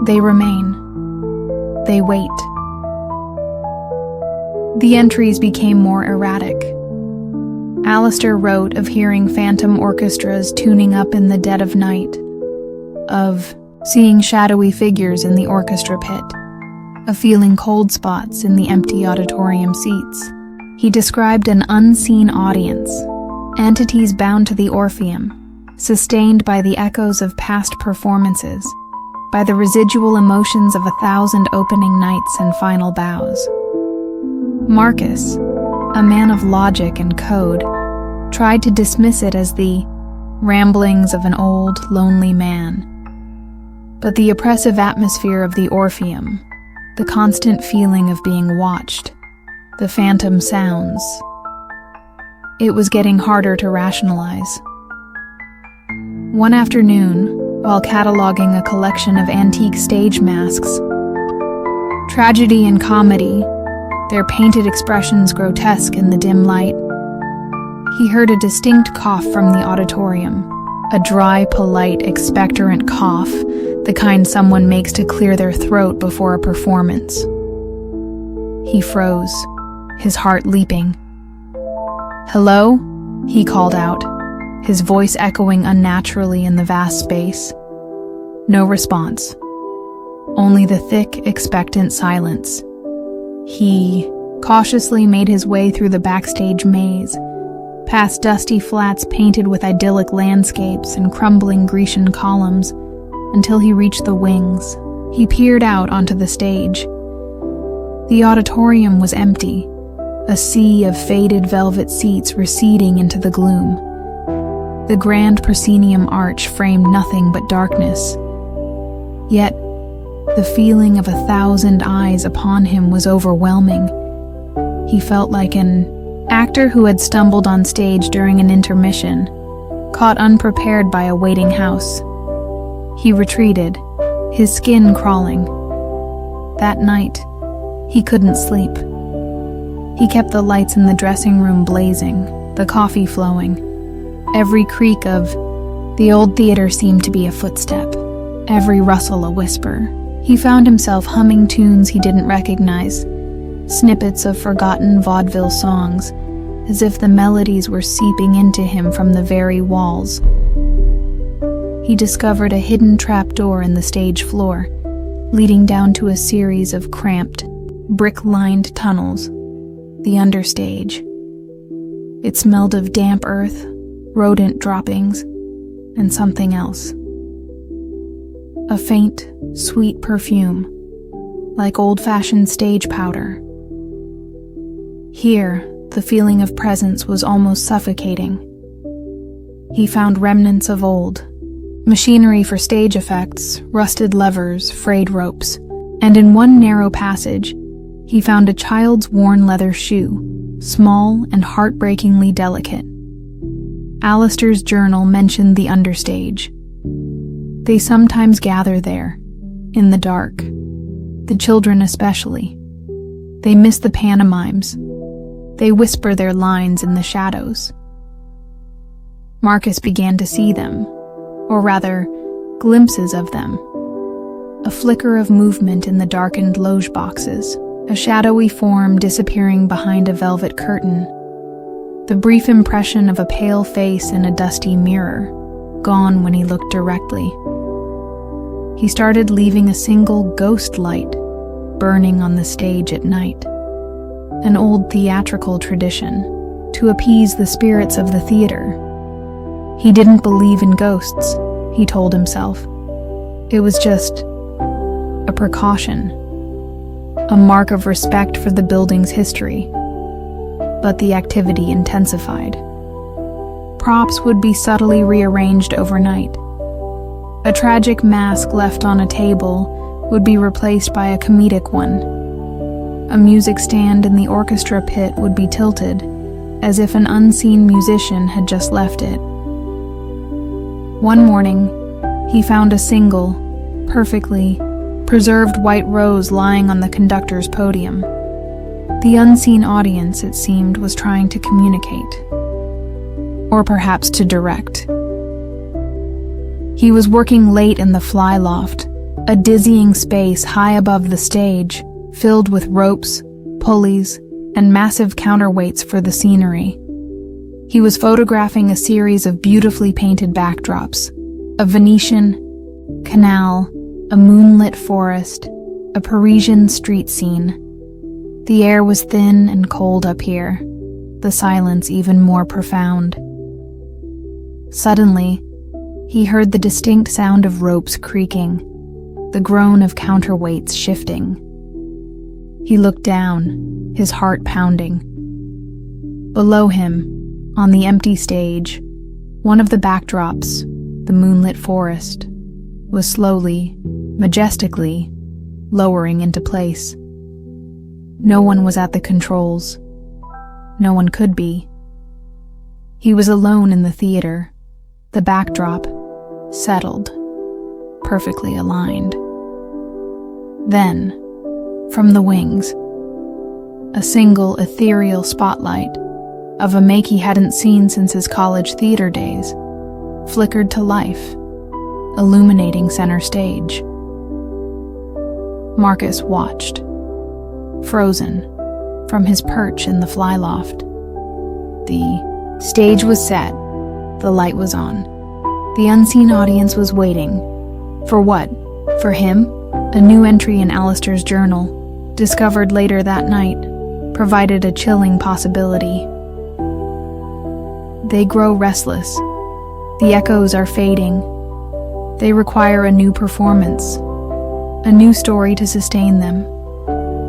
They remain. They wait. The entries became more erratic. Alistair wrote of hearing phantom orchestras tuning up in the dead of night, of seeing shadowy figures in the orchestra pit, of feeling cold spots in the empty auditorium seats. He described an unseen audience, entities bound to the Orpheum, sustained by the echoes of past performances, by the residual emotions of 1,000 opening nights and final bows. Marcus, a man of logic and code, tried to dismiss it as the ramblings of an old, lonely man. But the oppressive atmosphere of the Orpheum, the constant feeling of being watched, the phantom sounds, it was getting harder to rationalize. One afternoon, while cataloging a collection of antique stage masks, tragedy and comedy, their painted expressions grotesque in the dim light, he heard a distinct cough from the auditorium, a dry, polite, expectorant cough, the kind someone makes to clear their throat before a performance. He froze, his heart leaping. "Hello?" he called out, his voice echoing unnaturally in the vast space. No response. Only the thick, expectant silence. He cautiously made his way through the backstage maze, past dusty flats painted with idyllic landscapes and crumbling Grecian columns, until he reached the wings. He peered out onto the stage. The auditorium was empty, a sea of faded velvet seats receding into the gloom. The grand proscenium arch framed nothing but darkness. Yet, the feeling of 1,000 eyes upon him was overwhelming. He felt like an actor who had stumbled on stage during an intermission, caught unprepared by a waiting house. He retreated, his skin crawling. That night, he couldn't sleep. He kept the lights in the dressing room blazing, the coffee flowing. Every creak of the old theater seemed to be a footstep, every rustle a whisper. He found himself humming tunes he didn't recognize, snippets of forgotten vaudeville songs, as if the melodies were seeping into him from the very walls. He discovered a hidden trapdoor in the stage floor, leading down to a series of cramped, brick-lined tunnels, the understage. It smelled of damp earth, rodent droppings, and something else. A faint, sweet perfume, like old-fashioned stage powder. Here, the feeling of presence was almost suffocating. He found remnants of old, machinery for stage effects, rusted levers, frayed ropes, and in one narrow passage, he found a child's worn leather shoe, small and heartbreakingly delicate. Alistair's journal mentioned the understage. They sometimes gather there, in the dark, the children especially. They miss the pantomimes. They whisper their lines in the shadows. Marcus began to see them, or rather, glimpses of them. A flicker of movement in the darkened loge boxes, a shadowy form disappearing behind a velvet curtain, the brief impression of a pale face in a dusty mirror, gone when he looked directly. He started leaving a single ghost light burning on the stage at night, an old theatrical tradition to appease the spirits of the theater. He didn't believe in ghosts, he told himself. It was just a precaution, a mark of respect for the building's history. But the activity intensified. Props would be subtly rearranged overnight. A tragic mask left on a table would be replaced by a comedic one. A music stand in the orchestra pit would be tilted, as if an unseen musician had just left it. One morning, he found a single, perfectly preserved white rose lying on the conductor's podium. The unseen audience, it seemed, was trying to communicate. Or perhaps to direct. He was working late in the fly loft, a dizzying space high above the stage, filled with ropes, pulleys, and massive counterweights for the scenery. He was photographing a series of beautifully painted backdrops, a Venetian canal, a moonlit forest, a Parisian street scene. The air was thin and cold up here, the silence even more profound. Suddenly, He heard the distinct sound of ropes creaking, the groan of counterweights shifting. He looked down, his heart pounding. Below him, on the empty stage, one of the backdrops, the moonlit forest, was slowly, majestically, lowering into place. No one was at the controls. No one could be. He was alone in the theater, the backdrop, settled, perfectly aligned. Then, from the wings, a single ethereal spotlight of a make he hadn't seen since his college theater days flickered to life, illuminating center stage. Marcus watched, frozen, from his perch in the flyloft. The stage was set, the light was on. The unseen audience was waiting. For what? For him? A new entry in Alistair's journal, discovered later that night, provided a chilling possibility. They grow restless. The echoes are fading. They require a new performance, a new story to sustain them.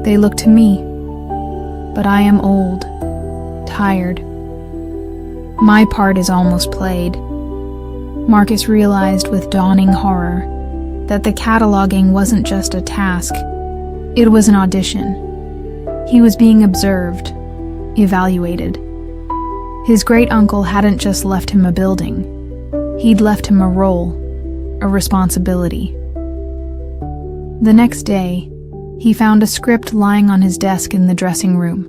They look to me, but I am old, tired. My part is almost played. Marcus realized with dawning horror that the cataloging wasn't just a task, it was an audition. He was being observed, evaluated. His great-uncle hadn't just left him a building, he'd left him a role, a responsibility. The next day, he found a script lying on his desk in the dressing room.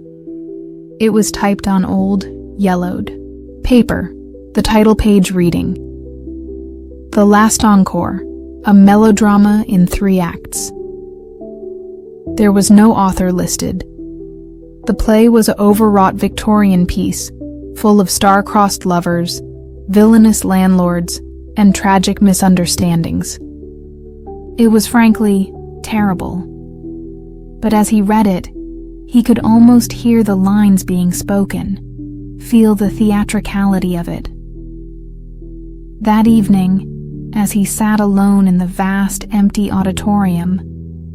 It was typed on old, yellowed paper, the title page reading, "The Last Encore, a melodrama in 3 acts." There was no author listed. The play was an overwrought Victorian piece, full of star-crossed lovers, villainous landlords, and tragic misunderstandings. It was frankly terrible. But as he read it, he could almost hear the lines being spoken, feel the theatricality of it. That evening, as he sat alone in the vast, empty auditorium,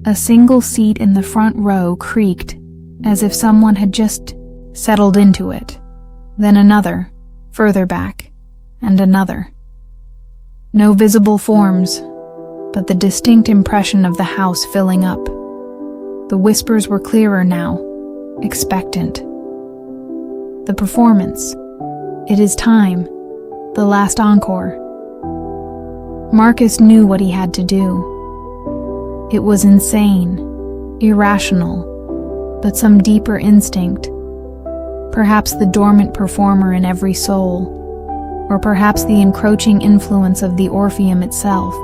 a single seat in the front row creaked as if someone had just settled into it. Then another, further back, and another. No visible forms, but the distinct impression of the house filling up. The whispers were clearer now, expectant. The performance. It is time. The last encore. Marcus knew what he had to do. It was insane, irrational, but some deeper instinct. Perhaps the dormant performer in every soul, or perhaps the encroaching influence of the Orpheum itself,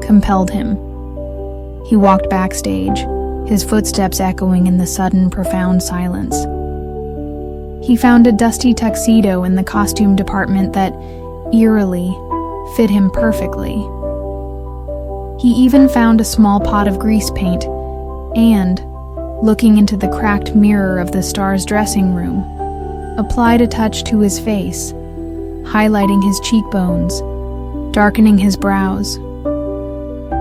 compelled him. He walked backstage, his footsteps echoing in the sudden, profound silence. He found a dusty tuxedo in the costume department that, eerily, fit him perfectly. He even found a small pot of grease paint and, looking into the cracked mirror of the star's dressing room, applied a touch to his face, highlighting his cheekbones, darkening his brows.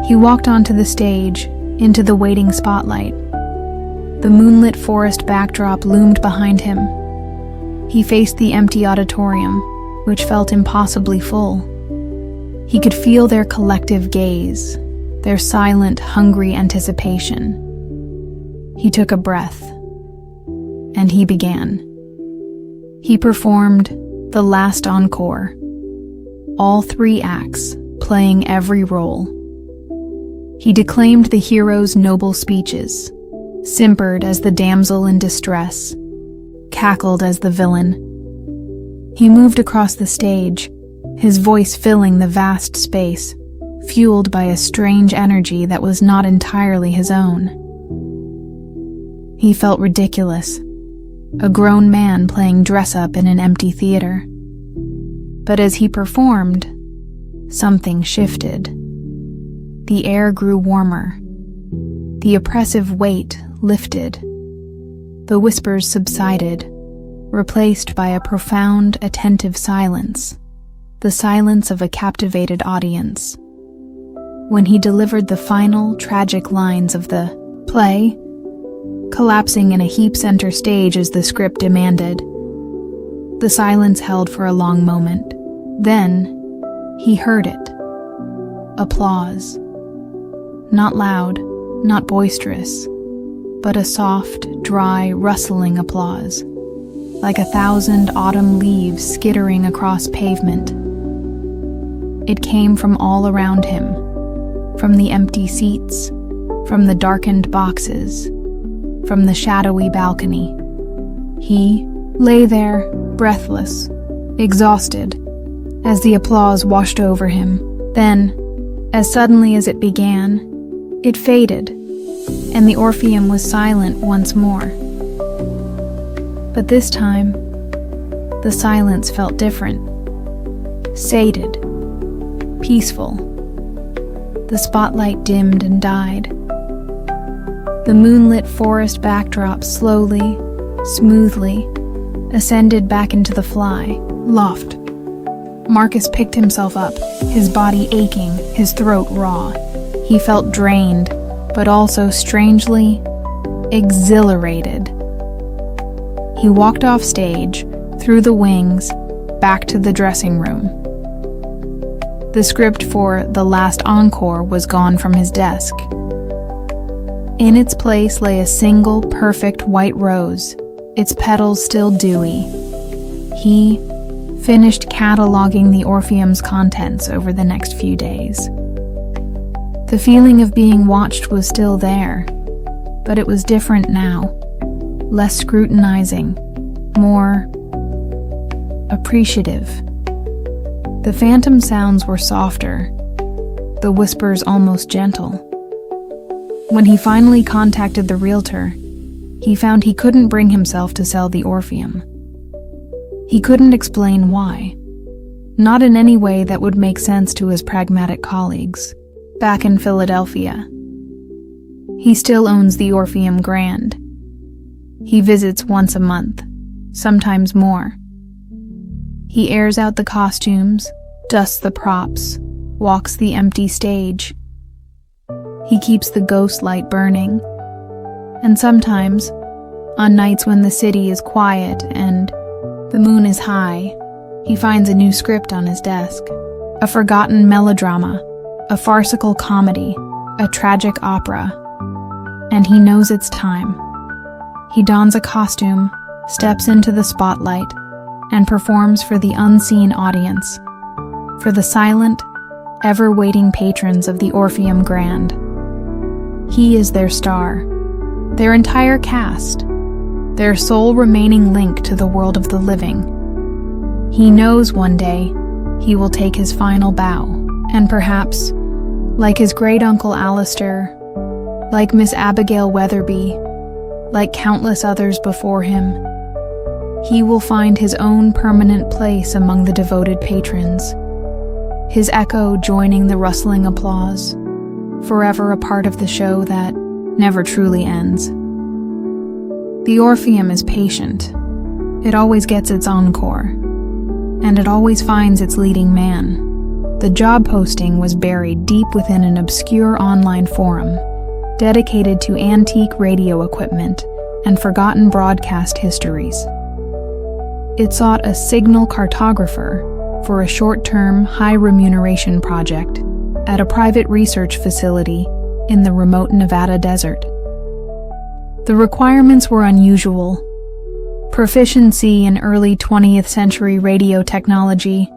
He walked onto the stage, into the waiting spotlight. The moonlit forest backdrop loomed behind him. He faced the empty auditorium, which felt impossibly full. He could feel their collective gaze, their silent, hungry anticipation. He took a breath, and he began. He performed the last encore, all 3 acts, playing every role. He declaimed the hero's noble speeches, simpered as the damsel in distress, cackled as the villain. He moved across the stage, his voice filling the vast space, fueled by a strange energy that was not entirely his own. He felt ridiculous, a grown man playing dress-up in an empty theater. But as he performed, something shifted. The air grew warmer. The oppressive weight lifted. The whispers subsided, replaced by a profound, attentive silence. the silence of a captivated audience. When he delivered the final, tragic lines of the play, collapsing in a heap center stage as the script demanded, the silence held for a long moment. Then, he heard it. Applause. Not loud, not boisterous, but a soft, dry, rustling applause, like 1,000 autumn leaves skittering across pavement. It came from all around him, from the empty seats, from the darkened boxes, from the shadowy balcony. He lay there, breathless, exhausted, as the applause washed over him. Then, as suddenly as it began, it faded, and the Orpheum was silent once more. But this time, the silence felt different. Sated, peaceful. The spotlight dimmed and died. The moonlit forest backdrop slowly, smoothly, ascended back into the loft. Marcus picked himself up, his body aching, his throat raw. He felt drained, but also strangely exhilarated. He walked off stage, through the wings, back to the dressing room. The script for The Last Encore was gone from his desk. In its place lay a single, perfect white rose, its petals still dewy. He finished cataloging the Orpheum's contents over the next few days. The feeling of being watched was still there, but it was different now. Less scrutinizing, more appreciative. The phantom sounds were softer, the whispers almost gentle. When he finally contacted the realtor, he found he couldn't bring himself to sell the Orpheum. He couldn't explain why, not in any way that would make sense to his pragmatic colleagues back in Philadelphia. He still owns the Orpheum Grand. He visits once a month, sometimes more. He airs out the costumes, dusts the props, walks the empty stage. He keeps the ghost light burning. And sometimes, on nights when the city is quiet and the moon is high, he finds a new script on his desk. A forgotten melodrama, a farcical comedy, a tragic opera. And he knows it's time. He dons a costume, steps into the spotlight, and performs for the unseen audience, for the silent, ever-waiting patrons of the Orpheum Grand. He is their star, their entire cast, their sole remaining link to the world of the living. He knows one day he will take his final bow, and perhaps, like his great-uncle Alistair, like Miss Abigail Weatherby, like countless others before him, he will find his own permanent place among the devoted patrons, his echo joining the rustling applause, forever a part of the show that never truly ends. The Orpheum is patient. It always gets its encore, and it always finds its leading man. The job posting was buried deep within an obscure online forum dedicated to antique radio equipment and forgotten broadcast histories. It sought a signal cartographer for a short-term, high-remuneration project at a private research facility in the remote Nevada desert. The requirements were unusual: proficiency in early 20th century radio technology,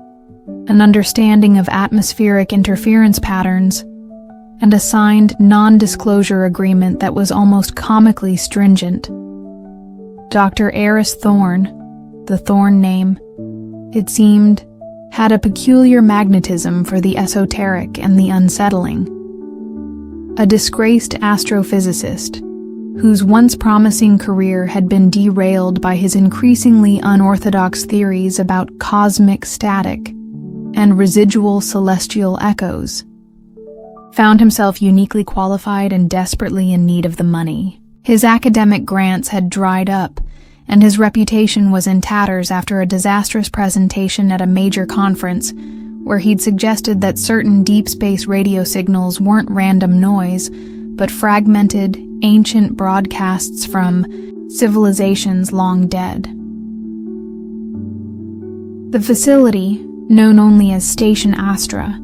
an understanding of atmospheric interference patterns, and a signed non-disclosure agreement that was almost comically stringent. Dr. Eris Thorne, the Thorne name, it seemed, had a peculiar magnetism for the esoteric and the unsettling. A disgraced astrophysicist, whose once promising career had been derailed by his increasingly unorthodox theories about cosmic static and residual celestial echoes, found himself uniquely qualified and desperately in need of the money. His academic grants had dried up, and his reputation was in tatters after a disastrous presentation at a major conference where he'd suggested that certain deep space radio signals weren't random noise, but fragmented, ancient broadcasts from civilizations long dead. The facility, known only as Station Astra,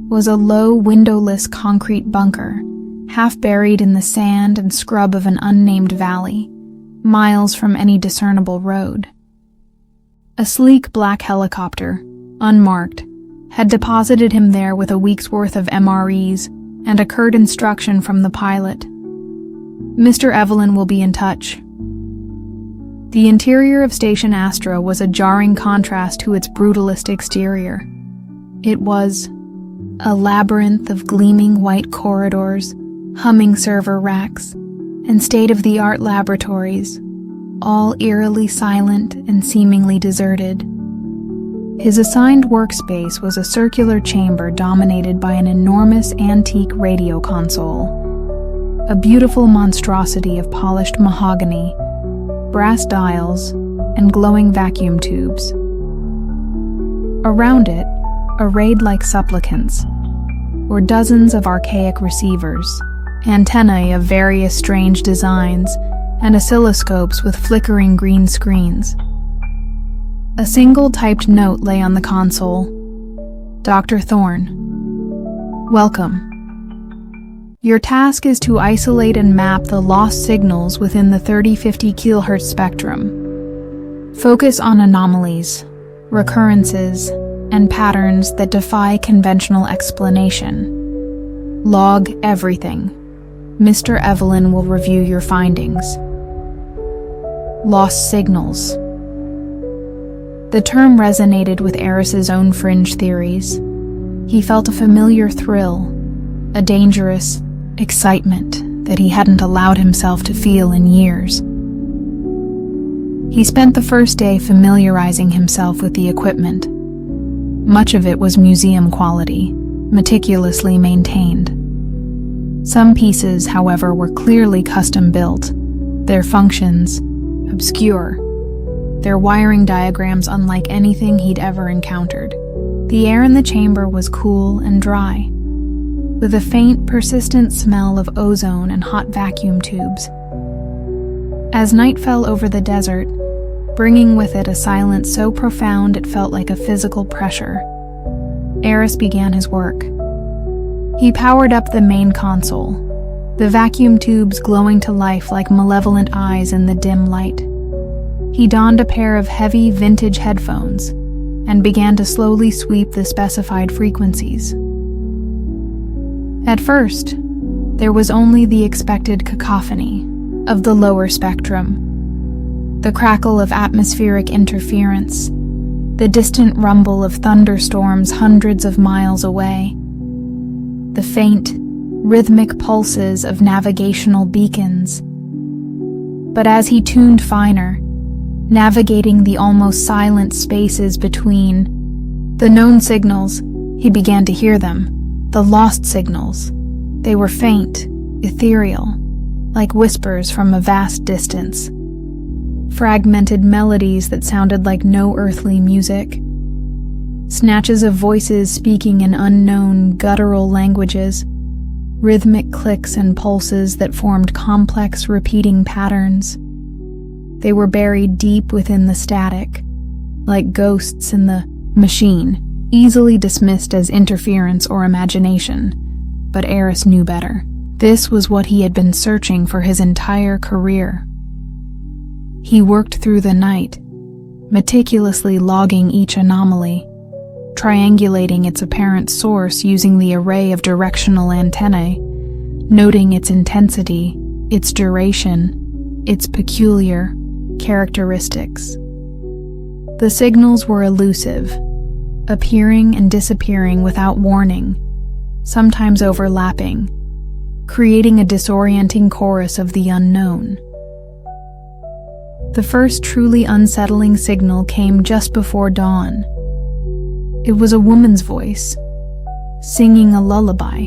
was a low, windowless concrete bunker, half buried in the sand and scrub of an unnamed valley, miles from any discernible road. A sleek black helicopter, unmarked, had deposited him there with a week's worth of MREs and a curt instruction from the pilot. Mr. Evelyn will be in touch. The interior of Station Astra was a jarring contrast to its brutalist exterior. It was a labyrinth of gleaming white corridors, humming server racks, and state-of-the-art laboratories, all eerily silent and seemingly deserted. His assigned workspace was a circular chamber dominated by an enormous antique radio console, a beautiful monstrosity of polished mahogany, brass dials, and glowing vacuum tubes. Around it, arrayed like supplicants, were dozens of archaic receivers, antennae of various strange designs, and oscilloscopes with flickering green screens. A single typed note lay on the console. Dr. Thorne, welcome. Your task is to isolate and map the lost signals within the 30-50 kHz spectrum. Focus on anomalies, recurrences, and patterns that defy conventional explanation. Log everything. Mr. Evelyn will review your findings. Lost signals. The term resonated with Eris's own fringe theories. He felt a familiar thrill, a dangerous excitement that he hadn't allowed himself to feel in years. He spent the first day familiarizing himself with the equipment. Much of it was museum quality, meticulously maintained. Some pieces, however, were clearly custom-built, their functions obscure, their wiring diagrams unlike anything he'd ever encountered. The air in the chamber was cool and dry, with a faint, persistent smell of ozone and hot vacuum tubes. As night fell over the desert, bringing with it a silence so profound it felt like a physical pressure, Eris began his work. He powered up the main console, the vacuum tubes glowing to life like malevolent eyes in the dim light. He donned a pair of heavy, vintage headphones and began to slowly sweep the specified frequencies. At first, there was only the expected cacophony of the lower spectrum, the crackle of atmospheric interference, the distant rumble of thunderstorms hundreds of miles away, the faint, rhythmic pulses of navigational beacons. But as he tuned finer, navigating the almost silent spaces between the known signals, he began to hear them, the lost signals. They were faint, ethereal, like whispers from a vast distance. Fragmented melodies that sounded like no earthly music. Snatches of voices speaking in unknown, guttural languages. Rhythmic clicks and pulses that formed complex, repeating patterns. They were buried deep within the static, like ghosts in the machine, easily dismissed as interference or imagination. But Eris knew better. This was what he had been searching for his entire career. He worked through the night, meticulously logging each anomaly, triangulating its apparent source using the array of directional antennae, noting its intensity, its duration, its peculiar characteristics. The signals were elusive, appearing and disappearing without warning, sometimes overlapping, creating a disorienting chorus of the unknown. The first truly unsettling signal came just before dawn. It was a woman's voice, singing a lullaby.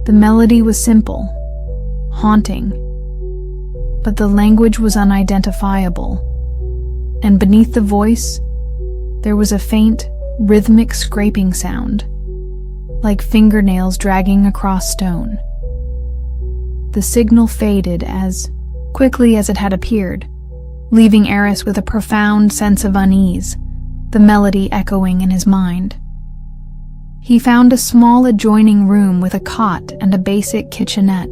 The melody was simple, haunting, but the language was unidentifiable. And beneath the voice, there was a faint, rhythmic scraping sound, like fingernails dragging across stone. The signal faded as quickly as it had appeared, leaving Eris with a profound sense of unease, the melody echoing in his mind. He found a small adjoining room with a cot and a basic kitchenette.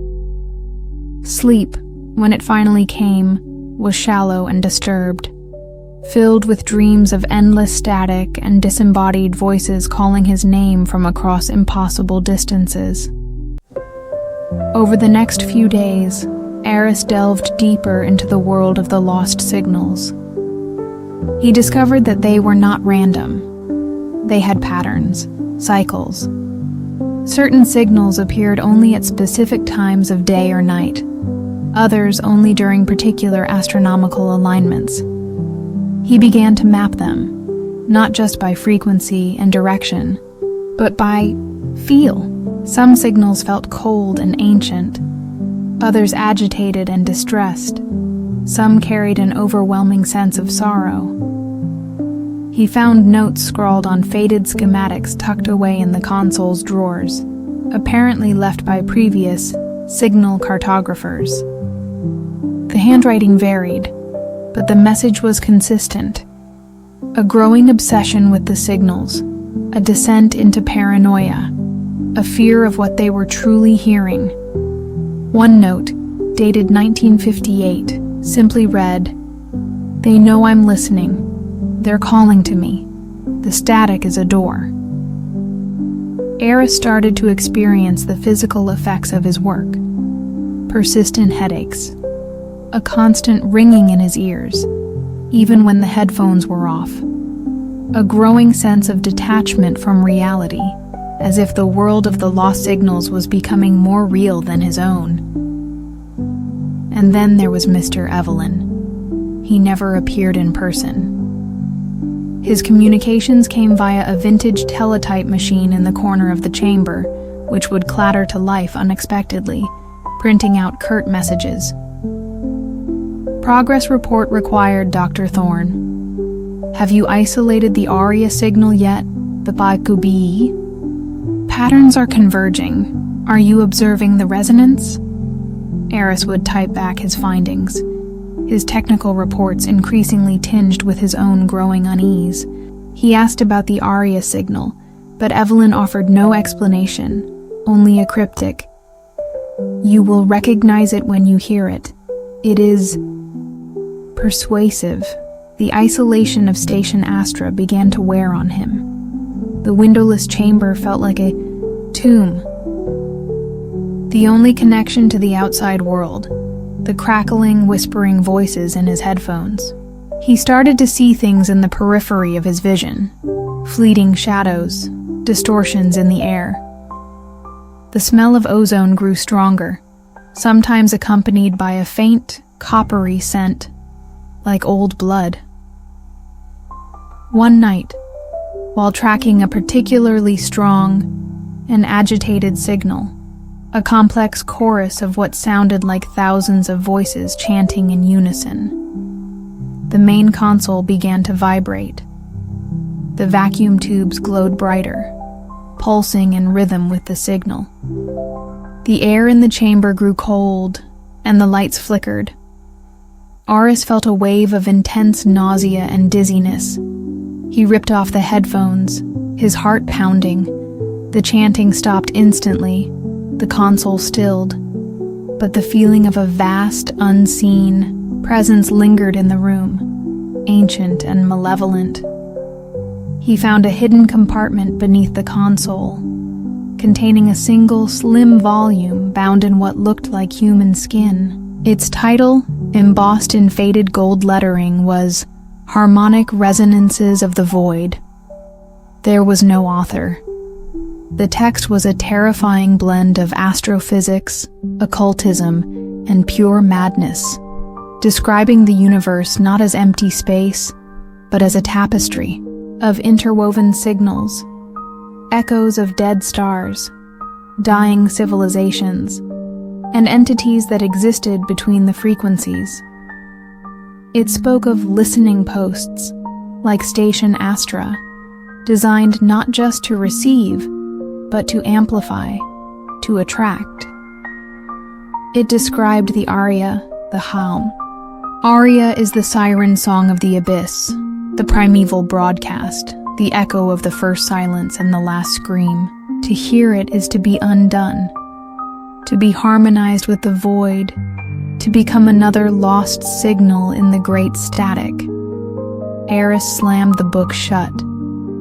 Sleep, when it finally came, was shallow and disturbed, filled with dreams of endless static and disembodied voices calling his name from across impossible distances. Over the next few days, Eris delved deeper into the world of the lost signals. He discovered that they were not random. They had patterns, cycles. Certain signals appeared only at specific times of day or night, others only during particular astronomical alignments. He began to map them, not just by frequency and direction, but by feel. Some signals felt cold and ancient, others agitated and distressed. Some carried an overwhelming sense of sorrow. He found notes scrawled on faded schematics tucked away in the console's drawers, apparently left by previous signal cartographers. The handwriting varied, but the message was consistent. A growing obsession with the signals, a descent into paranoia, a fear of what they were truly hearing. One note, dated 1958, simply read, "They know I'm listening. They're calling to me. The static is a door." Eris started to experience the physical effects of his work. Persistent headaches, a constant ringing in his ears, even when the headphones were off. A growing sense of detachment from reality, as if the world of the lost signals was becoming more real than his own. And then there was Mr. Evelyn. He never appeared in person. His communications came via a vintage teletype machine in the corner of the chamber, which would clatter to life unexpectedly, printing out curt messages. Progress report required, Dr. Thorne. Have you isolated the aria signal yet, Babakubi? Patterns are converging. Are you observing the resonance? Eris would type back his findings, his technical reports increasingly tinged with his own growing unease. He asked about the aria signal, but Evelyn offered no explanation, only a cryptic, "You will recognize it when you hear it. It is persuasive." The isolation of Station Astra began to wear on him. The windowless chamber felt like a tomb. The only connection to the outside world, the crackling, whispering voices in his headphones. He started to see things in the periphery of his vision, fleeting shadows, distortions in the air. The smell of ozone grew stronger, sometimes accompanied by a faint, coppery scent, like old blood. One night, while tracking a particularly strong and agitated signal, a complex chorus of what sounded like thousands of voices chanting in unison, the main console began to vibrate. The vacuum tubes glowed brighter, pulsing in rhythm with the signal. The air in the chamber grew cold, and the lights flickered. Aris felt a wave of intense nausea and dizziness. He ripped off the headphones, his heart pounding. The chanting stopped instantly, the console stilled, but the feeling of a vast, unseen presence lingered in the room, ancient and malevolent. He found a hidden compartment beneath the console, containing a single slim volume bound in what looked like human skin. Its title, embossed in faded gold lettering, was Harmonic Resonances of the Void. There was no author. The text was a terrifying blend of astrophysics, occultism, and pure madness, describing the universe not as empty space, but as a tapestry of interwoven signals, echoes of dead stars, dying civilizations, and entities that existed between the frequencies. It spoke of listening posts, like Station Astra, designed not just to receive, but to amplify, to attract. It described the aria, the Halm. Aria is the siren song of the abyss, the primeval broadcast, the echo of the first silence and the last scream. To hear it is to be undone, to be harmonized with the void, to become another lost signal in the great static. Eris slammed the book shut,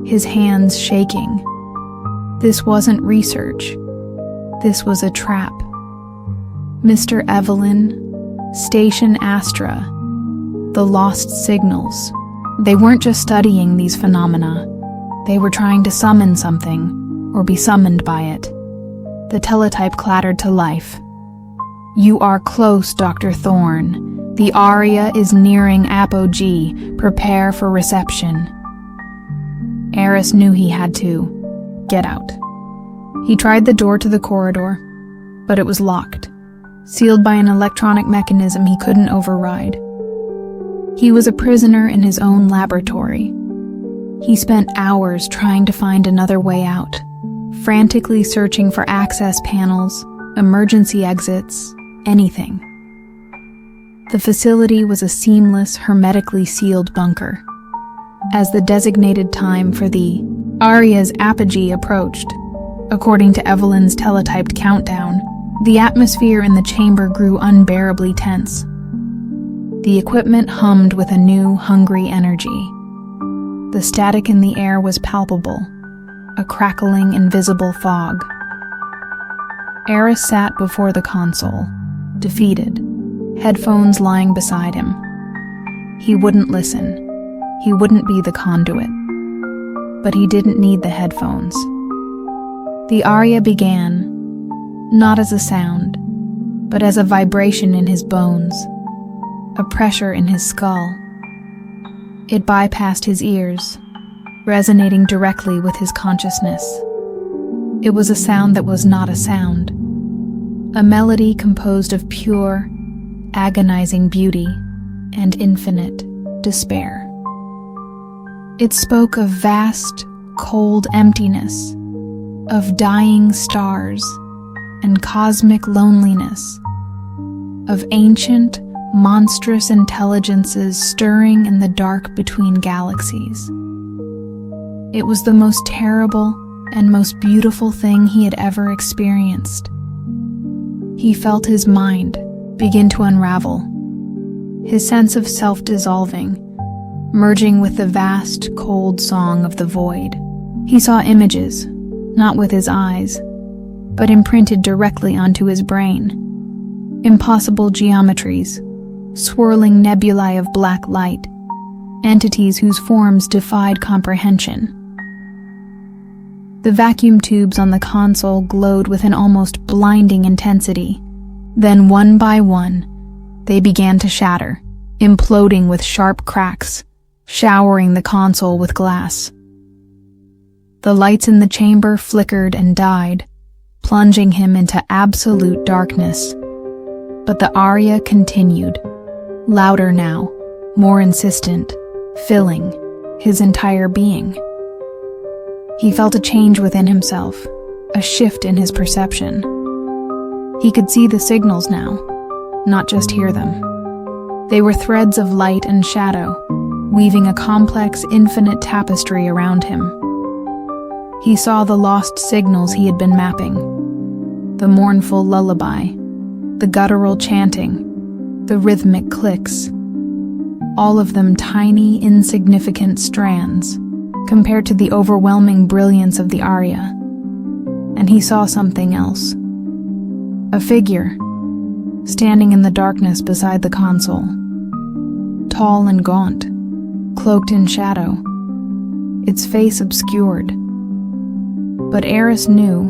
his hands shaking. This wasn't research. This was a trap. Mr. Evelyn, Station Astra, the lost signals. They weren't just studying these phenomena. They were trying to summon something, or be summoned by it. The teletype clattered to life. "You are close, Dr. Thorne. The aria is nearing apogee. Prepare for reception." Eris knew he had to get out. He tried the door to the corridor, but it was locked, sealed by an electronic mechanism he couldn't override. He was a prisoner in his own laboratory. He spent hours trying to find another way out, frantically searching for access panels, emergency exits, anything. The facility was a seamless, hermetically sealed bunker. As the designated time for the aria's apogee approached, according to Evelyn's teletyped countdown, the atmosphere in the chamber grew unbearably tense. The equipment hummed with a new, hungry energy. The static in the air was palpable, a crackling, invisible fog. Eris sat before the console, defeated, headphones lying beside him. He wouldn't listen. He wouldn't be the conduit. But he didn't need the headphones. The aria began, not as a sound, but as a vibration in his bones, a pressure in his skull. It bypassed his ears, resonating directly with his consciousness. It was a sound that was not a sound, a melody composed of pure, agonizing beauty and infinite despair. It spoke of vast, cold emptiness, of dying stars and cosmic loneliness, of ancient, monstrous intelligences stirring in the dark between galaxies. It was the most terrible and most beautiful thing he had ever experienced. He felt his mind begin to unravel, his sense of self dissolving, merging with the vast, cold song of the void. He saw images, not with his eyes, but imprinted directly onto his brain. Impossible geometries, swirling nebulae of black light, entities whose forms defied comprehension. The vacuum tubes on the console glowed with an almost blinding intensity. Then, one by one, they began to shatter, imploding with sharp cracks, showering the console with glass. The lights in the chamber flickered and died, plunging him into absolute darkness. But the aria continued, louder now, more insistent, filling his entire being. He felt a change within himself, a shift in his perception. He could see the signals now, not just hear them. They were threads of light and shadow, weaving a complex, infinite tapestry around him. He saw the lost signals he had been mapping, the mournful lullaby, the guttural chanting, the rhythmic clicks, all of them tiny, insignificant strands compared to the overwhelming brilliance of the aria. And he saw something else. A figure, standing in the darkness beside the console. Tall and gaunt, cloaked in shadow, its face obscured. But Eris knew,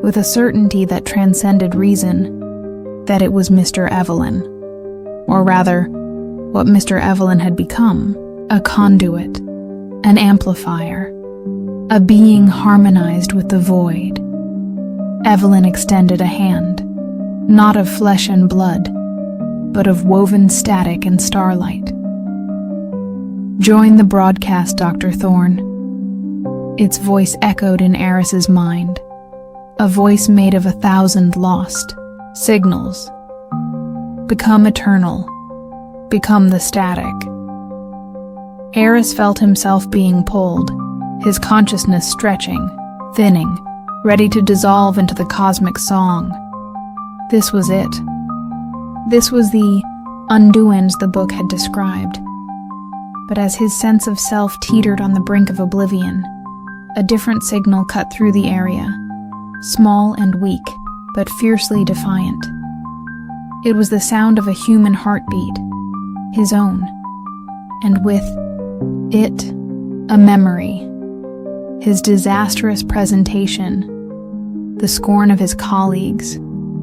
with a certainty that transcended reason, that it was Mr. Evelyn. Or rather, what Mr. Evelyn had become, a conduit, an amplifier, a being harmonized with the void. Evelyn extended a hand, not of flesh and blood, but of woven static and starlight. "Join the broadcast, Dr. Thorne." Its voice echoed in Eris's mind, a voice made of 1,000 lost signals. "Become eternal. Become the static." Eris felt himself being pulled, his consciousness stretching, thinning, ready to dissolve into the cosmic song. This was it. This was the undoings the book had described. But as his sense of self teetered on the brink of oblivion, a different signal cut through the area, small and weak, but fiercely defiant. It was the sound of a human heartbeat, his own, and with it, a memory, his disastrous presentation, the scorn of his colleagues,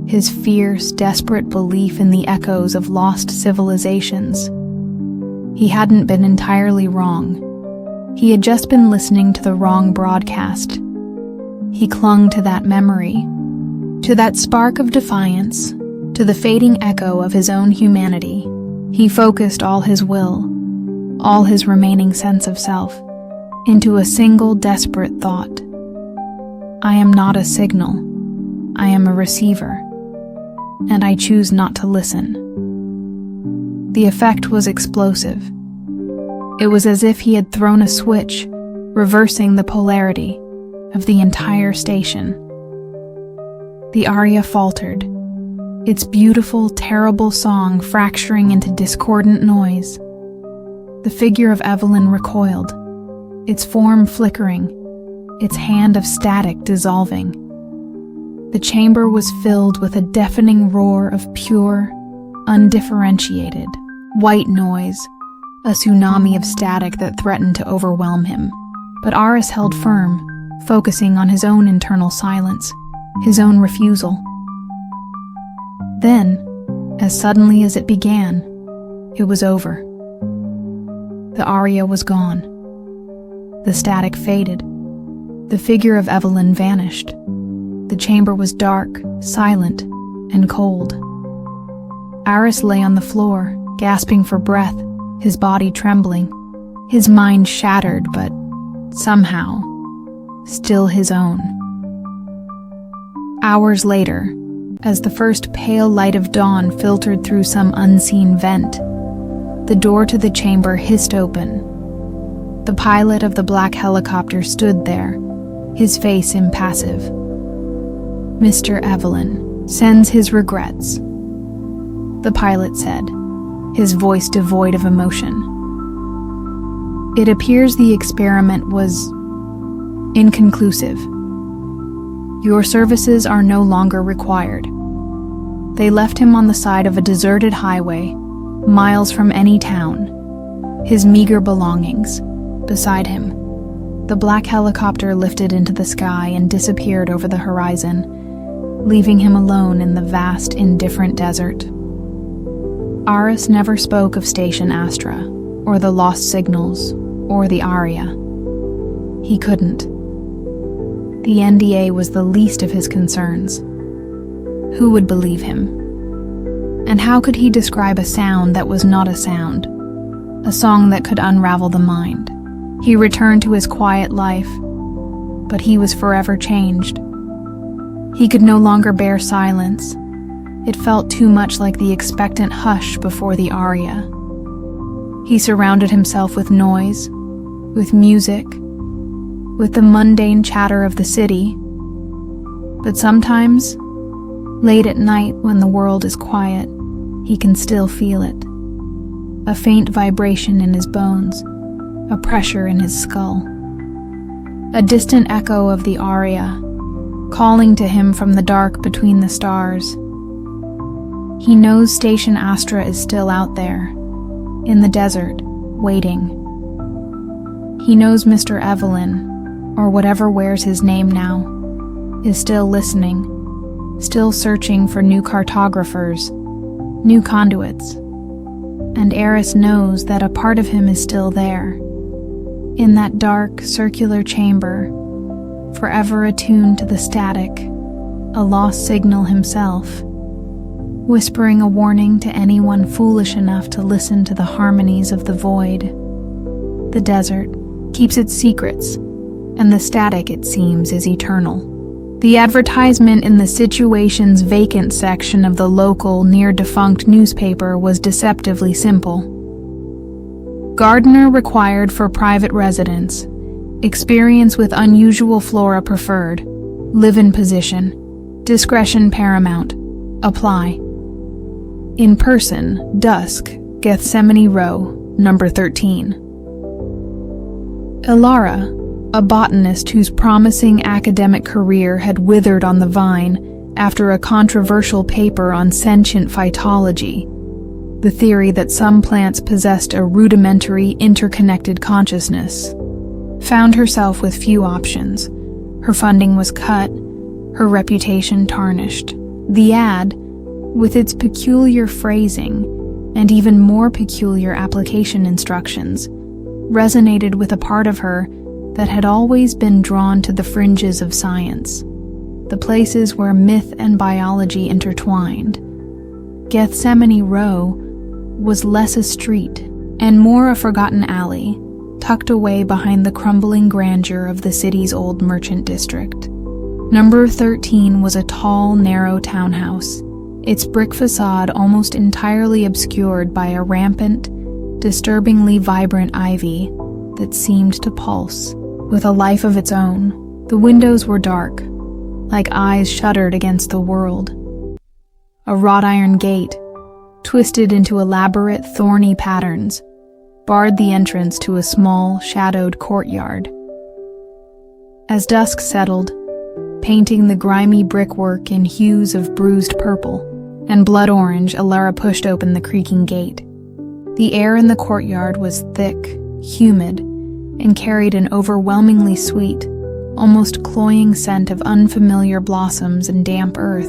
his fierce, desperate belief in the echoes of lost civilizations. He hadn't been entirely wrong. He had just been listening to the wrong broadcast. He clung to that memory, to that spark of defiance, to the fading echo of his own humanity. He focused all his will, all his remaining sense of self, into a single desperate thought. "I am not a signal. I am a receiver, and I choose not to listen." The effect was explosive. It was as if he had thrown a switch, reversing the polarity of the entire station. The aria faltered, its beautiful, terrible song fracturing into discordant noise. The figure of Evelyn recoiled, its form flickering, its hand of static dissolving. The chamber was filled with a deafening roar of pure, undifferentiated, white noise, a tsunami of static that threatened to overwhelm him. But Aris held firm, focusing on his own internal silence, his own refusal. Then, as suddenly as it began, it was over. The aria was gone. The static faded. The figure of Evelyn vanished. The chamber was dark, silent, and cold. Aris lay on the floor, gasping for breath, his body trembling, his mind shattered, but somehow, still his own. Hours later, as the first pale light of dawn filtered through some unseen vent, the door to the chamber hissed open. The pilot of the black helicopter stood there, his face impassive. "Mr. Evelyn sends his regrets," the pilot said, his voice devoid of emotion. "It appears the experiment was inconclusive. Your services are no longer required." They left him on the side of a deserted highway, miles from any town, his meager belongings beside him. The black helicopter lifted into the sky and disappeared over the horizon, leaving him alone in the vast, indifferent desert. Aris never spoke of Station Astra, or the lost signals, or the aria. He couldn't. The NDA was the least of his concerns. Who would believe him? And how could he describe a sound that was not a sound, a song that could unravel the mind? He returned to his quiet life, but he was forever changed. He could no longer bear silence. It felt too much like the expectant hush before the aria. He surrounded himself with noise, with music, with the mundane chatter of the city. But sometimes, late at night when the world is quiet, he can still feel it. A faint vibration in his bones, a pressure in his skull. A distant echo of the aria, calling to him from the dark between the stars. He knows Station Astra is still out there, in the desert, waiting. He knows Mr. Evelyn, or whatever wears his name now, is still listening, still searching for new cartographers, new conduits. And Eris knows that a part of him is still there, in that dark, circular chamber, forever attuned to the static, a lost signal himself, whispering a warning to anyone foolish enough to listen to the harmonies of the void. The desert keeps its secrets, and the static, it seems, is eternal. The advertisement in the situations vacant section of the local, near-defunct newspaper was deceptively simple. Gardener required for private residence. Experience with unusual flora preferred. Live-in position. Discretion paramount. Apply. In person, dusk, Gethsemane Row, number 13. Ilara, a botanist whose promising academic career had withered on the vine after a controversial paper on sentient phytology, the theory that some plants possessed a rudimentary interconnected consciousness, found herself with few options. Her funding was cut, her reputation tarnished. The ad, with its peculiar phrasing and even more peculiar application instructions, resonated with a part of her that had always been drawn to the fringes of science, the places where myth and biology intertwined. Gethsemane Row was less a street and more a forgotten alley, tucked away behind the crumbling grandeur of the city's old merchant district. Number 13 was a tall, narrow townhouse, its brick facade almost entirely obscured by a rampant, disturbingly vibrant ivy that seemed to pulse with a life of its own. The windows were dark, like eyes shuttered against the world. A wrought iron gate, twisted into elaborate, thorny patterns, barred the entrance to a small, shadowed courtyard. As dusk settled, painting the grimy brickwork in hues of bruised purple and blood orange, Ilara pushed open the creaking gate. The air in the courtyard was thick, humid, and carried an overwhelmingly sweet, almost cloying scent of unfamiliar blossoms and damp earth.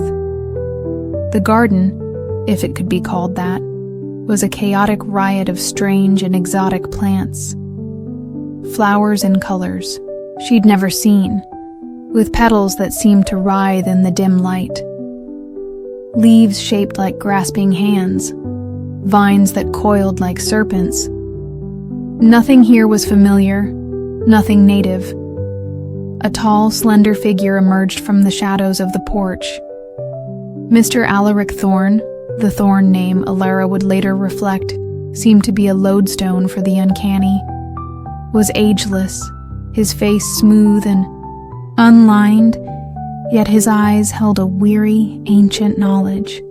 The garden, if it could be called that, was a chaotic riot of strange and exotic plants. Flowers and colors she'd never seen, with petals that seemed to writhe in the dim light. Leaves shaped like grasping hands, vines that coiled like serpents. Nothing here was familiar, nothing native. A tall, slender figure emerged from the shadows of the porch. Mr. Alaric Thorne, the Thorne name Ilara would later reflect seemed to be a lodestone for the uncanny, was ageless, his face smooth and unlined, yet his eyes held a weary, ancient knowledge.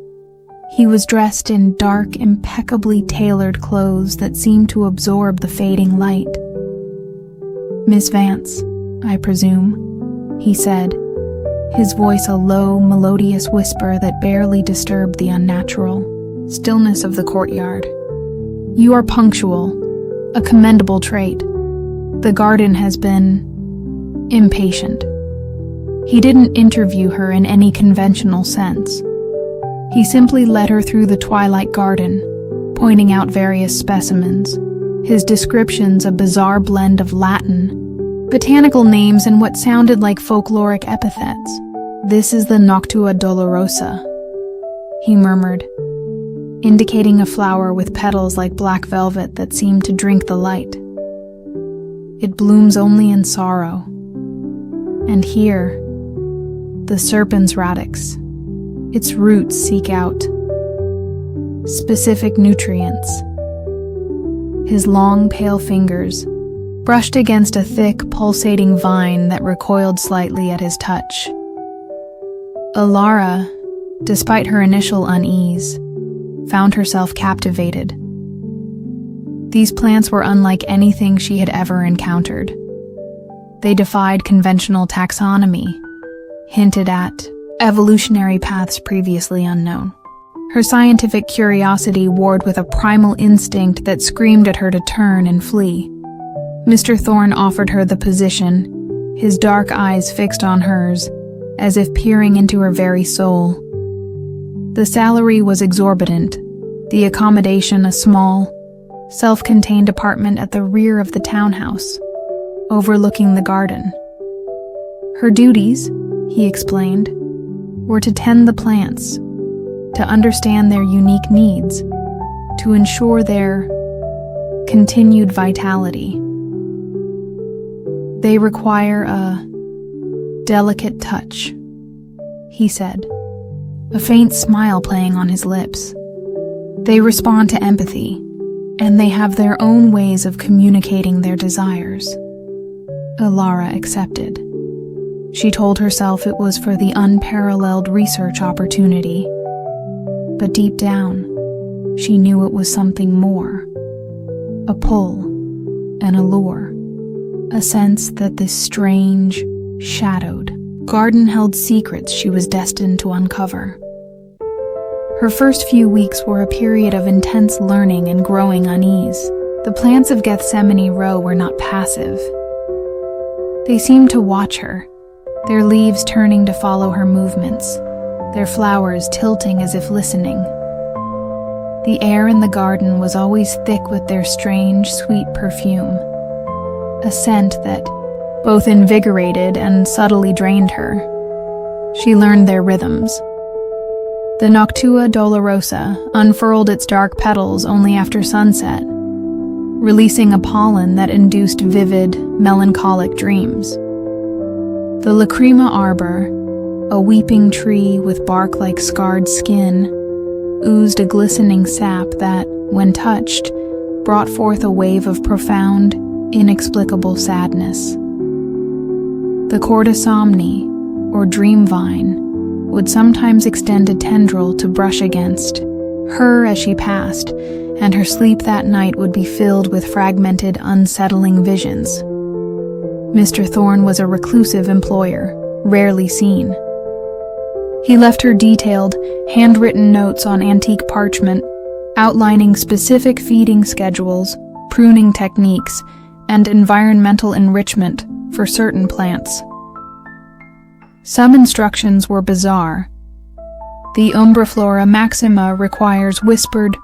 He was dressed in dark, impeccably tailored clothes that seemed to absorb the fading light. "Miss Vance, I presume," he said, his voice a low, melodious whisper that barely disturbed the unnatural stillness of the courtyard. "You are punctual, a commendable trait. The garden has been impatient." He didn't interview her in any conventional sense. He simply led her through the twilight garden, pointing out various specimens, his descriptions a bizarre blend of Latin, botanical names, and what sounded like folkloric epithets. "This is the Noctua dolorosa," he murmured, indicating a flower with petals like black velvet that seemed to drink the light. "It blooms only in sorrow. And here, the serpens radix. Its roots seek out specific nutrients." His long, pale fingers brushed against a thick, pulsating vine that recoiled slightly at his touch. Ilara, despite her initial unease, found herself captivated. These plants were unlike anything she had ever encountered. They defied conventional taxonomy, hinted at evolutionary paths previously unknown. Her scientific curiosity warred with a primal instinct that screamed at her to turn and flee. Mr. Thorne offered her the position, his dark eyes fixed on hers, as if peering into her very soul. The salary was exorbitant, the accommodation a small, self-contained apartment at the rear of the townhouse, overlooking the garden. Her duties, he explained, were to tend the plants, to understand their unique needs, to ensure their continued vitality. They require a delicate touch, he said, a faint smile playing on his lips. They respond to empathy, and they have their own ways of communicating their desires. Ilara accepted. She told herself it was for the unparalleled research opportunity, but deep down, she knew it was something more. A pull, an allure, a sense that this strange, shadowed garden held secrets she was destined to uncover. Her first few weeks were a period of intense learning and growing unease. The plants of Gethsemane Row were not passive. They seemed to watch her, their leaves turning to follow her movements, their flowers tilting as if listening. The air in the garden was always thick with their strange, sweet perfume, a scent that both invigorated and subtly drained her. She learned their rhythms. The Noctua dolorosa unfurled its dark petals only after sunset, releasing a pollen that induced vivid, melancholic dreams. The Lacrima arbor, a weeping tree with bark like scarred skin, oozed a glistening sap that, when touched, brought forth a wave of profound, inexplicable sadness. The Cordyceps, or dream vine, would sometimes extend a tendril to brush against her as she passed, and her sleep that night would be filled with fragmented, unsettling visions. Mr. Thorne was a reclusive employer, rarely seen. He left her detailed, handwritten notes on antique parchment, outlining specific feeding schedules, pruning techniques, and environmental enrichment for certain plants. Some instructions were bizarre. The Umbriflora maxima requires whispered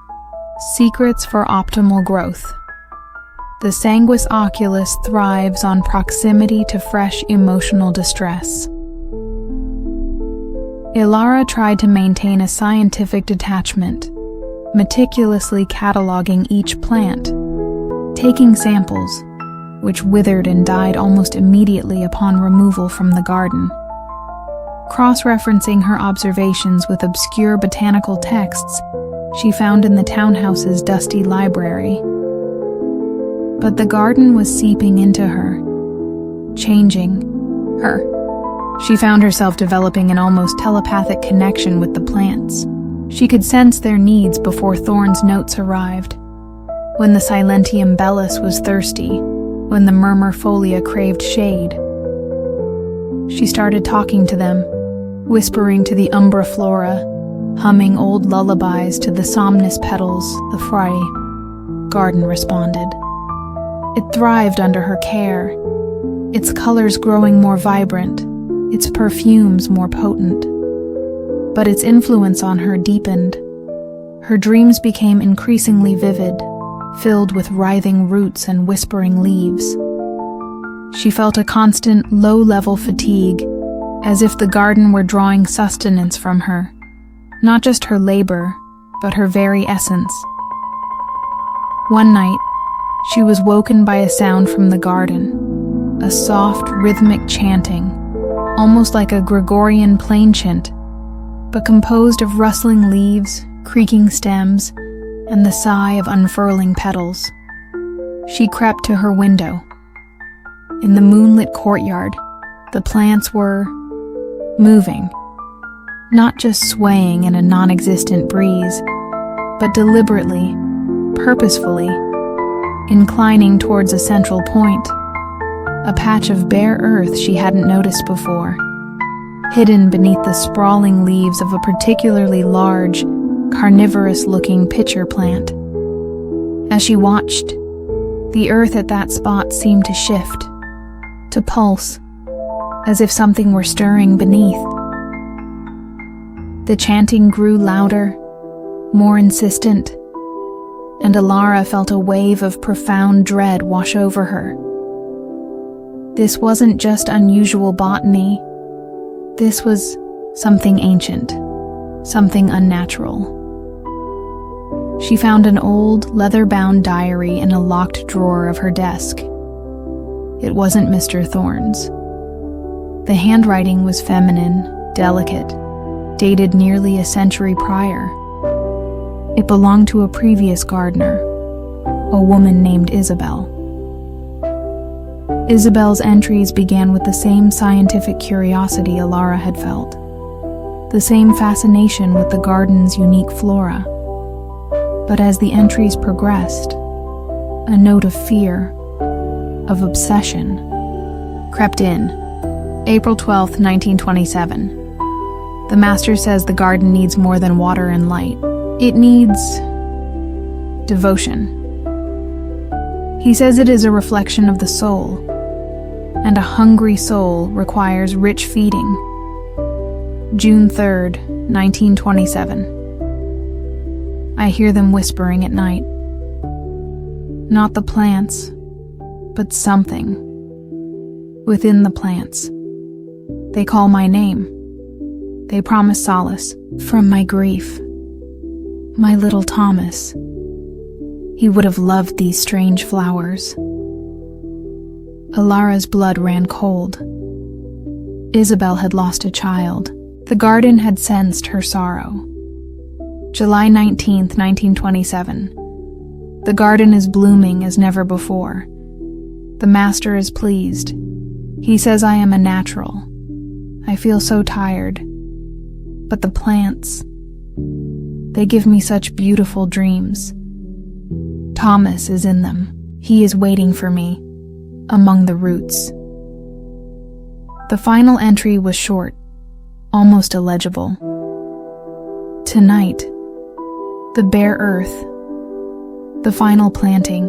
secrets for optimal growth. The Sanguis oculus thrives on proximity to fresh emotional distress. Ilara tried to maintain a scientific detachment, meticulously cataloging each plant, taking samples, which withered and died almost immediately upon removal from the garden, cross-referencing her observations with obscure botanical texts she found in the townhouse's dusty library. But the garden was seeping into her, changing her. She found herself developing an almost telepathic connection with the plants. She could sense their needs before Thorne's notes arrived. When the Silentium bellis was thirsty, when the murmurfolia craved shade. She started talking to them, whispering to the Umbriflora, humming old lullabies to the somnus petals, the fright. Garden responded. It thrived under her care, its colors growing more vibrant, its perfumes more potent. But its influence on her deepened. Her dreams became increasingly vivid, filled with writhing roots and whispering leaves. She felt a constant, low-level fatigue, as if the garden were drawing sustenance from her, not just her labor, but her very essence. One night, she was woken by a sound from the garden, a soft, rhythmic chanting, almost like a Gregorian plainchant, but composed of rustling leaves, creaking stems, and the sigh of unfurling petals. She crept to her window. In the moonlit courtyard, the plants were moving, not just swaying in a non-existent breeze, but deliberately, purposefully, inclining towards a central point, a patch of bare earth she hadn't noticed before, hidden beneath the sprawling leaves of a particularly large, carnivorous-looking pitcher plant. As she watched, the earth at that spot seemed to shift, to pulse, as if something were stirring beneath. The chanting grew louder, more insistent, and Ilara felt a wave of profound dread wash over her. This wasn't just unusual botany. This was something ancient, something unnatural. She found an old, leather-bound diary in a locked drawer of her desk. It wasn't Mr. Thorne's. The handwriting was feminine, delicate, dated nearly a century prior. It belonged to a previous gardener, a woman named Isabel. Isabel's entries began with the same scientific curiosity Alara had felt, the same fascination with the garden's unique flora. But as the entries progressed, a note of fear, of obsession, crept in. April 12, 1927. The master says the garden needs more than water and light. It needs devotion. He says it is a reflection of the soul, and a hungry soul requires rich feeding. June 3rd, 1927. I hear them whispering at night. Not the plants, but something within the plants. They call my name. They promise solace from my grief. My little Thomas. He would have loved these strange flowers. Alara's blood ran cold. Isabel had lost a child. The garden had sensed her sorrow. July 19th, 1927. The garden is blooming as never before. The master is pleased. He says I am a natural. I feel so tired. But the plants, they give me such beautiful dreams. Thomas is in them. He is waiting for me, among the roots. The final entry was short, almost illegible. Tonight, the bare earth, the final planting.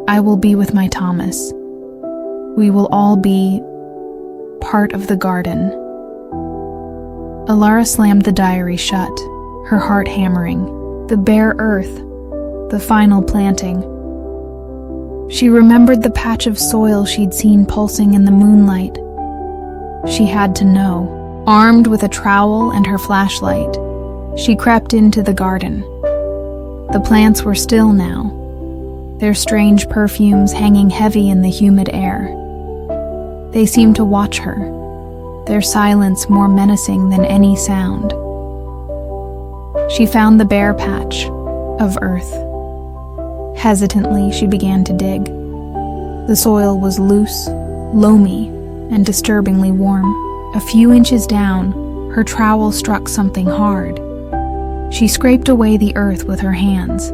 I will be with my Thomas. We will all be part of the garden. Alara slammed the diary shut, her heart hammering. The bare earth, the final planting. She remembered the patch of soil she'd seen pulsing in the moonlight. She had to know. Armed with a trowel and her flashlight, she crept into the garden. The plants were still now, their strange perfumes hanging heavy in the humid air. They seemed to watch her, their silence more menacing than any sound. She found the bare patch of earth. Hesitantly, she began to dig. The soil was loose, loamy, and disturbingly warm. A few inches down, her trowel struck something hard. She scraped away the earth with her hands.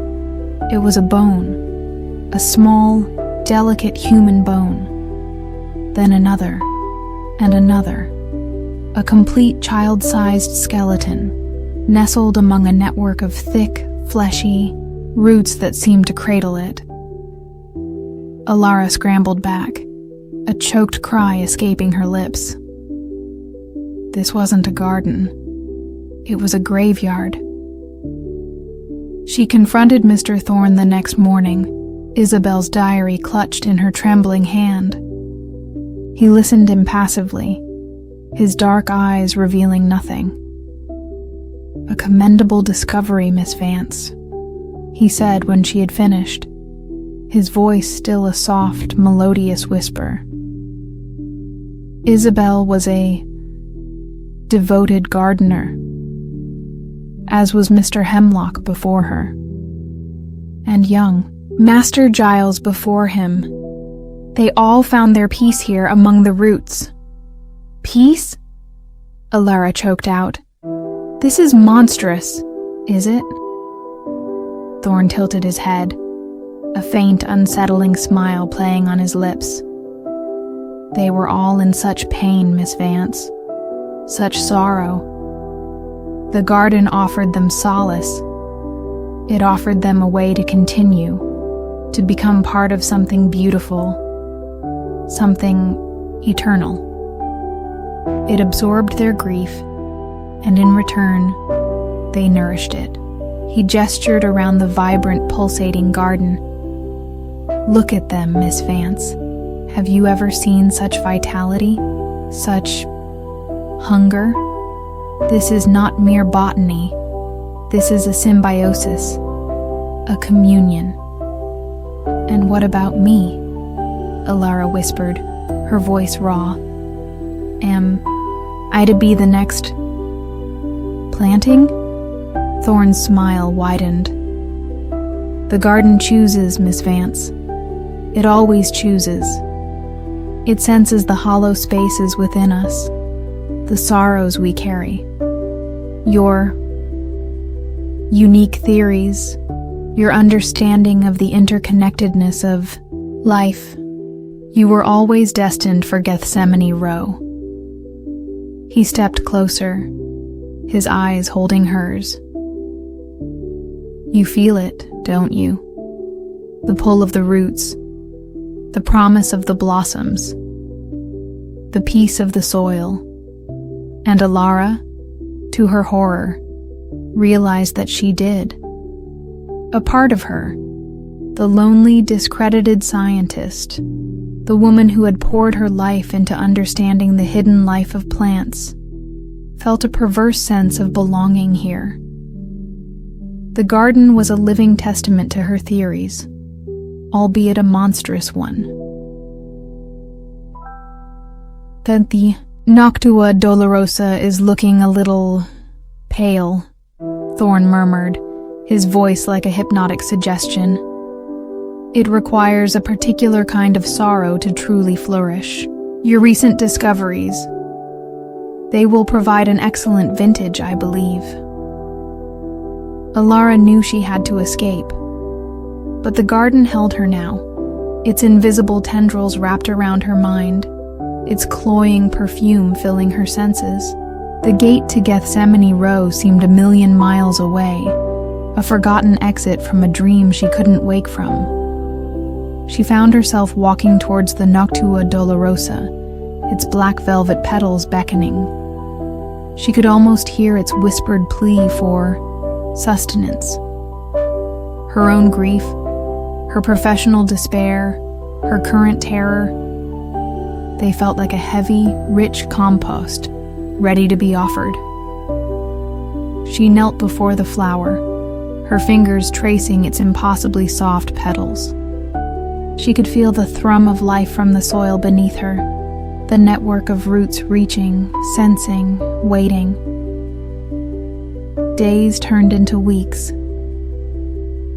It was a bone, a small, delicate human bone. Then another, and another. A complete child-sized skeleton, nestled among a network of thick, fleshy roots that seemed to cradle it. Alara scrambled back, a choked cry escaping her lips. This wasn't a garden. It was a graveyard. She confronted Mr. Thorne the next morning, Isabel's diary clutched in her trembling hand. He listened impassively, his dark eyes revealing nothing. A commendable discovery, Miss Vance, he said when she had finished, his voice still a soft, melodious whisper. Isabel was a devoted gardener, as was Mr. Hemlock before her, and young Master Giles before him. They all found their peace here among the roots. Peace? Alara choked out. This is monstrous, is it? Thorne tilted his head, a faint, unsettling smile playing on his lips. They were all in such pain, Miss Vance, such sorrow. The garden offered them solace. It offered them a way to continue, to become part of something beautiful, something eternal. It absorbed their grief, and in return, they nourished it. He gestured around the vibrant, pulsating garden. Look at them, Miss Vance. Have you ever seen such vitality? Such hunger? This is not mere botany. This is a symbiosis, a communion. And what about me? Alara whispered, her voice raw. Am I to be the next planting? Thorn's smile widened. The garden chooses, Miss Vance. It always chooses. It senses the hollow spaces within us, the sorrows we carry. Your unique theories, your understanding of the interconnectedness of life. You were always destined for Gethsemane Row. He stepped closer, his eyes holding hers. You feel it, don't you? The pull of the roots, the promise of the blossoms, the peace of the soil. And Alara, to her horror, realized that she did. A part of her, the lonely, discredited scientist, the woman who had poured her life into understanding the hidden life of plants, felt a perverse sense of belonging here. The garden was a living testament to her theories, albeit a monstrous one. That the Noctua Dolorosa is looking a little pale, Thorn murmured, his voice like a hypnotic suggestion. It requires a particular kind of sorrow to truly flourish. Your recent discoveries, they will provide an excellent vintage, I believe. Alara knew she had to escape, but the garden held her now, its invisible tendrils wrapped around her mind, its cloying perfume filling her senses. The gate to Gethsemane Row seemed 1,000,000 miles away, a forgotten exit from a dream she couldn't wake from. She found herself walking towards the Noctua Dolorosa, its black velvet petals beckoning. She could almost hear its whispered plea for sustenance. Her own grief, her professional despair, her current terror, they felt like a heavy, rich compost, ready to be offered. She knelt before the flower, her fingers tracing its impossibly soft petals. She could feel the thrum of life from the soil beneath her, the network of roots reaching, sensing, waiting. Days turned into weeks.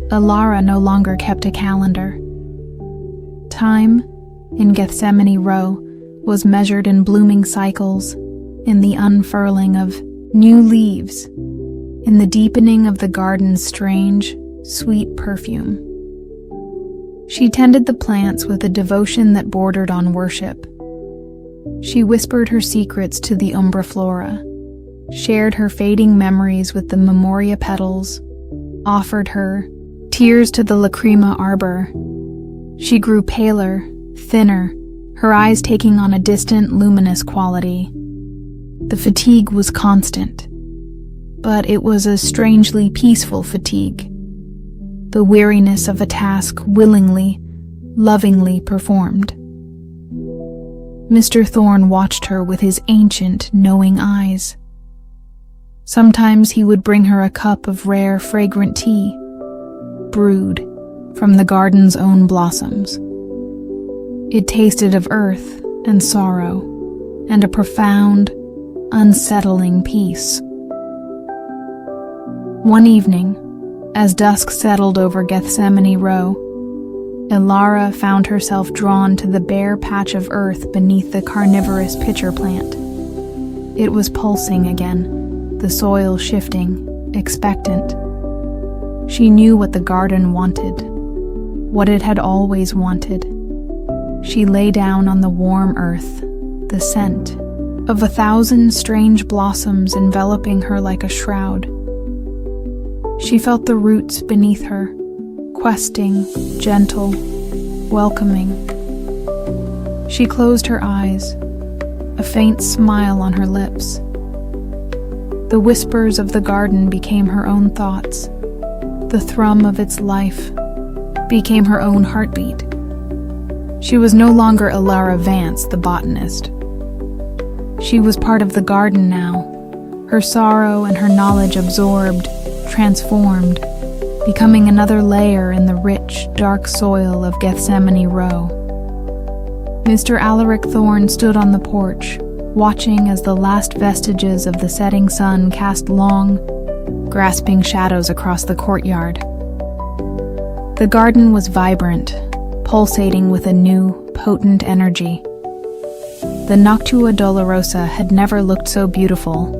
Alara no longer kept a calendar. Time, in Gethsemane Row, was measured in blooming cycles, in the unfurling of new leaves, in the deepening of the garden's strange, sweet perfume. She tended the plants with a devotion that bordered on worship. She whispered her secrets to the umbraflora, shared her fading memories with the memoria petals, offered her tears to the lacrima arbor. She grew paler, thinner, her eyes taking on a distant, luminous quality. The fatigue was constant, but it was a strangely peaceful fatigue. The weariness of a task willingly, lovingly performed. Mr. Thorne watched her with his ancient, knowing eyes. Sometimes he would bring her a cup of rare, fragrant tea, brewed from the garden's own blossoms. It tasted of earth and sorrow, and a profound, unsettling peace. One evening, as dusk settled over Gethsemane Row, Alara found herself drawn to the bare patch of earth beneath the carnivorous pitcher plant. It was pulsing again, the soil shifting, expectant. She knew what the garden wanted, what it had always wanted. She lay down on the warm earth, the scent of 1,000 strange blossoms enveloping her like a shroud. She felt the roots beneath her, questing, gentle, welcoming. She closed her eyes, a faint smile on her lips. The whispers of the garden became her own thoughts. The thrum of its life became her own heartbeat. She was no longer Alara Vance, the botanist. She was part of the garden now, her sorrow and her knowledge absorbed, transformed, becoming another layer in the rich, dark soil of Gethsemane Row. Mr. Alaric Thorne stood on the porch, watching as the last vestiges of the setting sun cast long, grasping shadows across the courtyard. The garden was vibrant, pulsating with a new, potent energy. The Noctua Dolorosa had never looked so beautiful,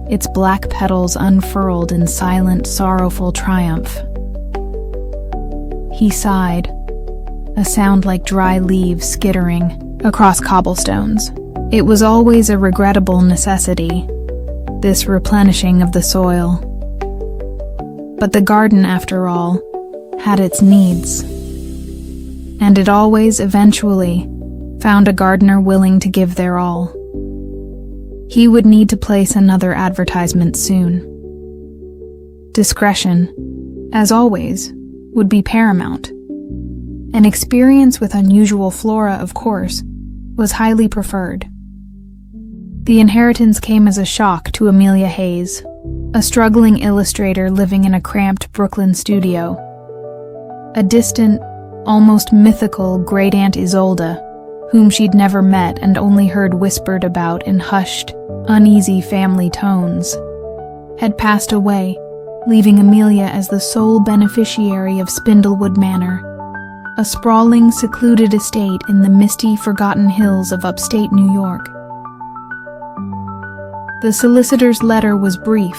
its black petals unfurled in silent, sorrowful triumph. He sighed, a sound like dry leaves skittering across cobblestones. It was always a regrettable necessity, this replenishing of the soil. But the garden, after all, had its needs. And it always, eventually, found a gardener willing to give their all. He would need to place another advertisement soon. Discretion, as always, would be paramount. An experience with unusual flora, of course, was highly preferred. The inheritance came as a shock to Amelia Hayes, a struggling illustrator living in a cramped Brooklyn studio. A distant, almost mythical great-aunt Isolde, whom she'd never met and only heard whispered about in hushed, uneasy family tones, had passed away, leaving Amelia as the sole beneficiary of Spindlewood Manor, a sprawling, secluded estate in the misty, forgotten hills of upstate New York. The solicitor's letter was brief,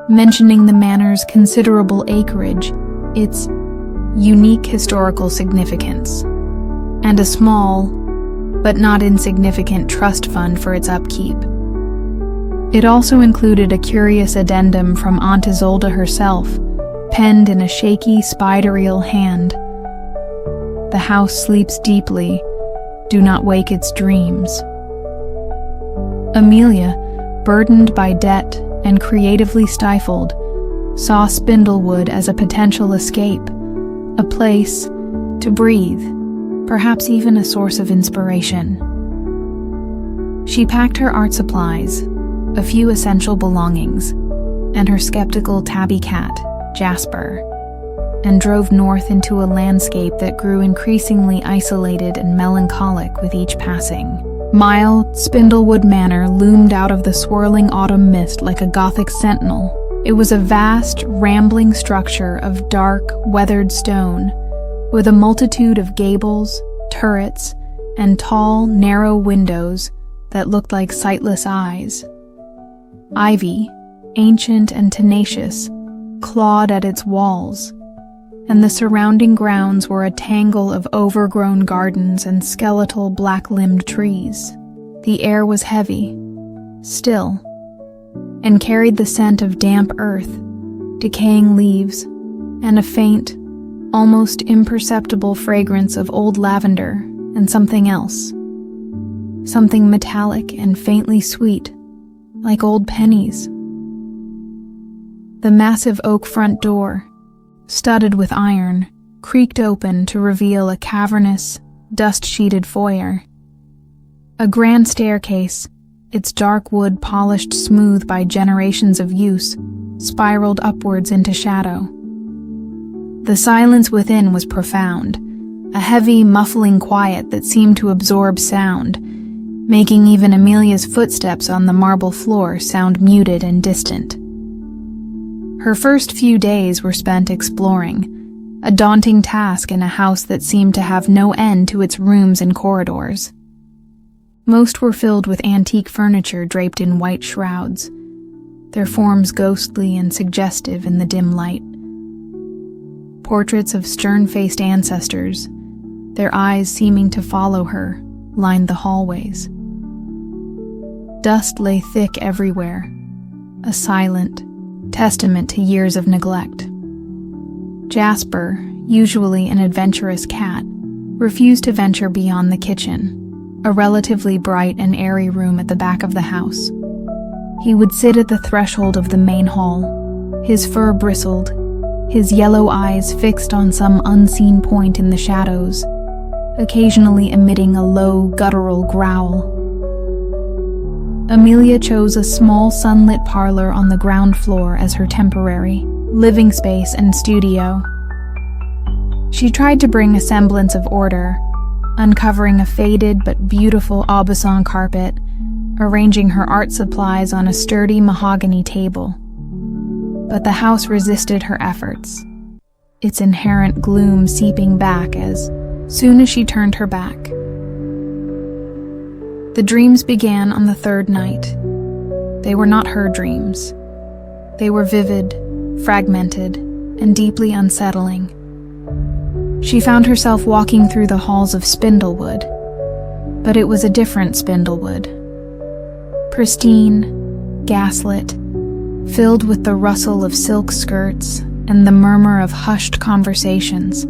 mentioning the manor's considerable acreage, its unique historical significance, and a small, but not insignificant trust fund for its upkeep. It also included a curious addendum from Aunt Isolde herself, penned in a shaky, spiderial hand. The house sleeps deeply, do not wake its dreams. Amelia, burdened by debt and creatively stifled, saw Spindlewood as a potential escape, a place to breathe, perhaps even a source of inspiration. She packed her art supplies, a few essential belongings, and her skeptical tabby cat, Jasper, and drove north into a landscape that grew increasingly isolated and melancholic with each passing mile. Spindlewood Manor loomed out of the swirling autumn mist like a Gothic sentinel. It was a vast, rambling structure of dark, weathered stone, with a multitude of gables, turrets, and tall, narrow windows that looked like sightless eyes. Ivy, ancient and tenacious, clawed at its walls, and the surrounding grounds were a tangle of overgrown gardens and skeletal black-limbed trees. The air was heavy, still, and carried the scent of damp earth, decaying leaves, and a faint, almost imperceptible fragrance of old lavender and something else. Something metallic and faintly sweet, like old pennies. The massive oak front door, studded with iron, creaked open to reveal a cavernous, dust-sheeted foyer. A grand staircase, its dark wood polished smooth by generations of use, spiraled upwards into shadow. The silence within was profound, a heavy, muffling quiet that seemed to absorb sound, making even Amelia's footsteps on the marble floor sound muted and distant. Her first few days were spent exploring, a daunting task in a house that seemed to have no end to its rooms and corridors. Most were filled with antique furniture draped in white shrouds, their forms ghostly and suggestive in the dim light. Portraits of stern-faced ancestors, their eyes seeming to follow her, lined the hallways. Dust lay thick everywhere, a silent testament to years of neglect. Jasper, usually an adventurous cat, refused to venture beyond the kitchen, a relatively bright and airy room at the back of the house. He would sit at the threshold of the main hall, his fur bristled, his yellow eyes fixed on some unseen point in the shadows, occasionally emitting a low, guttural growl. Amelia chose a small sunlit parlor on the ground floor as her temporary living space and studio. She tried to bring a semblance of order, uncovering a faded but beautiful aubusson carpet, arranging her art supplies on a sturdy mahogany table. But the house resisted her efforts, its inherent gloom seeping back as soon as she turned her back. The dreams began on the third night. They were not her dreams. They were vivid, fragmented, and deeply unsettling. She found herself walking through the halls of Spindlewood, but it was a different Spindlewood. Pristine, gaslit, filled with the rustle of silk skirts and the murmur of hushed conversations.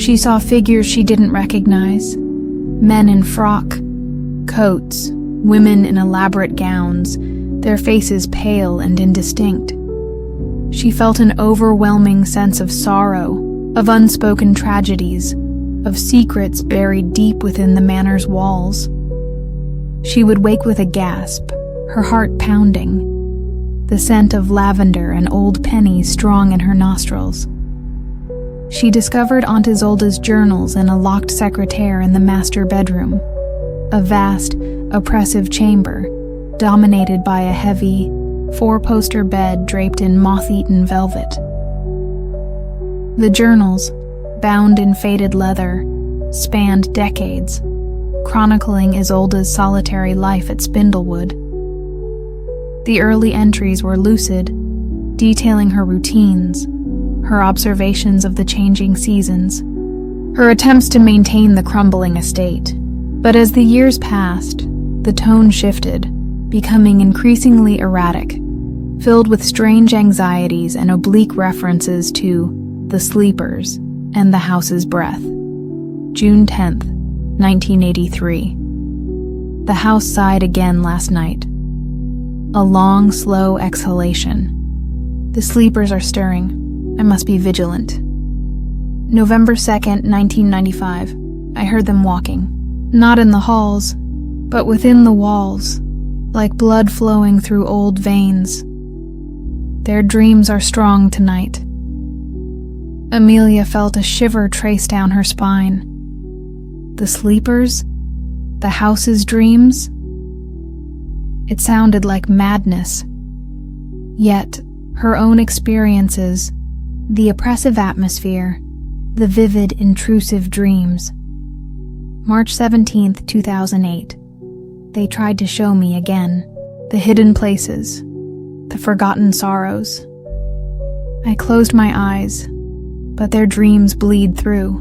She saw figures she didn't recognize, men in frock coats, women in elaborate gowns, their faces pale and indistinct. She felt an overwhelming sense of sorrow, of unspoken tragedies, of secrets buried deep within the manor's walls. She would wake with a gasp, her heart pounding, the scent of lavender and old pennies strong in her nostrils. She discovered Aunt Isolde's journals in a locked secretaire in the master bedroom, a vast, oppressive chamber dominated by a heavy, four-poster bed draped in moth-eaten velvet. The journals, bound in faded leather, spanned decades, chronicling Isolde's solitary life at Spindlewood. The early entries were lucid, detailing her routines, her observations of the changing seasons, her attempts to maintain the crumbling estate. But as the years passed, the tone shifted, becoming increasingly erratic, filled with strange anxieties and oblique references to the sleepers and the house's breath. June 10th, 1983. The house sighed again last night. A long, slow exhalation. The sleepers are stirring. I must be vigilant. November 2nd, 1995. I heard them walking. Not in the halls, but within the walls, like blood flowing through old veins. Their dreams are strong tonight. Amelia felt a shiver trace down her spine. The sleepers? The house's dreams? It sounded like madness. Yet, her own experiences, the oppressive atmosphere, the vivid, intrusive dreams. March 17th, 2008. They tried to show me again, the hidden places, the forgotten sorrows. I closed my eyes, but their dreams bleed through.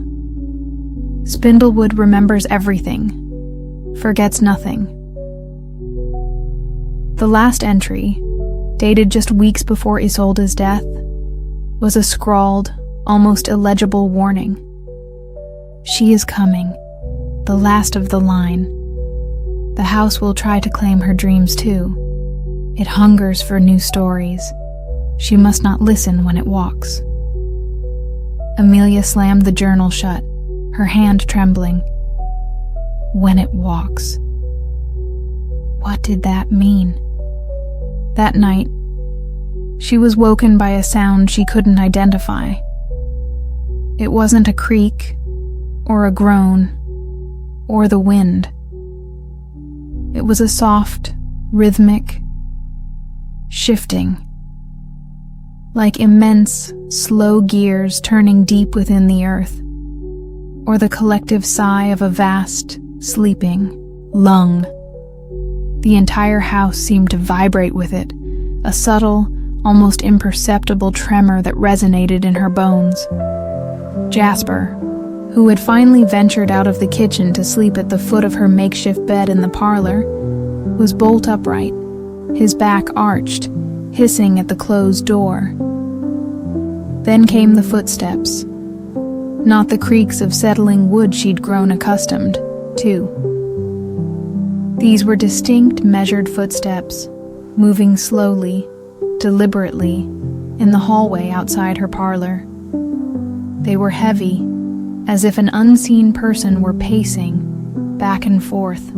Spindlewood remembers everything, forgets nothing. The last entry, dated just weeks before Isolde's death, was a scrawled, almost illegible warning. She is coming, the last of the line. The house will try to claim her dreams too. It hungers for new stories. She must not listen when it walks. Amelia slammed the journal shut, her hand trembling. When it walks. What did that mean? That night, she was woken by a sound she couldn't identify. It wasn't a creak, or a groan, or the wind. It was a soft, rhythmic shifting, like immense, slow gears turning deep within the earth, or the collective sigh of a vast, sleeping lung. The entire house seemed to vibrate with it, a subtle, almost imperceptible tremor that resonated in her bones. Jasper, who had finally ventured out of the kitchen to sleep at the foot of her makeshift bed in the parlor, was bolt upright, his back arched, hissing at the closed door. Then came the footsteps, not the creaks of settling wood she'd grown accustomed to. These were distinct, measured footsteps, moving slowly, deliberately, in the hallway outside her parlor. They were heavy, as if an unseen person were pacing, back and forth.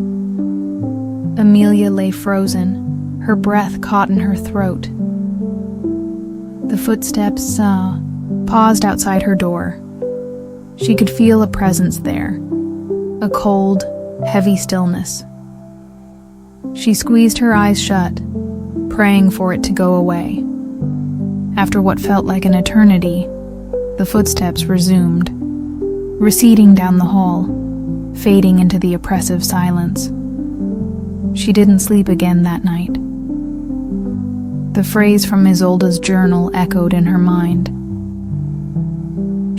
Amelia lay frozen, her breath caught in her throat. The footsteps paused outside her door. She could feel a presence there, a cold, heavy stillness. She squeezed her eyes shut, praying for it to go away. After what felt like an eternity, the footsteps resumed, receding down the hall, fading into the oppressive silence. She didn't sleep again that night. The phrase from Isolde's journal echoed in her mind.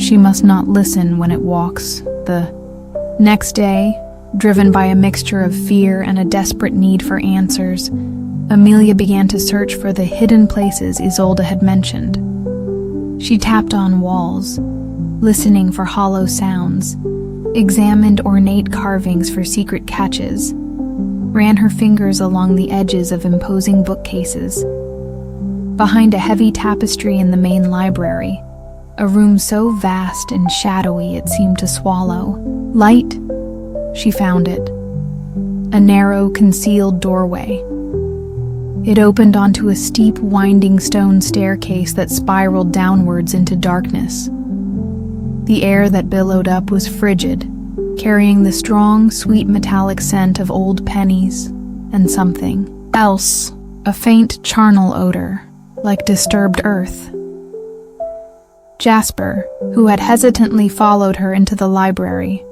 She must not listen when it walks. The next day, driven by a mixture of fear and a desperate need for answers, Amelia began to search for the hidden places Isolde had mentioned. She tapped on walls, listening for hollow sounds, examined ornate carvings for secret catches, ran her fingers along the edges of imposing bookcases. Behind a heavy tapestry in the main library, a room so vast and shadowy it seemed to swallow light, she found it. A narrow, concealed doorway. It opened onto a steep, winding stone staircase that spiraled downwards into darkness. The air that billowed up was frigid, carrying the strong, sweet metallic scent of old pennies and something else, a faint charnel odor, like disturbed earth. Jasper, who had hesitantly followed her into the library,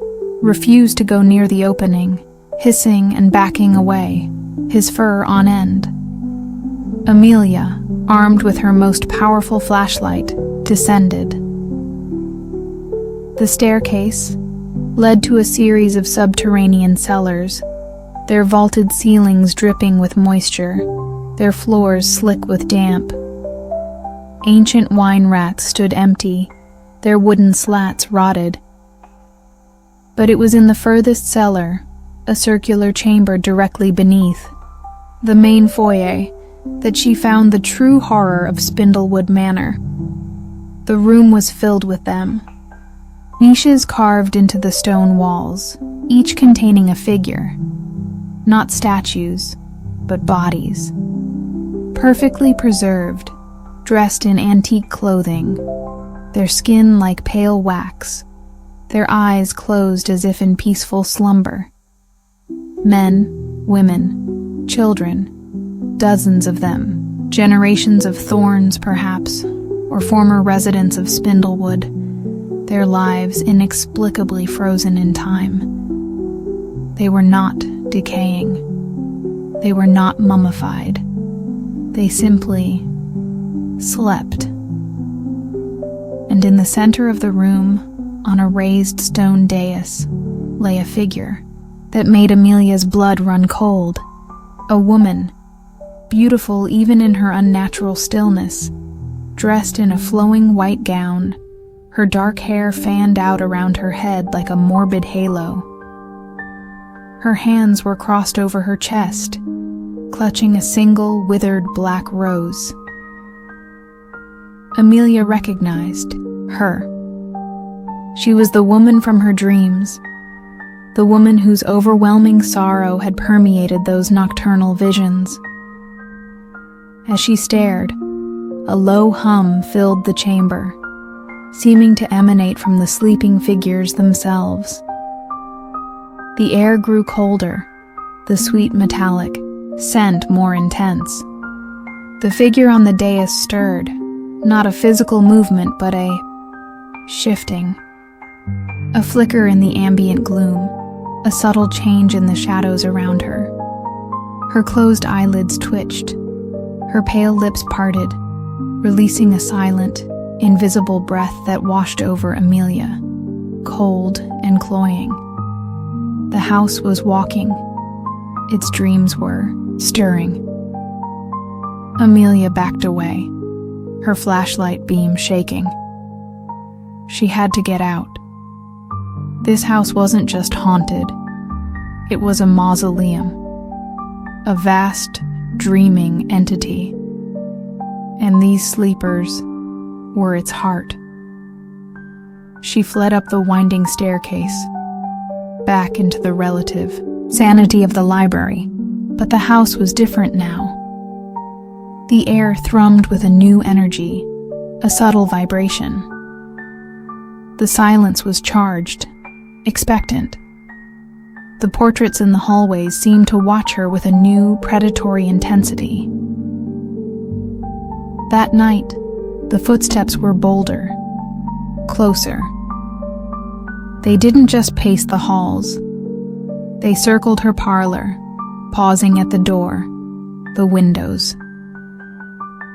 refused to go near the opening, hissing and backing away, his fur on end. Amelia, armed with her most powerful flashlight, descended. The staircase led to a series of subterranean cellars, their vaulted ceilings dripping with moisture, their floors slick with damp. Ancient wine rats stood empty, their wooden slats rotted. But it was in the furthest cellar, a circular chamber directly beneath, the main foyer, that she found the true horror of Spindlewood Manor. The room was filled with them. Niches carved into the stone walls, each containing a figure. Not statues, but bodies. Perfectly preserved, dressed in antique clothing, their skin like pale wax, their eyes closed as if in peaceful slumber. Men, women, children, dozens of them, generations of Thorns perhaps, or former residents of Spindlewood, their lives inexplicably frozen in time. They were not decaying. They were not mummified. They simply slept. And in the center of the room, on a raised stone dais, lay a figure that made Amelia's blood run cold. A woman, beautiful even in her unnatural stillness, dressed in a flowing white gown, her dark hair fanned out around her head like a morbid halo. Her hands were crossed over her chest, clutching a single withered black rose. Amelia recognized her. She was the woman from her dreams, the woman whose overwhelming sorrow had permeated those nocturnal visions. As she stared, a low hum filled the chamber, seeming to emanate from the sleeping figures themselves. The air grew colder, the sweet metallic scent more intense. The figure on the dais stirred, not a physical movement but a shifting. A flicker in the ambient gloom, a subtle change in the shadows around her. Her closed eyelids twitched, her pale lips parted, releasing a silent, invisible breath that washed over Amelia, cold and cloying. The house was walking. Its dreams were stirring. Amelia backed away, her flashlight beam shaking. She had to get out. This house wasn't just haunted. It was a mausoleum, a vast, dreaming entity. And these sleepers were its heart. She fled up the winding staircase, back into the relative sanity of the library, But the house was different now. The air thrummed with a new energy, a subtle vibration. The silence was charged, expectant. The portraits in the hallways seemed to watch her with a new, predatory intensity. That night, the footsteps were bolder, closer. They didn't just pace the halls. They circled her parlor, pausing at the door, the windows.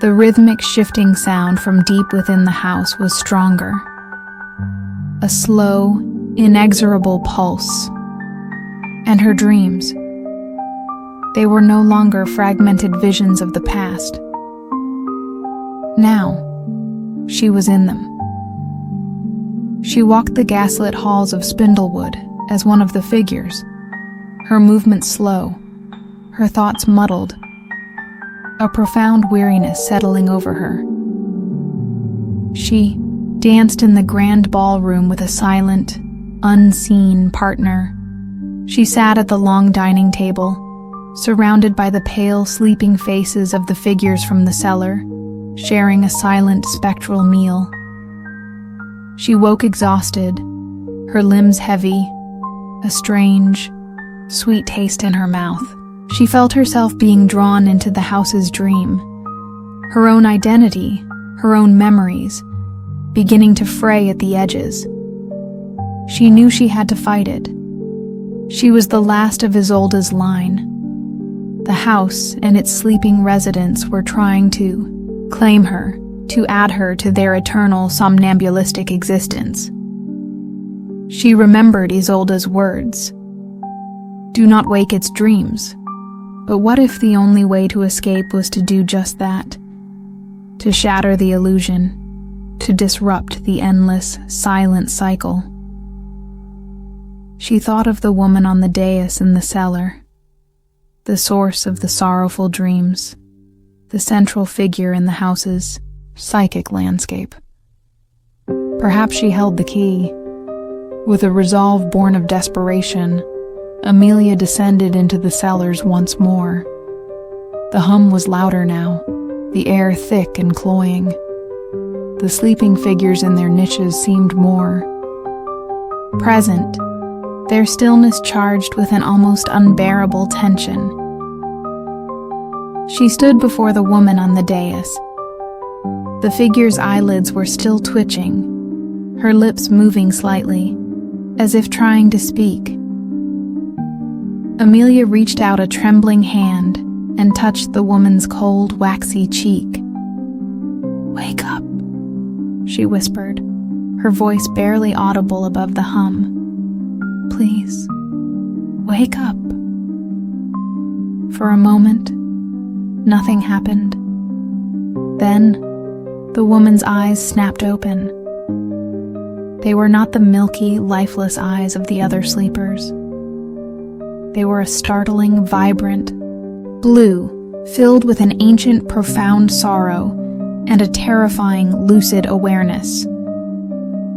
The rhythmic shifting sound from deep within the house was stronger. A slow, inexorable pulse. And her dreams. They were no longer fragmented visions of the past. Now, she was in them. She walked the gaslit halls of Spindlewood as one of the figures, her movements slow, her thoughts muddled, a profound weariness settling over her. She danced in the grand ballroom with a silent, unseen partner. She sat at the long dining table, surrounded by the pale, sleeping faces of the figures from the cellar, sharing a silent, spectral meal. She woke exhausted, her limbs heavy, a strange, sweet taste in her mouth. She felt herself being drawn into the house's dream, her own identity, her own memories, beginning to fray at the edges. She knew she had to fight it. She was the last of Isolde's line. The house and its sleeping residents were trying to claim her, to add her to their eternal somnambulistic existence. She remembered Isolde's words. Do not wake its dreams. But what if the only way to escape was to do just that? To shatter the illusion, to disrupt the endless, silent cycle. She thought of the woman on the dais in the cellar, the source of the sorrowful dreams, the central figure in the house's psychic landscape. Perhaps she held the key. With a resolve born of desperation, Amelia descended into the cellars once more. The hum was louder now, the air thick and cloying. The sleeping figures in their niches seemed more present, their stillness charged with an almost unbearable tension. She stood before the woman on the dais. The figure's eyelids were still twitching, her lips moving slightly, as if trying to speak. Amelia reached out a trembling hand and touched the woman's cold, waxy cheek. "Wake up," she whispered, her voice barely audible above the hum. "Please, wake up." For a moment, nothing happened. Then, the woman's eyes snapped open. They were not the milky, lifeless eyes of the other sleepers. They were a startling, vibrant blue, filled with an ancient, profound sorrow and a terrifying, lucid awareness.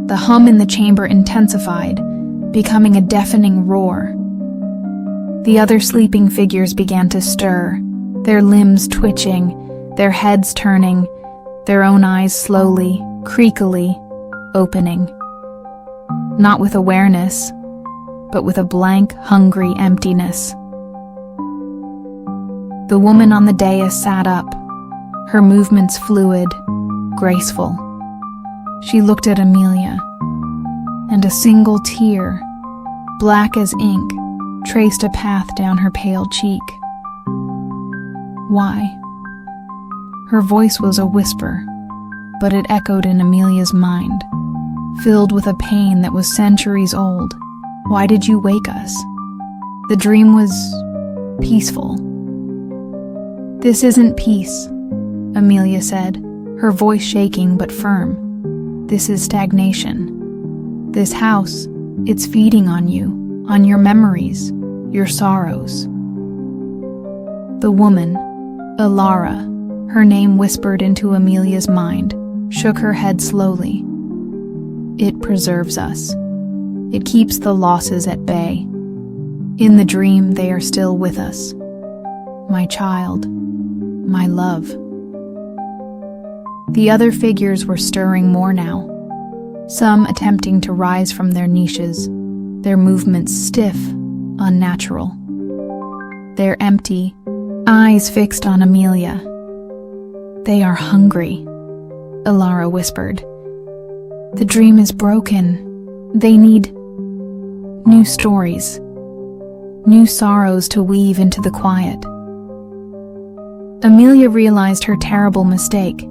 The hum in the chamber intensified, becoming a deafening roar. The other sleeping figures began to stir, their limbs twitching, their heads turning, their own eyes slowly, creakily, opening. Not with awareness, but with a blank, hungry emptiness. The woman on the dais sat up, her movements fluid, graceful. She looked at Amelia, and a single tear, black as ink, traced a path down her pale cheek. Why? Her voice was a whisper, but it echoed in Amelia's mind, filled with a pain that was centuries old. Why did you wake us? The dream was peaceful. This isn't peace, Amelia said, her voice shaking but firm. This is stagnation. This house, it's feeding on you, on your memories, your sorrows. The woman, Ilara, her name whispered into Amelia's mind, shook her head slowly. It preserves us. It keeps the losses at bay. In the dream, they are still with us. my child, my love. The other figures were stirring more now, some attempting to rise from their niches, their movements stiff, unnatural. Their empty eyes fixed on Amelia. "They are hungry," Ilara whispered. "The dream is broken. They need new stories, new sorrows to weave into the quiet." Amelia realized her terrible mistake.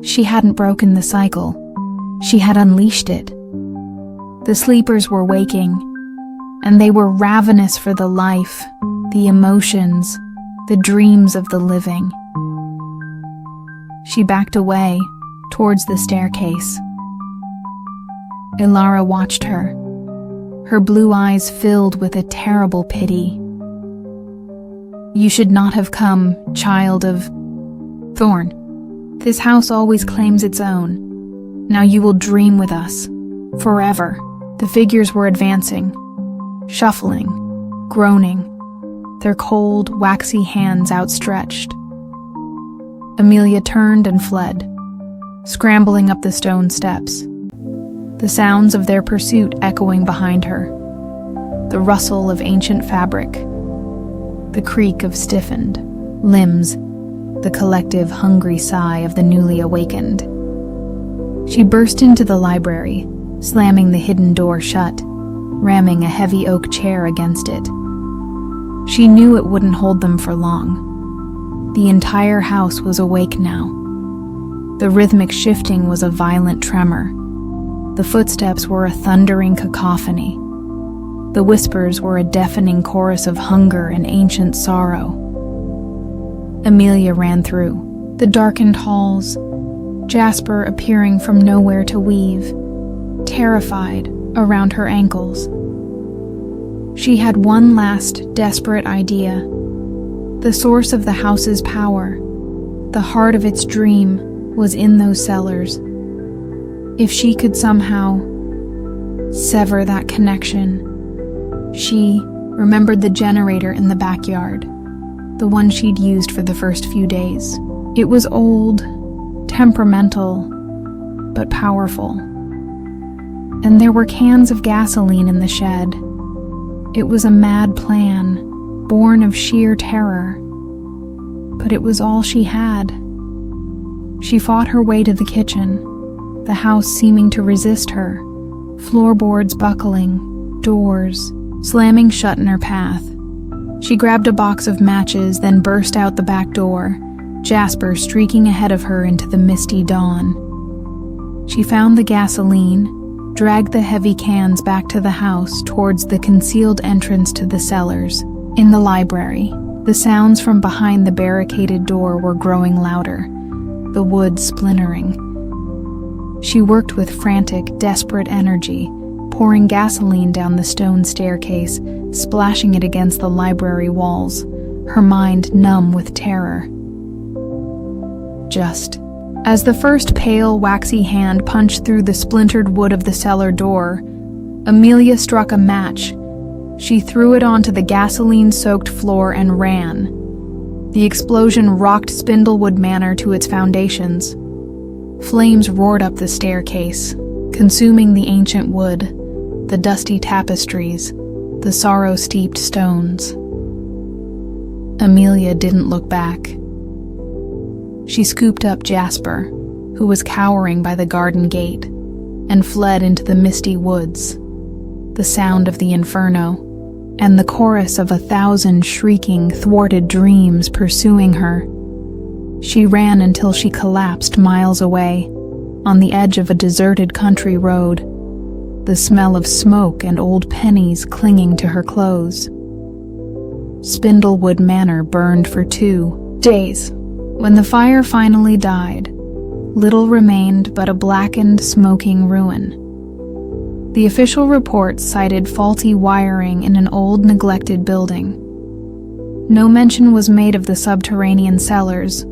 She hadn't broken the cycle. She had unleashed it. The sleepers were waking, and they were ravenous for the life, the emotions, the dreams of the living. She backed away, towards the staircase. Ilara watched her, her blue eyes filled with a terrible pity. "You should not have come, child of thorn. This house always claims its own. Now you will dream with us, forever." The figures were advancing, shuffling, groaning, their cold, waxy hands outstretched. Amelia turned and fled, scrambling up the stone steps, the sounds of their pursuit echoing behind her, the rustle of ancient fabric, the creak of stiffened limbs, the collective hungry sigh of the newly awakened. She burst into the library, slamming the hidden door shut, ramming a heavy oak chair against it. She knew it wouldn't hold them for long. The entire house was awake now. The rhythmic shifting was a violent tremor. The footsteps were a thundering cacophony. The whispers were a deafening chorus of hunger and ancient sorrow. Amelia ran through the darkened halls, Jasper appearing from nowhere to weave, terrified, around her ankles. She had one last desperate idea. The source of the house's power, the heart of its dream, was in those cellars. If she could somehow sever that connection. She remembered the generator in the backyard, the one she'd used for the first few days. It was old, temperamental, but powerful. And there were cans of gasoline in the shed. It was a mad plan, born of sheer terror. But it was all she had. She fought her way to the kitchen, the house seeming to resist her, floorboards buckling, doors slamming shut in her path. She grabbed a box of matches, then burst out the back door, Jasper streaking ahead of her into the misty dawn. She found the gasoline, dragged the heavy cans back to the house towards the concealed entrance to the cellars. In the library, the sounds from behind the barricaded door were growing louder, the wood splintering. She worked with frantic, desperate energy, pouring gasoline down the stone staircase, splashing it against the library walls, her mind numb with terror. Just as the first pale, waxy hand punched through the splintered wood of the cellar door, Amelia struck a match. She threw it onto the gasoline-soaked floor and ran. The explosion rocked Spindlewood Manor to its foundations. Flames roared up the staircase, consuming the ancient wood, the dusty tapestries, the sorrow-steeped stones. Amelia didn't look back. She scooped up Jasper, who was cowering by the garden gate, and fled into the misty woods. The sound of the inferno, and the chorus of 1,000 shrieking, thwarted dreams pursuing her. She ran until she collapsed miles away, on the edge of a deserted country road, the smell of smoke and old pennies clinging to her clothes. Spindlewood Manor burned for 2 days. When the fire finally died, little remained but a blackened, smoking ruin. The official reports cited faulty wiring in an old, neglected building. No mention was made of the subterranean cellars,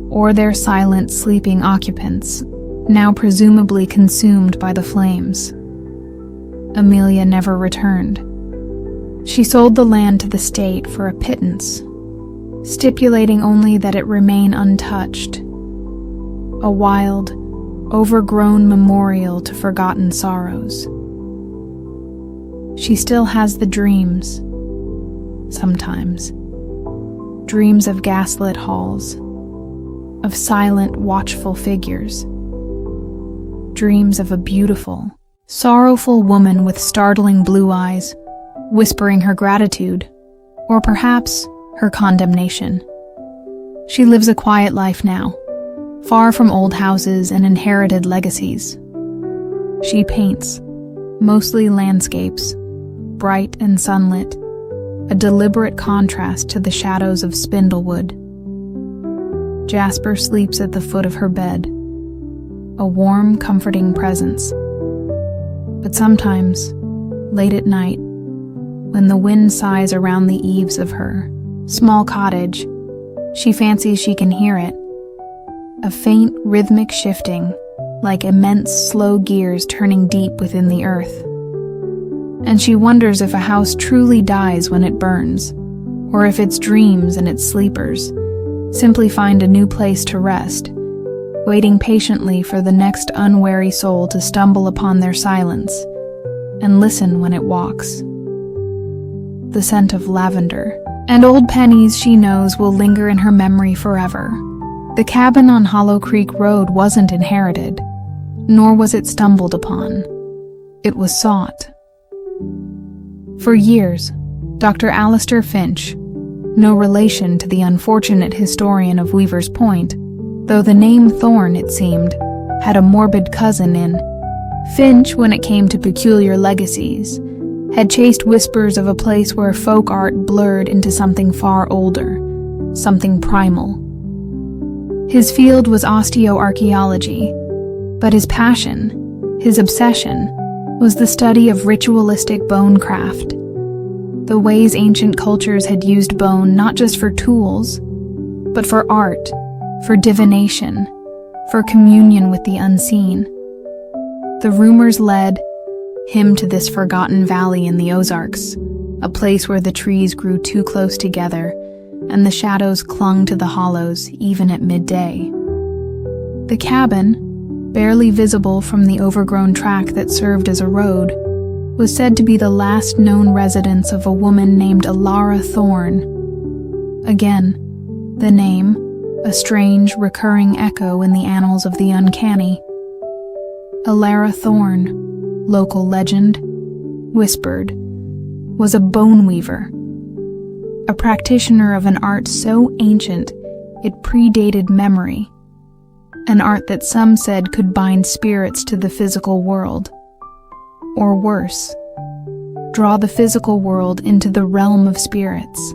or their silent, sleeping occupants, now presumably consumed by the flames. Amelia never returned. She sold the land to the state for a pittance, stipulating only that it remain untouched. A wild, overgrown memorial to forgotten sorrows. She still has the dreams, sometimes. Dreams of gaslit halls, of silent, watchful figures. Dreams of a beautiful, sorrowful woman with startling blue eyes, whispering her gratitude, or perhaps her condemnation. She lives a quiet life now, far from old houses and inherited legacies. She paints, mostly landscapes, bright and sunlit, a deliberate contrast to the shadows of Spindlewood. Jasper sleeps at the foot of her bed, a warm, comforting presence. But sometimes, late at night, when the wind sighs around the eaves of her small cottage, she fancies she can hear it, a faint, rhythmic shifting, like immense, slow gears turning deep within the earth. And she wonders if a house truly dies when it burns, or if its dreams and its sleepers simply find a new place to rest, waiting patiently for the next unwary soul to stumble upon their silence and listen when it walks. The scent of lavender and old pennies she knows will linger in her memory forever. The cabin on Hollow Creek Road wasn't inherited, nor was it stumbled upon. It was sought. For years, Dr. Alistair Finch, no relation to the unfortunate historian of Weaver's Point, though the name Thorne, it seemed, had a morbid cousin in, Finch, when it came to peculiar legacies, had chased whispers of a place where folk art blurred into something far older, something primal. His field was osteoarchaeology, but his passion, his obsession, was the study of ritualistic bone craft, the ways ancient cultures had used bone not just for tools, but for art, for divination, for communion with the unseen. The rumors led him to this forgotten valley in the Ozarks, a place where the trees grew too close together and the shadows clung to the hollows even at midday. The cabin, barely visible from the overgrown track that served as a road, was said to be the last known residence of a woman named Alara Thorne. Again, the name, a strange, recurring echo in the annals of the uncanny. Alara Thorne, local legend, whispered, was a bone weaver, a practitioner of an art so ancient it predated memory, an art that some said could bind spirits to the physical world, or worse, draw the physical world into the realm of spirits.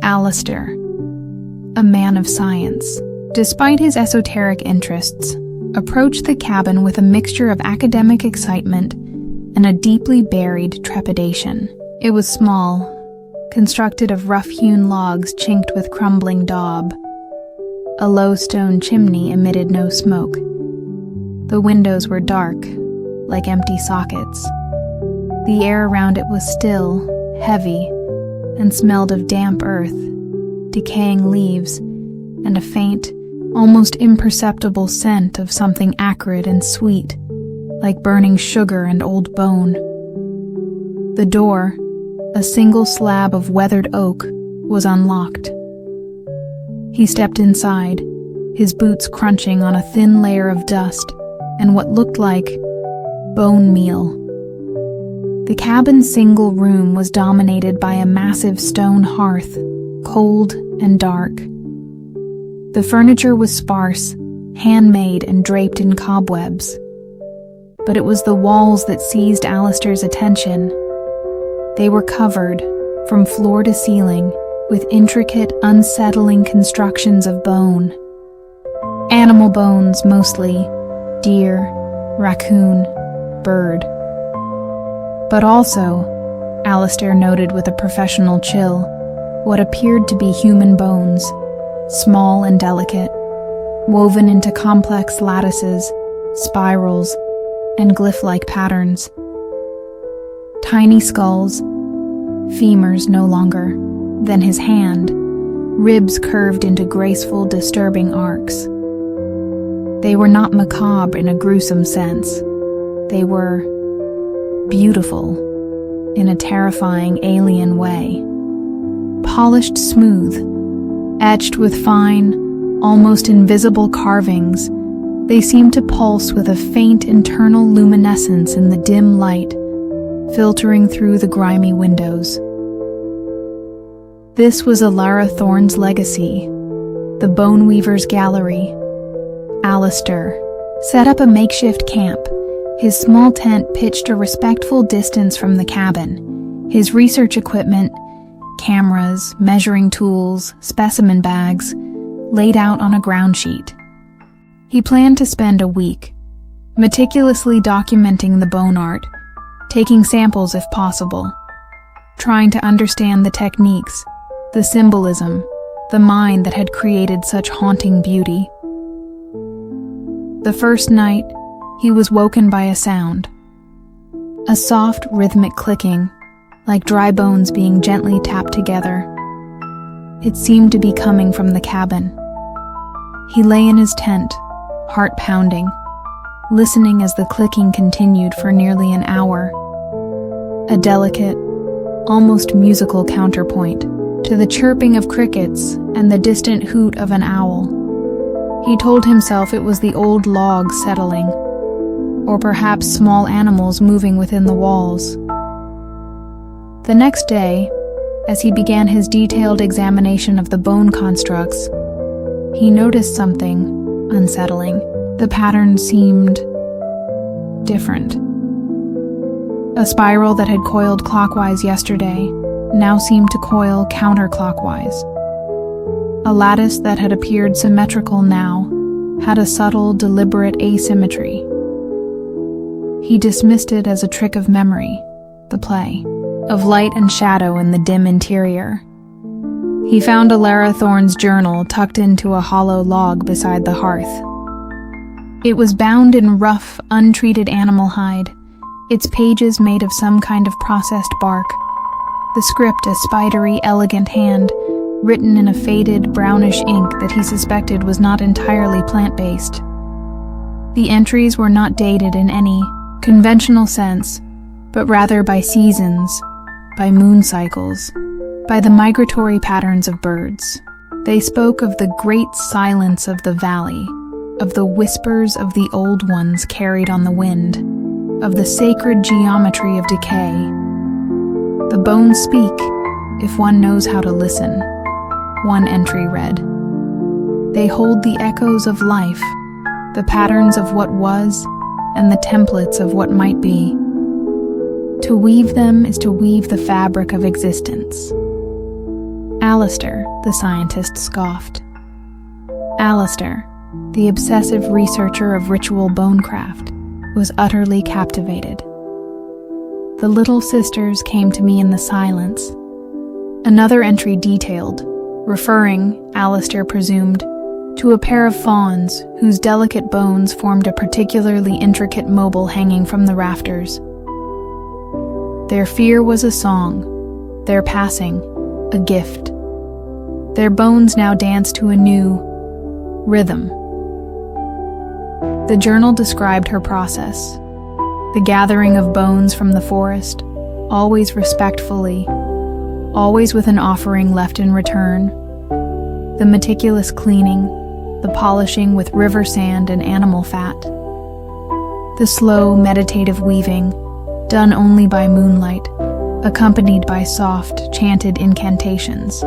Alistair, a man of science, despite his esoteric interests, approached the cabin with a mixture of academic excitement and a deeply buried trepidation. It was small, constructed of rough-hewn logs chinked with crumbling daub. A low stone chimney emitted no smoke. The windows were dark, like empty sockets. The air around it was still, heavy, and smelled of damp earth, decaying leaves, and a faint, almost imperceptible scent of something acrid and sweet, like burning sugar and old bone. The door, a single slab of weathered oak, was unlocked. He stepped inside, his boots crunching on a thin layer of dust and what looked like bone meal. The cabin's single room was dominated by a massive stone hearth, cold and dark. The furniture was sparse, handmade and draped in cobwebs. But it was the walls that seized Alistair's attention. They were covered, from floor to ceiling, with intricate, unsettling constructions of bone. Animal bones, mostly. Deer, raccoon, bird. But also, Alistair noted with a professional chill, what appeared to be human bones, small and delicate, woven into complex lattices, spirals, and glyph-like patterns. Tiny skulls, femurs no longer, then his hand, ribs curved into graceful, disturbing arcs. They were not macabre in a gruesome sense. They were beautiful in a terrifying alien way. Polished smooth, etched with fine, almost invisible carvings, they seemed to pulse with a faint internal luminescence in the dim light filtering through the grimy windows. This was Alara Thorne's legacy, the Bone Weaver's Gallery. Alistair set up a makeshift camp, his small tent pitched a respectful distance from the cabin, his research equipment, cameras, measuring tools, specimen bags, laid out on a ground sheet. He planned to spend a week, meticulously documenting the bone art, taking samples if possible, trying to understand the techniques, the symbolism, the mind that had created such haunting beauty. The first night, he was woken by a sound. A soft, rhythmic clicking, like dry bones being gently tapped together. It seemed to be coming from the cabin. He lay in his tent, heart pounding, listening as the clicking continued for nearly an hour. A delicate, almost musical counterpoint to the chirping of crickets and the distant hoot of an owl. He told himself it was the old logs settling, or perhaps small animals moving within the walls. The next day, as he began his detailed examination of the bone constructs, he noticed something unsettling. The pattern seemed different. A spiral that had coiled clockwise yesterday now seemed to coil counterclockwise. A lattice that had appeared symmetrical now had a subtle, deliberate asymmetry. He dismissed it as a trick of memory, the play of light and shadow in the dim interior. He found Alara Thorne's journal tucked into a hollow log beside the hearth. It was bound in rough, untreated animal hide, its pages made of some kind of processed bark, the script a spidery, elegant hand, written in a faded, brownish ink that he suspected was not entirely plant-based. The entries were not dated in any conventional sense, but rather by seasons, by moon cycles, by the migratory patterns of birds. They spoke of the great silence of the valley, of the whispers of the old ones carried on the wind, of the sacred geometry of decay. The bones speak, if one knows how to listen, one entry read. They hold the echoes of life, the patterns of what was, and the templates of what might be. To weave them is to weave the fabric of existence. Alistair, the scientist scoffed. Alistair, the obsessive researcher of ritual bonecraft, was utterly captivated. The little sisters came to me in the silence. Another entry detailed, referring, Alistair presumed, to a pair of fawns whose delicate bones formed a particularly intricate mobile hanging from the rafters. Their fear was a song, their passing, a gift. Their bones now danced to a new rhythm. The journal described her process, the gathering of bones from the forest, always respectfully, always with an offering left in return, the meticulous cleaning, the polishing with river sand and animal fat, the slow, meditative weaving, done only by moonlight, accompanied by soft, chanted incantations.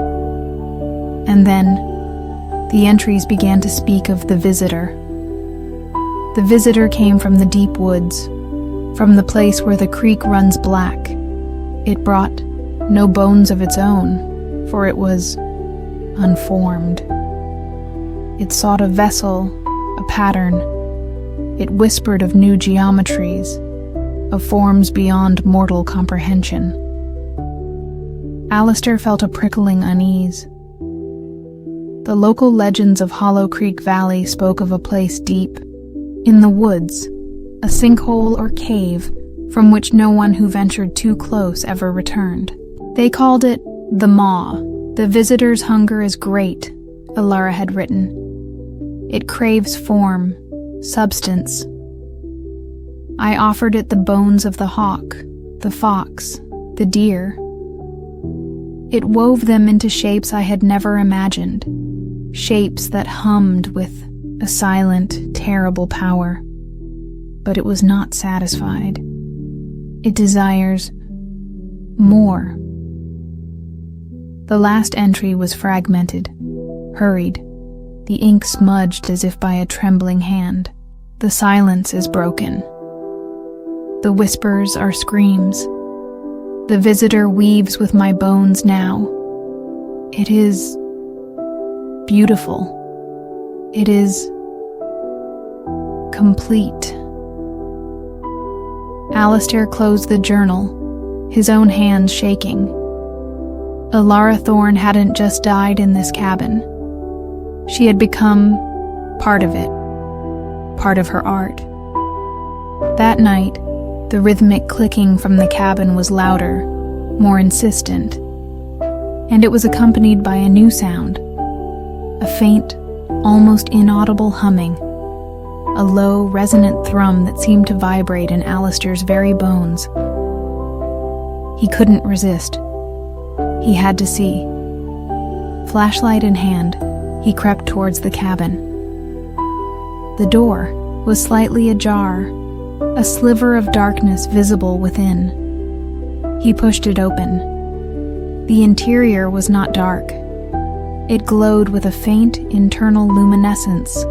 And then, the entries began to speak of the visitor. The visitor came from the deep woods, from the place where the creek runs black. It brought no bones of its own, for it was unformed. It sought a vessel, a pattern. It whispered of new geometries, of forms beyond mortal comprehension. Alistair felt a prickling unease. The local legends of Hollow Creek Valley spoke of a place deep, in the woods, a sinkhole or cave from which no one who ventured too close ever returned. They called it the Maw, "The visitor's hunger is great," Alara had written. "It craves form, substance. I offered it the bones of the hawk, the fox, the deer. It wove them into shapes I had never imagined, shapes that hummed with a silent, terrible power. But it was not satisfied. It desires more." The last entry was fragmented, hurried, the ink smudged as if by a trembling hand. "The silence is broken. The whispers are screams. The visitor weaves with my bones now. It is beautiful. It is complete." Alistair closed the journal, his own hands shaking. Alara Thorne hadn't just died in this cabin. She had become part of it, part of her art. That night, the rhythmic clicking from the cabin was louder, more insistent, and it was accompanied by a new sound, a faint, almost inaudible humming, a low, resonant thrum that seemed to vibrate in Alistair's very bones. He couldn't resist. He had to see. Flashlight in hand, he crept towards the cabin. The door was slightly ajar, a sliver of darkness visible within. He pushed it open. The interior was not dark. It glowed with a faint internal luminescence,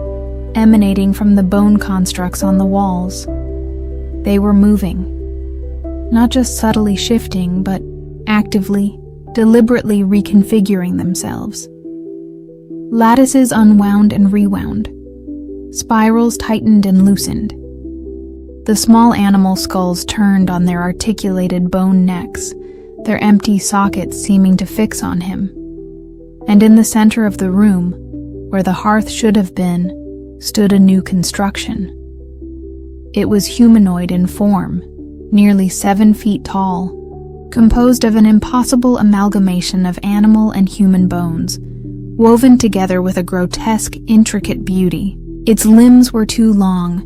emanating from the bone constructs on the walls. They were moving, not just subtly shifting, but actively, deliberately reconfiguring themselves. Lattices unwound and rewound. Spirals tightened and loosened. The small animal skulls turned on their articulated bone necks, their empty sockets seeming to fix on him. And in the center of the room, where the hearth should have been, stood a new construction. It was humanoid in form, nearly 7 feet tall, composed of an impossible amalgamation of animal and human bones, woven together with a grotesque, intricate beauty. Its limbs were too long,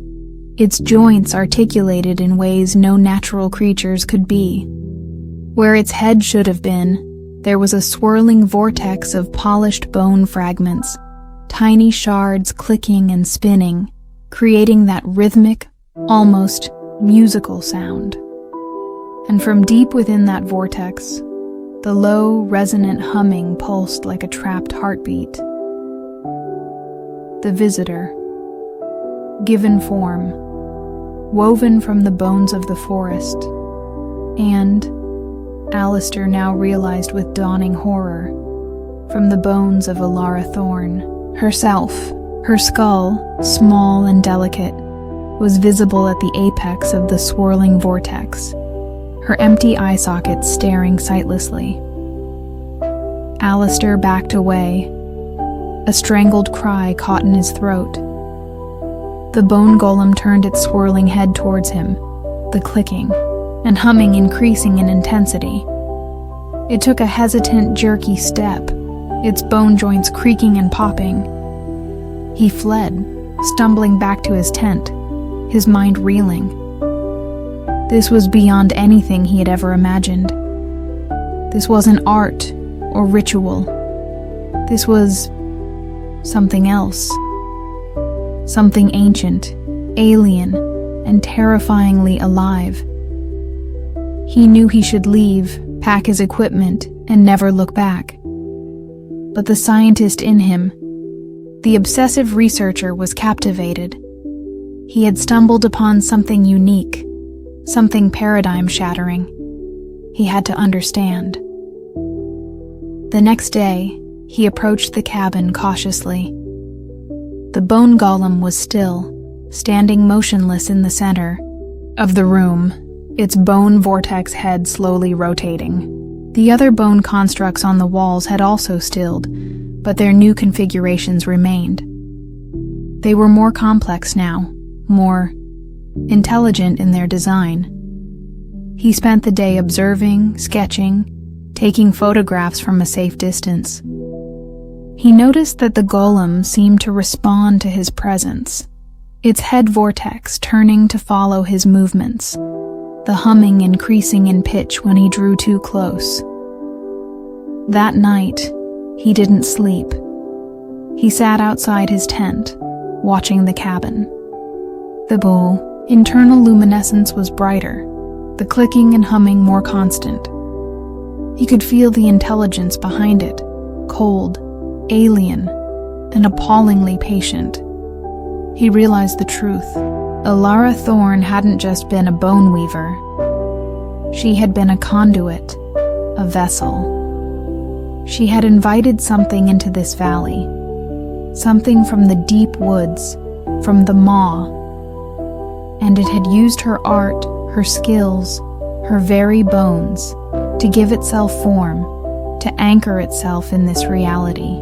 its joints articulated in ways no natural creatures could be. Where its head should have been, there was a swirling vortex of polished bone fragments, tiny shards clicking and spinning, creating that rhythmic, almost musical sound. And from deep within that vortex, the low, resonant humming pulsed like a trapped heartbeat. The visitor, given form, woven from the bones of the forest, and, Alistair now realized with dawning horror, from the bones of Alara Thorne herself. Her skull, small and delicate, was visible at the apex of the swirling vortex, her empty eye sockets staring sightlessly. Alistair backed away, a strangled cry caught in his throat. The bone golem turned its swirling head towards him, the clicking and humming increasing in intensity. It took a hesitant, jerky step, its bone joints creaking and popping. He fled, stumbling back to his tent, his mind reeling. This was beyond anything he had ever imagined. This wasn't art or ritual. This was something else. Something ancient, alien, and terrifyingly alive. He knew he should leave, pack his equipment, and never look back. But the scientist in him, the obsessive researcher, was captivated. He had stumbled upon something unique, something paradigm-shattering. He had to understand. The next day, he approached the cabin cautiously. The bone golem was still, standing motionless in the center of the room, its bone vortex head slowly rotating. The other bone constructs on the walls had also stilled, but their new configurations remained. They were more complex now, more intelligent in their design. He spent the day observing, sketching, taking photographs from a safe distance. He noticed that the golem seemed to respond to his presence, its head vortex turning to follow his movements, the humming increasing in pitch when he drew too close. That night, he didn't sleep. He sat outside his tent, watching the cabin. The internal luminescence was brighter, the clicking and humming more constant. He could feel the intelligence behind it, cold, alien, and appallingly patient. He realized the truth. Alara Thorne hadn't just been a bone weaver. She had been a conduit, a vessel. She had invited something into this valley, something from the deep woods, from the maw, and it had used her art, her skills, her very bones, to give itself form, to anchor itself in this reality.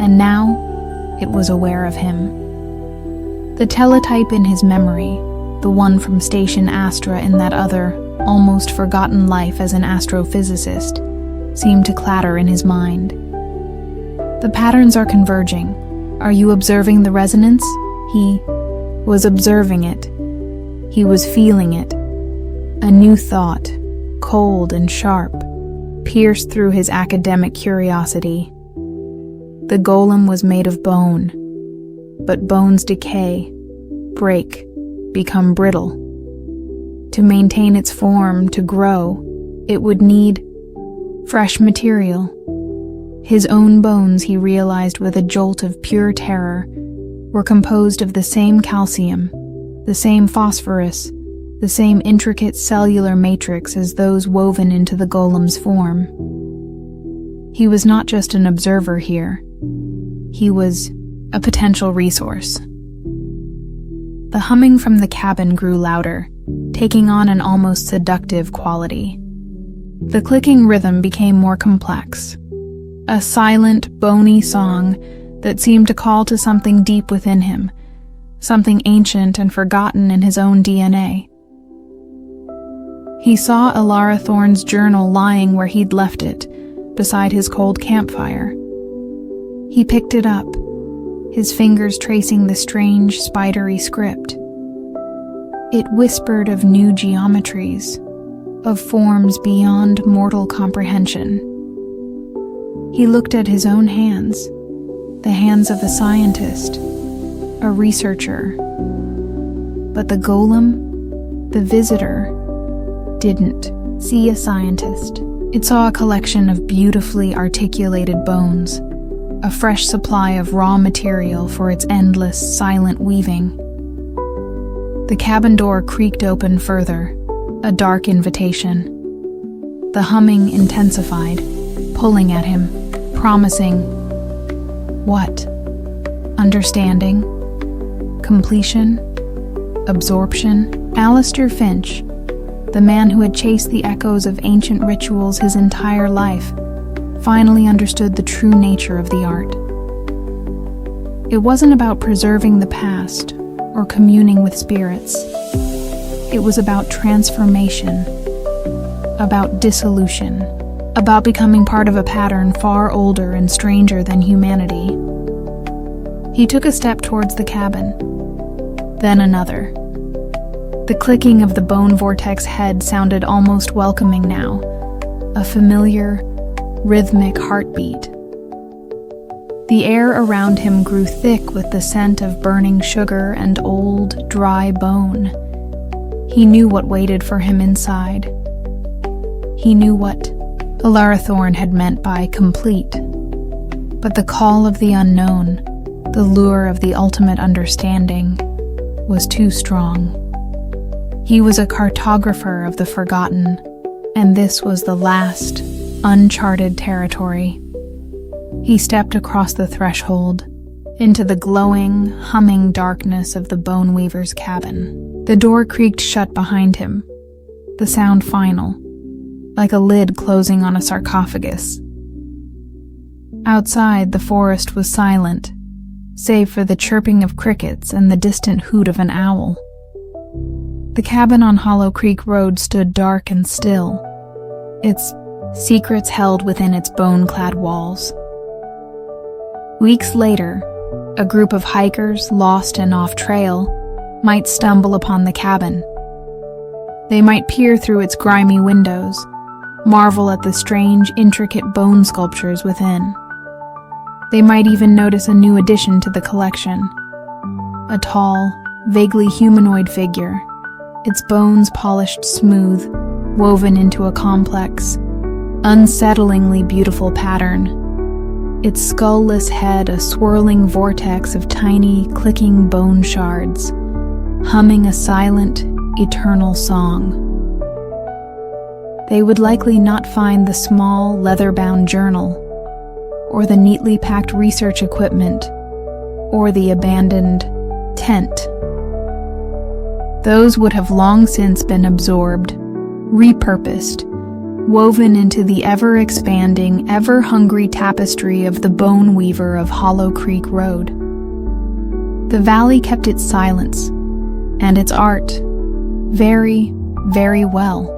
And now, it was aware of him. The teletype in his memory, the one from Station Astra in that other, almost forgotten life as an astrophysicist, seemed to clatter in his mind. The patterns are converging. Are you observing the resonance? He was observing it. He was feeling it. A new thought, cold and sharp, pierced through his academic curiosity. The golem was made of bone, but bones decay, break, become brittle. To maintain its form, to grow, it would need fresh material. His own bones, he realized with a jolt of pure terror, were composed of the same calcium, the same phosphorus, the same intricate cellular matrix as those woven into the golem's form. He was not just an observer here. He was a potential resource. The humming from the cabin grew louder, taking on an almost seductive quality. The clicking rhythm became more complex, a silent, bony song that seemed to call to something deep within him, something ancient and forgotten in his own DNA. He saw Alara Thorne's journal lying where he'd left it, beside his cold campfire. He picked it up, his fingers tracing the strange, spidery script. It whispered of new geometries, of forms beyond mortal comprehension. He looked at his own hands, the hands of a scientist, a researcher. But the golem, the visitor, didn't see a scientist. It saw a collection of beautifully articulated bones, a fresh supply of raw material for its endless, silent weaving. The cabin door creaked open further, a dark invitation. The humming intensified, pulling at him, promising what? Understanding? Completion? Absorption? Alistair Finch, the man who had chased the echoes of ancient rituals his entire life, finally understood the true nature of the art. It wasn't about preserving the past or communing with spirits. It was about transformation, about dissolution, about becoming part of a pattern far older and stranger than humanity. He took a step towards the cabin, then another. The clicking of the bone vortex head sounded almost welcoming now, a familiar, rhythmic heartbeat. The air around him grew thick with the scent of burning sugar and old, dry bone. He knew what waited for him inside. He knew what Alara Thorne had meant by complete. But the call of the unknown, the lure of the ultimate understanding, was too strong. He was a cartographer of the forgotten, and this was the last, uncharted territory. He stepped across the threshold, into the glowing, humming darkness of the bone weaver's cabin. The door creaked shut behind him, the sound final, like a lid closing on a sarcophagus. Outside, the forest was silent, save for the chirping of crickets and the distant hoot of an owl. The cabin on Hollow Creek Road stood dark and still, its secrets held within its bone-clad walls. Weeks later, a group of hikers lost and off-trail might stumble upon the cabin. They might peer through its grimy windows, marvel at the strange, intricate bone sculptures within. They might even notice a new addition to the collection: a tall, vaguely humanoid figure, its bones polished smooth, woven into a complex, unsettlingly beautiful pattern. Its skull-less head a swirling vortex of tiny, clicking bone shards, humming a silent, eternal song. They would likely not find the small, leather-bound journal, or the neatly packed research equipment, or the abandoned tent. Those would have long since been absorbed, repurposed, woven into the ever-expanding, ever-hungry tapestry of the bone weaver of Hollow Creek Road. The valley kept its silence, and its art, very, very well.